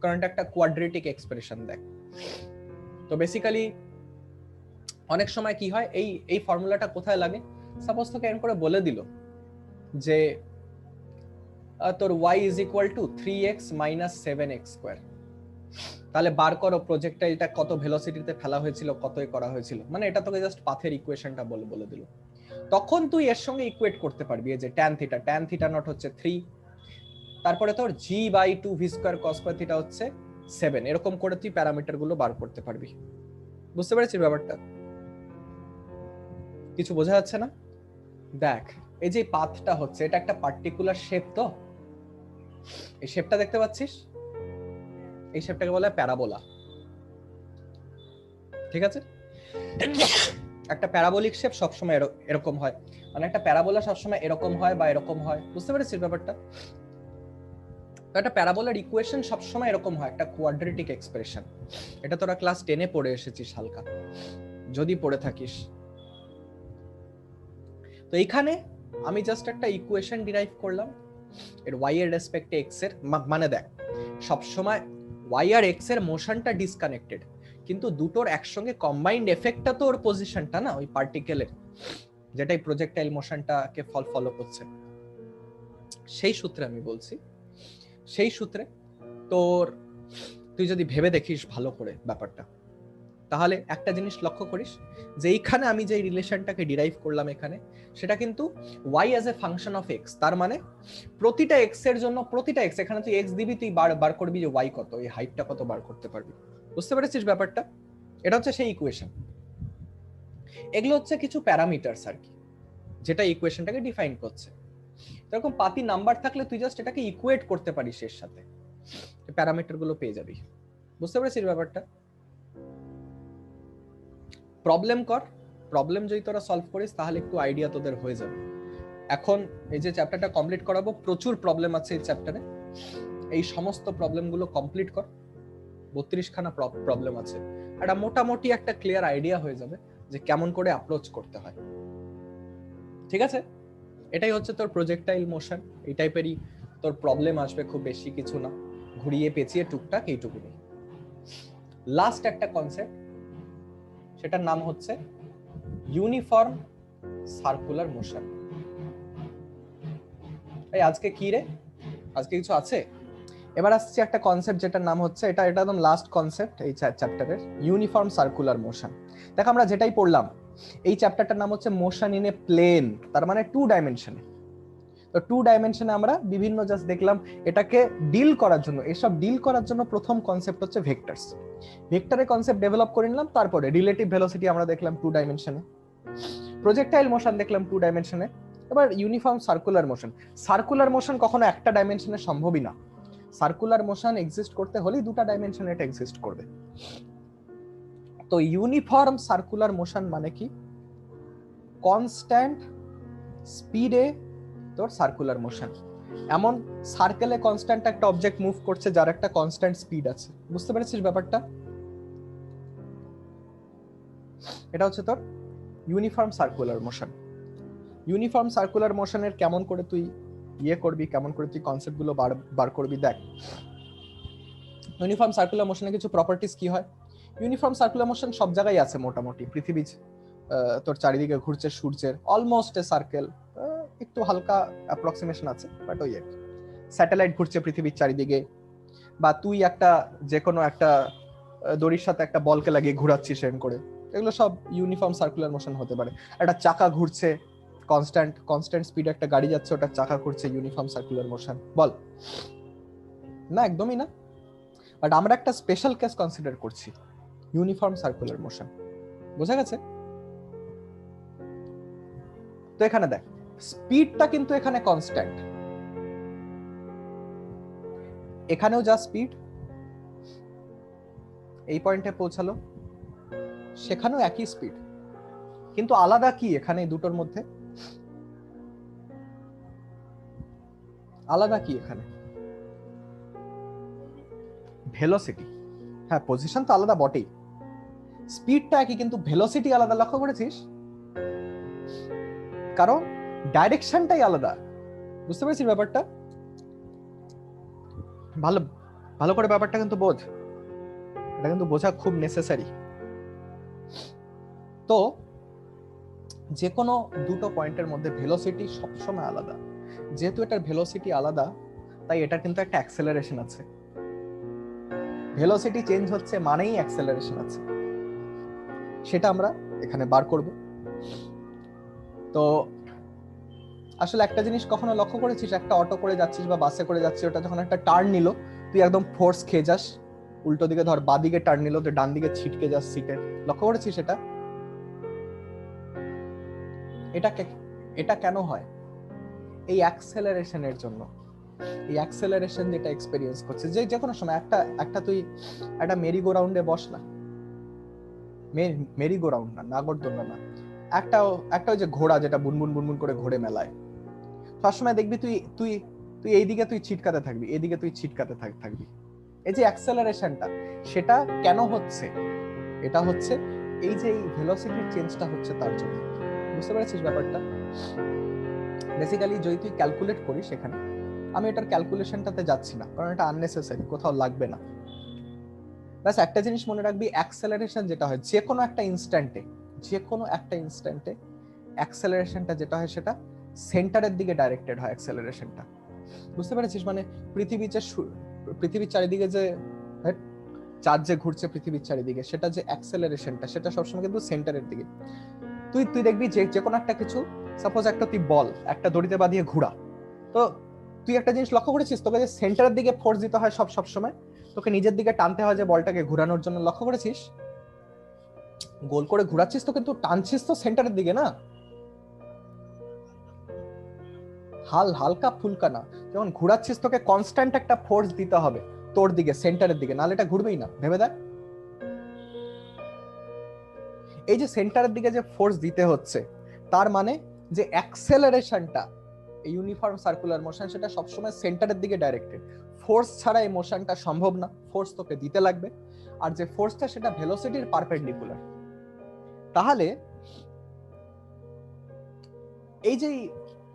কারণ এটা একটা কোয়াড্রেটিক এক্সপ্রেশন দেখ। তো বেসিক্যালি অনেক সময় কি হয়, এই ফর্মুলাটা কোথায় লাগে? সাপোজ তোকে এরকম করে বলে দিল যে তোর y is equal to 3x minus 7x square, তাহলে বার করো প্রজেক্টাইলটা কত ভেলোসিটিতে ফেলা হয়েছিল, কতই করা হয়েছিল, মানে এটা তোকে জাস্ট পাথের ইকুয়েশনটা বলে দিল। তখন তুই এর সঙ্গে ইকুয়েট করতে পারবি যে tan theta নট হচ্ছে 3, তারপরে তোর g by 2v square cos square theta হচ্ছে 7, এরকম করে তুই প্যারামিটার গুলো বার করতে পারবি। বুঝতে পেরেছিস ব্যাপারটা? কিছু বোঝা যাচ্ছে না? দেখ এই যে পাথটা হচ্ছে, এটা একটা পার্টিকুলার শেপ, তো এই শেপটা দেখতে পাচ্ছিস, এই শেপটাকে বলে প্যারাবোলা। ঠিক আছে? একটা প্যারাবোলিক শেপ সবসময় এরকম হয়, মানে একটা প্যারাবোলা সবসময় এরকম হয় বা এরকম হয়। বুঝতে পেরেছিস ব্যাপারটা? একটা প্যারাবোলার ইকুয়েশন সবসময় এরকম হয়, একটা কোয়াড্রেটিক এক্সপ্রেশন। এটা তোরা ক্লাস 10-এ পড়ে এসেছিস হালকা, যদি পড়ে থাকিস। তো এইখানে আমি জাস্ট একটা ইকুয়েশন ডিরাইভ করলাম এর y এর রেসপেক্টে x এর, মানে দেখ সবসময় y আর x এর মোশনটা ডিসকানেক্টেড, কিন্তু দুটোর একসঙ্গে কম্বাইন্ড এফেক্টটা তো ওর পজিশনটা না, ওই পার্টিকেলের, যেটাই প্রজেক্টাইল মোশনটাকে ফলো করছে। সেই সূত্রে আমি বলছি, সেই সূত্রে তোর তুই যদি ভেবে দেখিস ভালো করে ব্যাপারটা, তাহলে একটা জিনিস লক্ষ্য করিস যে এইখানে আমি যে রিলেশনটাকে ডিরাইভ করলাম এখানে, সেটা কিন্তু y as a function of x। তার মানে প্রতিটা x এর জন্য, প্রতিটা x, এখানে তুই x দিবি, তুই বার করবি যে y কত, এই হাইটটা কত বার করতে পারবি। বুঝতে পেরেছিস ব্যাপারটা? এটা হচ্ছে সেই ইকুয়েশন। এগুলো হচ্ছে কিছু প্যারামিটারস আর কি, যেটা ইকুয়েশনটাকে ডিফাইন করছে। এরকম পাতি নাম্বার থাকলে তুই জাস্ট এটাকে ইকুয়েট করতে পারিস এর সাথে, প্যারামিটার গুলো পেয়ে যাবি। বুঝতে পেরেছিস ব্যাপারটা? প্রবলেম কর, প্রবলেম যদি তোরা সলভ করিস তাহলে একটু আইডিয়া তোদের হয়ে যাবে। এখন এই যে চ্যাপ্টারটা কমপ্লিট করাবো, প্রচুর প্রবলেম আছে এই চ্যাপ্টারে, এই সমস্ত প্রবলেমগুলো কমপ্লিট কর। 32 খানা প্রবলেম আছে, একটা মোটামুটি একটা ক্লিয়ার আইডিয়া হয়ে যাবে যে কেমন করে অ্যাপ্রোচ করতে হয়। ঠিক আছে? এটাই হচ্ছে তোর প্রজেক্টাইল মোশন, এই টাইপেরই তোর প্রবলেম আসবে, খুব বেশি কিছু না, ঘুরিয়ে পেঁচিয়ে টুকটাক এইটুকুনি। লাস্ট একটা কনসেপ্ট, সেটার নাম হচ্ছে ইউনিফর্ম সার্কুলার মোশন। এই আজকে কি রে, আজকে কিছু আছে? এবার আসছে একটা কনসেপ্ট যেটার নাম হচ্ছে, এটা একদম লাস্ট কনসেপ্ট এই চ্যাপ্টারের, ইউনিফর্ম সার্কুলার মোশন। দেখো আমরা যেটাই পড়লাম, এই চ্যাপ্টারটার নাম হচ্ছে মোশন ইন এ প্লেন, তার মানে 2 ডাইমেনশনে। তো 2 ডাইমেনশনে আমরা বিভিন্ন জাস্ট দেখলাম, এটাকে ডিল করার জন্য, এসব ডিল করার জন্য প্রথম কনসেপ্ট হচ্ছে ভেক্টরস। ভেক্টরের কনসেপ্ট ডেভেলপ করে নিলাম, তারপরে রিলেটিভ ভেলোসিটি আমরা দেখলাম 2 ডাইমেনশনে, প্রজেক্টাইল মোশন দেখলাম 2 ডাইমেনশনে। এবার uniform circular motion. Circular motion কখনো একটা ডাইমেনশনে সম্ভবই না, সার্কুলার মোশন এক্সিস্ট করতে হলে 2টা ডাইমেনশনে এটা এক্সিস্ট করবে। তো ইউনিফর্ম সার্কুলার মোশন মানে কি? কনস্ট্যান্ট স্পিডে তোর সার্কুলার মোশন। এমন সার্কেলে কনস্ট্যান্ট একটা অবজেক্ট মুভ করছে যার একটা কনস্ট্যান্ট স্পিড আছে। বুঝতে পেরেছিস ব্যাপারটা? এটা হচ্ছে তোর uniform circular motion. Uniform circular মোশনের কেমন করে তুই করবি, কেমন করে তুই কনসেপ্ট গুলো বার করবি, দেখ। ইউনিফর্ম সার্কুলার মোশনের কিছু প্রপার্টিজ কি হয়? ইউনিফর্ম সার্কুলার মোশন সব জায়গায় আছে মোটামুটি, পৃথিবী তোর চারিদিকে ঘুরছে সূর্যের, অলমোস্ট এ সার্কেল, একটু হালকা অ্যাপ্রক্সিমেশন আছে, বাট ওই স্যাটেলাইট ঘুরছে পৃথিবীর চারিদিকে, বা তুই একটা যে কোনো একটা দড়ির সাথে একটা বলকে লাগিয়ে ঘোরাচ্ছিস এরকম করে, এগুলো সব ইউনিফর্ম সার্কুলার মোশন হতে পারে। একটা চাকা ঘুরছে কনস্ট্যান্ট স্পিডে, একটা গাড়ি যাচ্ছে, ওটা চাকা ঘুরছে, ইউনিফর্ম সার্কুলার মোশন বল? না, একদমই না। বাট আমরা একটা স্পেশাল কেস কনসিডার করছি, ইউনিফর্ম সার্কুলার মোশন। বোঝা গেছে? তো এখানে দেখ, স্পিডটা কিন্তু এখানে কনস্ট্যান্ট, এখানেও যা স্পিড এই পয়েন্টে পৌঁছালো, সেখানেও একই স্পিড, কিন্তু আলাদা কি এখানে দুটোর মধ্যে? আলাদা কি এখানে? ভেলোসিটি। হ্যাঁ, পজিশন তো আলাদা বটেই, স্পিডটা একই কিন্তু ভেলোসিটি আলাদা। লক্ষ্য করেছিস? কারণ ডাইরেকশনটাই আলাদা। বুঝতে পেরেছিস ব্যাপারটা? ভালো ভালো করে ব্যাপারটা কিন্তু বোঝ, এটা কিন্তু বোঝা খুব নেসেসারি। তো যে কোনো দুটো পয়েন্টের মধ্যে ভেলোসিটি সবসময় আলাদা। যেহেতু এটার ভেলোসিটি আলাদা, তাই এটার কিন্তু একটা অ্যাক্সেলারেশন আছে। ভেলোসিটি চেঞ্জ হচ্ছে মানেই অ্যাক্সেলারেশন আছে, সেটা আমরা এখানে বার করব। তো আসলে একটা জিনিস কখনো লক্ষ্য করেছিস, একটা অটো করে যাচ্ছিস বা বাসে করে যাচ্ছিস, ওটা যখন একটা টার্ন নিল, তুই একদম ফোর্স খেয়ে যাস, উল্টো দিকে ধর বাঁ দিকে টার্ন নিল, তুই ডান দিকে ছিটকে যাস সিটে। লক্ষ্য করেছিস এটা? এটা কেন হয়? এই অ্যাক্সেলারেশনের জন্য। এই অ্যাক্সেলারেশন যেটা এক্সপেরিয়েন্স করছে, যে কোনো সময় একটা তুই একটা মেরিগো রাউন্ডে বস না, মেরিগো রাউন্ড না, নাগরদোলনা না, একটা ওই যে ঘোড়া যেটা বুনবুন বুনবুন করে ঘোরে মেলায়, সবসময় দেখবি তুই তুই এইদিকে তুই ছিটকাতে থাকবি, এদিকে তুই ছিটকাতে থাকবি। এই যে অ্যাক্সেলারেশনটা সেটা কেন হচ্ছে, এটা হচ্ছে এই যে এই ভেলোসিটির চেঞ্জটা হচ্ছে তার জন্য। বুঝতে পেরেছিস ব্যাপারটা? বেসিক্যালি যদি তুই ক্যালকুলেট করিস এখানে, আমি এটার ক্যালকুলেশনটাতে যাচ্ছি না কারণ এটা আননেসেসারি, কোথাও লাগবে না। ব্যাস একটা জিনিস মনে রাখবি, অ্যাক্সেলারেশন যেটা হয় যে কোনো একটা ইনস্ট্যান্টে অ্যাক্সেলারেশনটা যেটা হয় সেটা সেন্টারের দিকে ডাইরেক্টেড হয় অ্যাক্সেলারেশনটা। বুঝতে পেরেছিস? মানে পৃথিবীর চারিদিকে যে চার্জ যে ঘুরছে পৃথিবীর চারিদিকে, সেটা যে অ্যাক্সেলারেশনটা সেটা সবসময় কিন্তু সেন্টারের দিকে। তুই দেখবি যে কোনো একটা কিছু, সাপোজ একটা তুই বল একটা দড়িতে বাঁধিয়ে ঘোরা, তো তুই একটা জিনিস লক্ষ্য করেছিস, তোকে যে সেন্টারের দিকে ফোর্স দিতে হয় সব সময়, তোকে নিজের দিকে টানতে হয় যে বলটাকে ঘোরানোর জন্য, লক্ষ্য করেছিস? গোল করে ঘোরাচ্ছিস তো কিন্তু টানছিস তো সেন্টারের দিকে না, হালকা ফুলকা না। যখন ঘোরাচ্ছিস তোকে কনস্ট্যান্ট একটা ফোর্স দিতে হবে তোর দিকে, সেন্টারের দিকে, নাহলে এটা ঘুরবেই না। ভেবে দেখ, এই যে সেন্টারের দিকে যে ফোর্স দিতে হচ্ছে, তার মানে যে অ্যাক্সেলারেশনটা, ইউনিফর্ম সার্কুলার মোশন, সেটা সবসময় সেন্টারের দিকে ডাইরেক্টেড। ফোর্স ছাড়া এই মোশনটা সম্ভব না, ফোর্স তোকে দিতে লাগবে, আর যে ফোর্সটা সেটা ভেলোসিটির পারপেন্ডিকুলার। তাহলে এই যে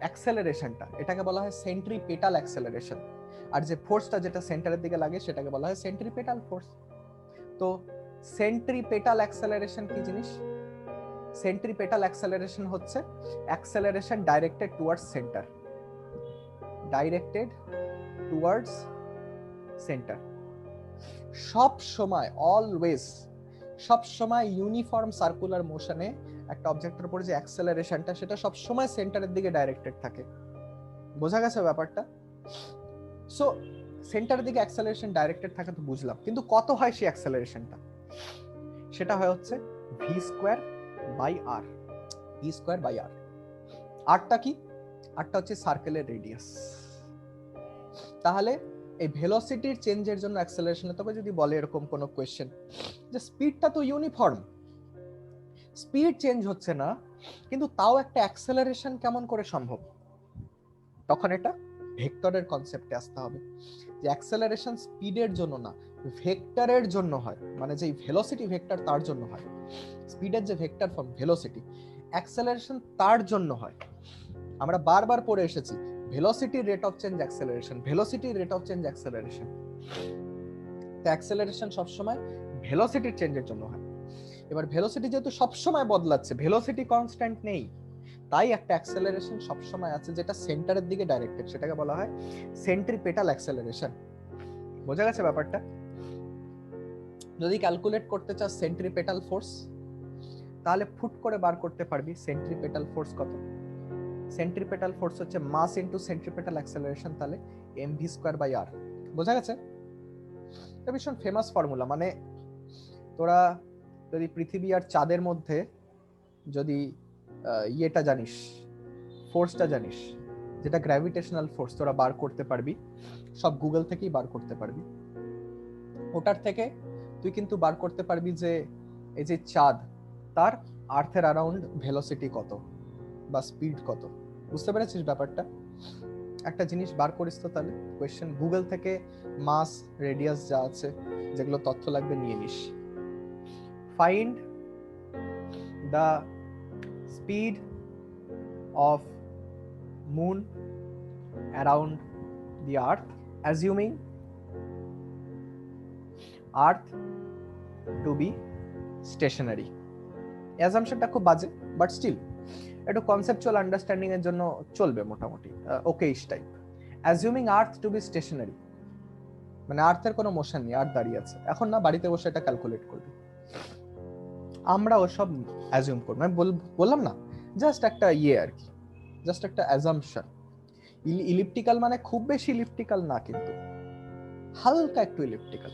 অ্যাক্সেলারেশনটা, এটাকে বলা হয় সেন্ট্রিপেটাল অ্যাক্সেলারেশন, আর যে ফোর্সটা যেটা সেন্টারের দিকে লাগে সেটাকে বলা হয় সেন্ট্রিপেটাল ফোর্স। তো সেন্ট্রিপেটাল অ্যাক্সেলারেশন কি জিনিস? সেন্ট্রিপেটাল অ্যাক্সেলারেশন হচ্ছে acceleration directed towards centre, directed towards centre. সব সময়, অলওয়েজ, সব সময় ইউনিফর্ম সার্কুলার মোশনে একটা অবজেক্টের উপর যে অ্যাক্সেলারেশনটা সেটা সব সময় সেন্টারের দিকে ডাইরেক্টেড থাকে। বোঝা গেছে ব্যাপারটা? সো সেন্টারের দিকে অ্যাক্সেলারেশন ডাইরেক্টেড থাকে তো বুঝলাম, কিন্তু কত হয় সেই অ্যাক্সেলারেশনটা? সেটা হয় হচ্ছে V square by R, V square by R. আরটা কি? আরটা হচ্ছে সার্কেলের রেডিয়াস। তাহলে এই ভেলোসিটির চেঞ্জের জন্য অ্যাক্সেলারেশনে তবে যদি বলে এরকম কোনো কোয়েশ্চেন যে স্পিডটা তো ইউনিফর্ম, স্পিড চেঞ্জ হচ্ছে না, কিন্তু তাও একটা অ্যাক্সেলারেশন কেমন করে সম্ভব? তখন এটা ভেক্টরের কনসেপ্টে আসতে হবে, যে অ্যাক্সেলারেশন স্পিডের জন্য না, ভেক্টরের জন্য হয়। মানে যে ভেলোসিটি ভেক্টর তার জন্য হয়, স্পিডের যে ভেক্টর ফর্ম ভেলোসিটি, অ্যাক্সেলারেশন তার জন্য হয়। আমরা বারবার পড়ে এসেছি velocity rate of change acceleration, velocity rate of change acceleration. তো অ্যাক্সেলারেশন সবসময় ভেলোসিটির চেঞ্জের জন্য হয়। এবার ভেলোসিটি যেহেতু সবসময় বদলাচ্ছে, ভেলোসিটি কনস্ট্যান্ট নেই, তাই একটা অ্যাক্সেলারেশন সবসময় আছে যেটা সেন্টারের দিকে ডাইরেক্টেড, সেটাকে বলা হয় সেন্ট্রিপেটাল অ্যাক্সেলারেশন। বোঝা গেছে ব্যাপারটা? যদি ক্যালকুলেট করতে চাস সেন্ট্রিপেটাল ফোর্স, তাহলে ফুট করে বার করতে পারবি সেন্ট্রিপেটাল ফোর্স কত। সেন্ট্রিপেটাল ফোর্স হচ্ছে মাস ইনটু সেন্ট্রিপেটাল অ্যাক্সেলারেশন, তাহলে mv স্কয়ার বাই r। বোঝা গেছে? এটা ভীষণ ফেমাস ফর্মুলা। মানে তোরা যদি পৃথিবী আর চাঁদের মধ্যে যদি ইয়েটা জানিস, ফোর্সটা জানিস, যেটা গ্র্যাভিটেশনাল ফোর্স, তোরা বার করতে পারবি, সব গুগল থেকেই বার করতে পারবি। ওটার থেকে তুই কিন্তু বার করতে পারবি যে এই যে চাঁদ, তার আর্থের অ্যারাউন্ড ভেলোসিটি কত বা স্পিড কত। বুঝতে পেরেছিস ব্যাপারটা? একটা জিনিস বার করিস তো তাহলে, কোয়েশ্চেন গুগল থেকে মাস, রেডিয়াস যা আছে, যেগুলো তথ্য লাগবে নিয়ে নিস। Find the speed of moon around the earth assuming earth to be stationary. অ্যাজাম্পশনটা খুব বাজে, বাট স্টিল একটু কনসেপচুয়াল আন্ডারস্ট্যান্ডিং এর জন্য চলবে মোটামুটি, okayish type. Assuming earth to be stationary, মানে আর্থের কোনো মোশন নেই, আর্থ দাঁড়িয়ে আছে। এখন না বাড়িতে বসে এটা ক্যালকুলেট করবে, আমরা ওসব অ্যাজিউম করব, আমি বললাম না, জাস্ট একটা ইয়ে আর কি, জাস্ট একটা অ্যাজাম্পশন। ইলিপ্টিক্যাল মানে খুব বেশি ইলিপ্টিক্যাল না, কিন্তু হালকা একটু ইলিপ্টিক্যাল।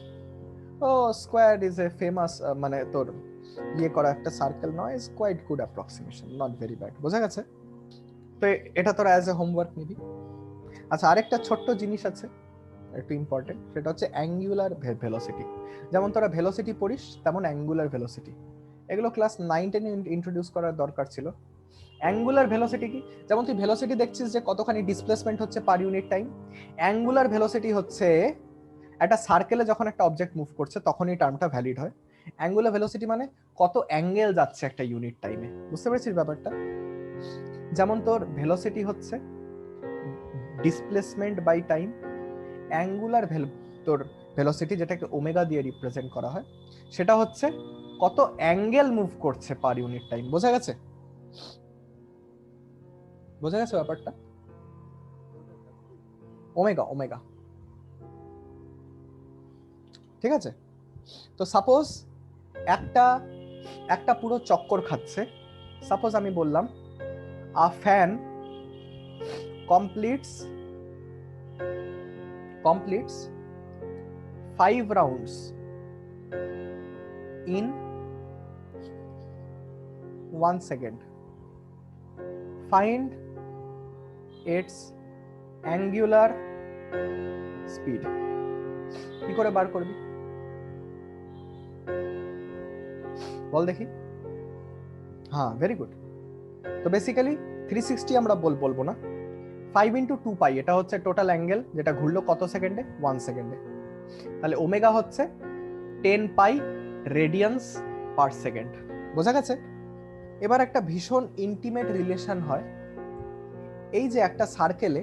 ও স্কোয়ার ইজ এ ফেমাস, মানে তোর ইয়ে করা একটা সার্কেল নয়, is quite good approximation, not very bad. বোঝা গেছে? তো এটা তোরা অ্যাজ এ হোমওয়ার্ক নিবি। আচ্ছা, আরেকটা ছোট্ট জিনিস আছে একটু ইম্পর্টেন্ট, সেটা হচ্ছে অ্যাঙ্গুলার ভেলোসিটি। যেমন তোরা ভেলোসিটি পড়িস তেমন অ্যাঙ্গুলার ভেলোসিটি, এগুলো ক্লাস 9-10 ইন্ট্রোডিউস করার দরকার ছিল, অ্যাঙ্গুলার ভেলোসিটি কি? যেমন তুই ভেলোসিটি দেখছিস যে কতখানি ডিসপ্লেসমেন্ট হচ্ছে per unit time, angular velocity হচ্ছে একটা সার্কেলে যখন একটা অবজেক্ট মুভ করছে তখনই টার্মটা ভ্যালিড হয়। অ্যাঙ্গুলার ভেলোসিটি মানে কত অ্যাঙ্গেল যাচ্ছে একটা ইউনিট টাইমে, বুঝতে পেরেছিস ব্যাপারটা? যেমন তোর ভেলোসিটি হচ্ছে ডিসপ্লেসমেন্ট বাই টাইম, অ্যাঙ্গুলার তোর ভেলোসিটি যেটাকে ওমেগা দিয়ে রিপ্রেজেন্ট করা হয় সেটা হচ্ছে কত অ্যাঙ্গেল মুভ করছে পার ইউনিট টাইম। বোঝা গেছে? বোঝা গেছে ব্যাপারটা? ওমেগা, ওমেগা, ঠিক আছে? তো সাপোজ একটা একটা পুরো চক্কর খাচ্ছে, সাপোজ আমি বললাম আ fan completes 5 rounds in 1 second. Find its angular speed. কি করে বার করবি বল দেখি? হ্যাঁ, ভেরি গুড। তো বেসিক্যালি 360 আমরা বলবো না, 5 ইন্টু 2 পাই, এটা হচ্ছে টোটাল অ্যাঙ্গেল যেটা ঘুরলো কত সেকেন্ডে? 1 সেকেন্ডে। তাহলে ওমেগা হচ্ছে 10 পাই রেডিয়ান্স পার সেকেন্ড। বোঝা গেছে? এবার একটা ভীষণ ইন্টিমেট রিলেশন হয়, এই যে একটা সার্কেলে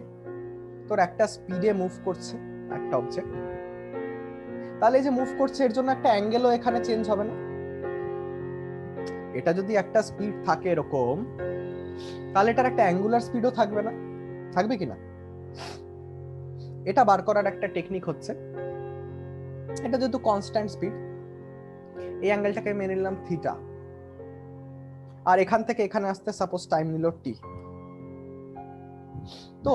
তোর একটা স্পিডে মুভ করছে একটা অবজেক্ট, তাহলে এই যে মুভ করছে এর জন্য একটা অ্যাঙ্গেলও এখানে চেঞ্জ হবে না? এটা যদি একটা স্পিড থাকে এরকম, তাহলে এটার একটা অ্যাঙ্গুলার স্পিডও থাকবে না? থাকবে কিনা? এটা বার করার একটা টেকনিক হচ্ছে, এটা যেহেতু কনস্ট্যান্ট স্পিড, এই অ্যাঙ্গেলটাকে মেনে নিলাম থিটা, আর এখান থেকে এখানে আসতে সাপোজ টাইম নিল টি। তো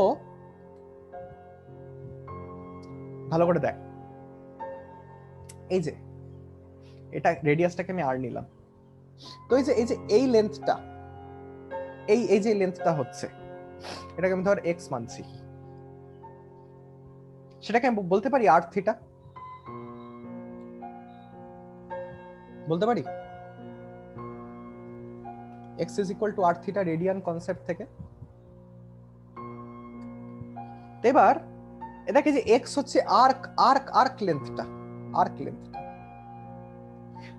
ভালো করে দেখ, এই যে এটা রেডিয়াসটাকে আমি আর নিলাম, তো এই লেন্থটা, এই যে লেন্থটা হচ্ছে, এটাকে আমি ধর এক্স মানছি, সেটাকে আমি বলতে পারি আর থিটা, বলতে পারি x is equal to r theta radian concept থেকে। এবার এটাকে যে x হচ্ছে আর্ক লেন্থটা,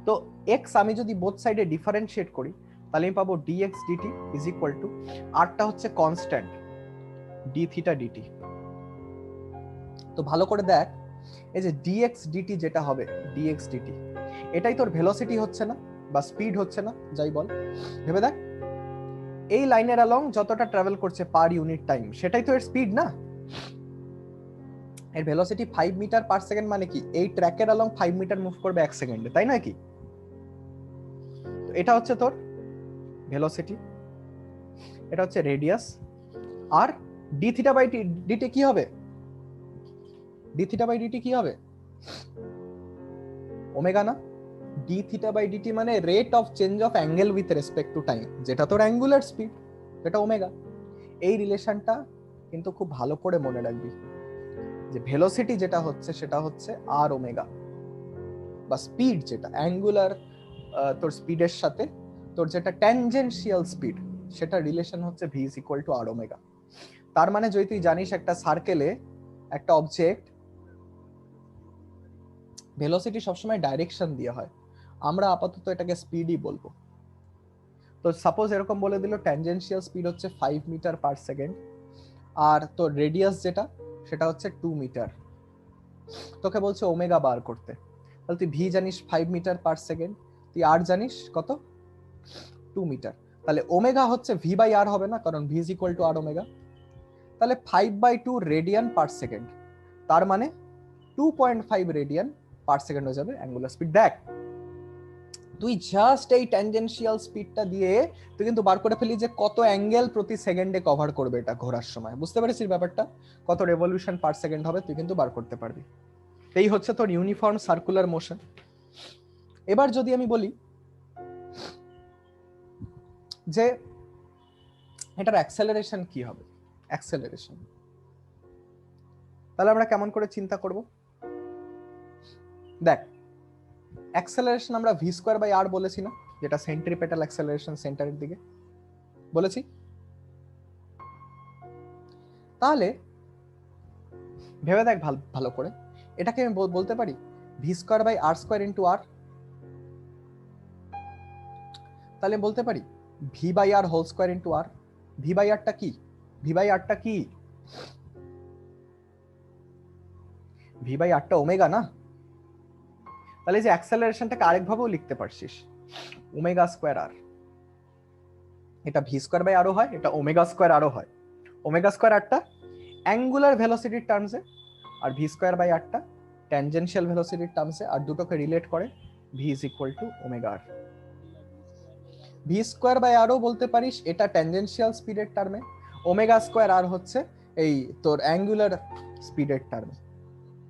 তো x আমি যদি বোথ সাইডে ডিফারেন্সিয়েট করি তাহলে আমি পাবো dx dt is equal to rটা হচ্ছে কনস্ট্যান্ট d theta dt। তো ভালো করে দেখ, এই যে dx dt যেটা হবে, dx dt এটাই তোর ভেলোসিটি হচ্ছে না বা স্পিড হচ্ছে না, যাই বল, ভেবে দেখ এই লাইনের অ্যালং যতটা ট্রাভেল করছে পার ইউনিট টাইম সেটাই তো এর স্পিড না? এর ভেলোসিটি 5 মিটার পার সেকেন্ড, মানে কি এই ট্র্যাকের অ্যালং 5 মিটার মুভ করবে 1 সেকেন্ডে, তাই না কি? তো এটা হচ্ছে তোর ভেলোসিটি, এটা হচ্ছে রেডিয়াস, আর d থিটা বাই dt কি হবে? d থিটা বাই dt কি হবে? ওমেগা না? d থিটা বাই dt মানে rate of change of angle with respect to time, যেটা তোর অ্যাঙ্গুলার স্পিড, যেটা ওমেগা। এই রিলেশনটা কিন্তু খুব ভালো করে মনে রাখবি, যে ভেলোসিটি যেটা হচ্ছে সেটা হচ্ছে আর ওমেগা, বা স্পিড যেটা অ্যাঙ্গুলার তোর স্পিডের সাথে তোর যেটা ট্যানজেনশিয়াল স্পিড, সেটা রিলেশন হচ্ছে v is equal to r omega. তার মানে যদি তুই জানিস একটা সার্কেলে একটা অবজেক্ট ভেলোসিটি সবসময় ডাইরেকশন দিয়ে হয়, আমরা আপাতত এটাকে স্পিডই বলবো। তো সাপোজ এরকম বলে দিল ট্যানজেনশিয়াল স্পিড হচ্ছে 5 মিটার পার সেকেন্ড, আর তোর রেডিয়াস যেটা সেটা হচ্ছে 2 মিটার, তোকে বলছে ওমেগা বার করতে, তাহলে তুই ভি জানিস 5 মিটার পার সেকেন্ড, তুই আর জানিস কত? 2 মিটার, তাহলে ওমেগা হচ্ছে ভি বাই আর হবে না, কারণ V is equal to R omega, তাহলে 5/2 রেডিয়ান পার সেকেন্ড, তার মানে 2.5 রেডিয়ান পার সেকেন্ড হয়ে যাবে অ্যাঙ্গুলার স্পিড। দেখ তুই জাস্ট এই ট্যানজেনশিয়াল স্পিডটা দিয়ে তুই কিন্তু বার করে ফেলি যে কত অ্যাঙ্গেল প্রতি সেকেন্ডে কভার করবে এটা ঘোরার সময়, বুঝতে পেরেছিস ব্যাপারটা? কত রেভলিউশন পার সেকেন্ড হবে তুই কিন্তু বার করতে পারবি। এই হচ্ছে তোর ইউনিফর্ম সার্কুলার মোশন। এবার যদি আমি বলি যে এটার অ্যাক্সেলারেশন কি হবে, অ্যাক্সেলারেশন, তাহলে আমরা কেমন করে চিন্তা করব? দেখ অ্যাক্সেলারেশন আমরা ভি স্কোয়ার বাই আর বলেছি না, যেটা সেন্ট্রিপেটাল অ্যাক্সেলারেশন সেন্টারের দিকে। বলেছি। তাহলে ভেবে দেখ ভালো করে, এটাকে আমি বলতে পারি V square by R square into R. তাহলে বলতে পারি V by R whole square into R. V by আরটা কি? ভি বাই আরটা কি? ভি বাই আরটা ওমেগা না? তাহলে যে অ্যাক্সেলারেশনটাকে আরেকভাবেও লিখতে পারছিস, ওমেগা স্কোয়ার আর। এটা ভি স্কোয়ার বাই আরও হয়, এটা ওমেগা স্কোয়ার আরও হয়। ওমেগা স্কোয়ার আরটা অ্যাঙ্গুলার ভেলোসিটির টার্মসে, আর ভি স্কোয়ার বাই আরটা ট্যানজেনশিয়াল ভেলোসিটির টার্মসে, আর দুটোকে রিলেট করে V is equal to omega R. V square by আরও বলতে পারিস এটা ট্যানজেনশিয়াল স্পিডের টার্মে, ওমেগা স্কোয়ার আর হচ্ছে এই তোর অ্যাঙ্গুলার স্পিডের টার্মে।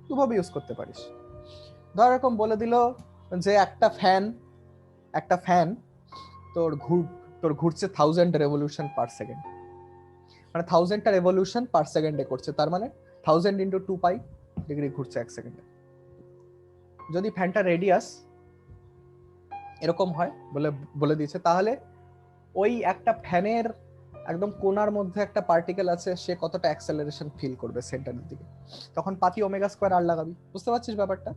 দুভাবে ইউজ করতে পারিস। ধর এরকম বলে দিল যে একটা ফ্যান তোর ঘুরছে 1000 রেভলিউশন পার সেকেন্ড, মানে 1000টা রেভলিউশন পার সেকেন্ডে করছে, তার মানে 1000 ইন্টু 2 পাই ডিগ্রি ঘুরছে এক সেকেন্ডে। যদি ফ্যানটা রেডিয়াস এরকম হয় বলে দিয়েছে, তাহলে ওই একটা ফ্যানের একদম কোনার মধ্যে একটা পার্টিকেল আছে, সে কতটা অ্যাক্সেলারেশন ফিল করবে সেন্টারের দিকে, তখন পাতি ওমেগা স্কোয়ার আর লাগাবি। বুঝতে পারছিস ব্যাপারটা?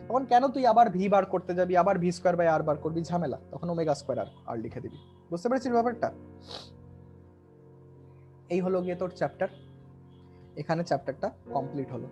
তখন কেন তুই আবার ভি বার করতে যাবি, আবার ভি স্কোয়ার বাই আর বার করবি, ঝামেলা, তখন ওমেগা স্কোয়ার আর লিখে দিবি। বুঝতে পেরেছিস ব্যাপারটা? এই হলো গিয়ে তোর চ্যাপ্টার। এখানে চ্যাপ্টারটা কমপ্লিট হলো।